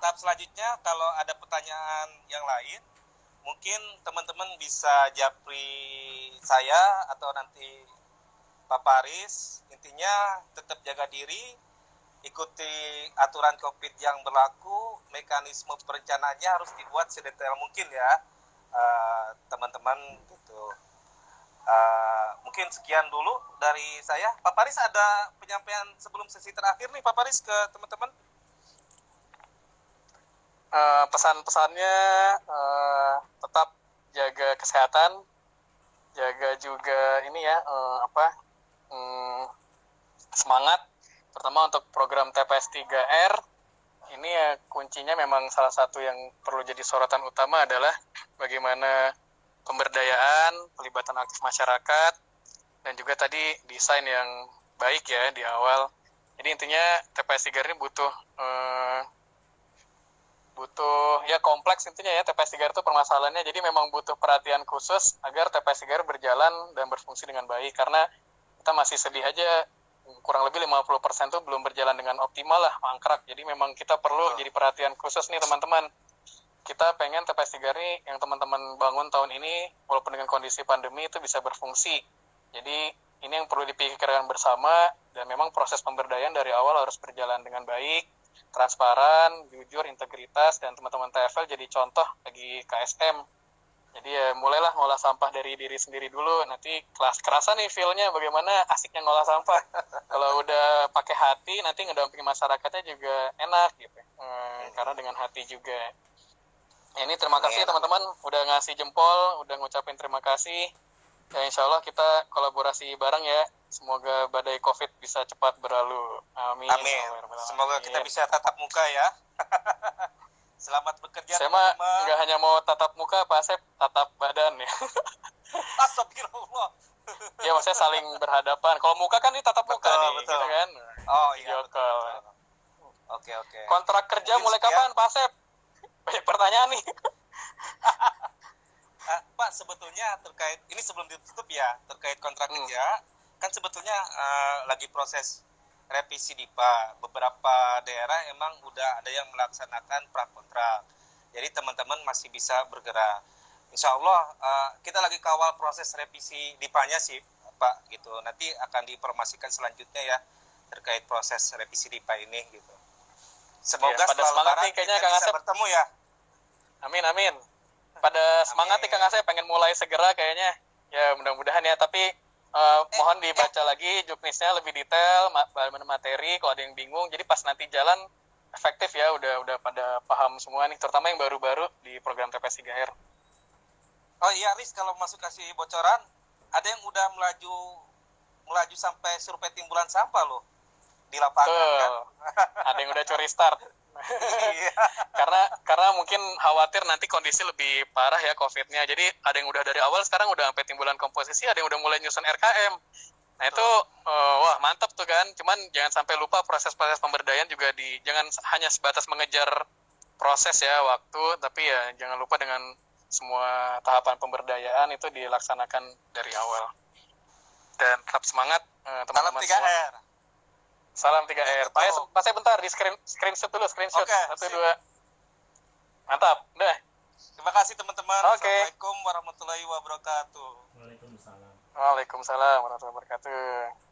tahap selanjutnya kalau ada pertanyaan yang lain, mungkin teman-teman bisa japri saya atau nanti Pak Paris. Intinya tetap jaga diri, ikuti aturan COVID yang berlaku, mekanisme perencanaannya harus dibuat sedetail mungkin ya, teman-teman gitu. Mungkin mungkin sekian dulu dari saya. Pak Paris ada penyampaian sebelum sesi terakhir nih Pak Paris ke teman-teman? Pesan-pesannya tetap jaga kesehatan, jaga juga ini ya semangat, terutama untuk program TPS 3R. Ini ya kuncinya memang salah satu yang perlu jadi sorotan utama adalah bagaimana pemberdayaan, pelibatan aktif masyarakat, dan juga tadi desain yang baik ya di awal. Jadi intinya TPS 3R ini butuh ya kompleks intinya ya. TPS 3R itu permasalahannya, jadi memang butuh perhatian khusus agar TPS 3R berjalan dan berfungsi dengan baik, karena kita masih sedih aja kurang lebih 50% tuh belum berjalan dengan optimal lah, mangkrak. Jadi memang kita perlu jadi perhatian khusus nih teman-teman. Kita pengen TPS 3R ini yang teman-teman bangun tahun ini walaupun dengan kondisi pandemi itu bisa berfungsi. Jadi ini yang perlu dipikirkan bersama, dan memang proses pemberdayaan dari awal harus berjalan dengan baik, transparan, jujur, integritas, dan teman-teman TFL jadi contoh bagi KSM. Jadi ya mulailah ngolah sampah dari diri sendiri dulu. Nanti kelas kerasa nih feel-nya bagaimana asiknya ngolah sampah. Kalau udah pakai hati, nanti ngedampingi masyarakatnya juga enak gitu. Karena dengan hati juga. Ini terima kasih teman-teman udah ngasih jempol, udah ngucapin terima kasih. Ya insya Allah kita kolaborasi bareng ya. Semoga badai COVID bisa cepat berlalu. Amin. Amin. Semoga kita bisa tatap muka ya. Selamat bekerja saya mah teman-teman. nggak hanya mau tatap muka, Pak Asep, tatap badan ya. Astagfirullah. Ya maksudnya saling berhadapan. Kalau muka kan ini tatap muka nih, betul. gitu kan. Oh iya. Betul. Oke. Kontrak kerja mungkin mulai kapan, Pak Asep? Banyak pertanyaan nih. Pak, sebetulnya terkait ini sebelum ditutup ya, terkait kontrak kerja, kan sebetulnya lagi proses revisi DIPA. Beberapa daerah emang udah ada yang melaksanakan prakontrak. Jadi teman-teman masih bisa bergerak. Insya Allah kita lagi kawal proses revisi DIPA-nya sih, Pak, gitu. Nanti akan diinformasikan selanjutnya ya terkait proses revisi DIPA ini gitu. Semoga ya, pada semangat nih kayaknya Kang Asep bertemu ya. Amin. Pada semangat nih Kang Asep, pengen mulai segera kayaknya. Ya mudah-mudahan ya, tapi mohon dibaca lagi juknisnya lebih detail, materi kalau ada yang bingung. Jadi pas nanti jalan efektif ya, udah pada paham semua nih, terutama yang baru-baru di program TPS 3R. Oh iya Riz, kalau masuk kasih bocoran, ada yang udah melaju sampai survei timbulan sampah loh di lapangan. Kan? Ada yang udah curi start. Iya. karena mungkin khawatir nanti kondisi lebih parah ya COVID-nya. Jadi ada yang udah dari awal sekarang udah sampai timbulan komposisi, ada yang udah mulai nyusun RKM. Nah itu wah mantap tuh kan. Cuman jangan sampai lupa proses-proses pemberdayaan juga jangan hanya sebatas mengejar proses ya waktu, tapi ya jangan lupa dengan semua tahapan pemberdayaan itu dilaksanakan dari awal. Dan tetap semangat teman-teman semua. 3R. Salam 3R. Pak saya bentar di screenshot dulu, screenshot. Okay, 1 2. Mantap. Udah. Terima kasih teman-teman. Okay. Assalamualaikum warahmatullahi wabarakatuh. Waalaikumsalam warahmatullahi wabarakatuh.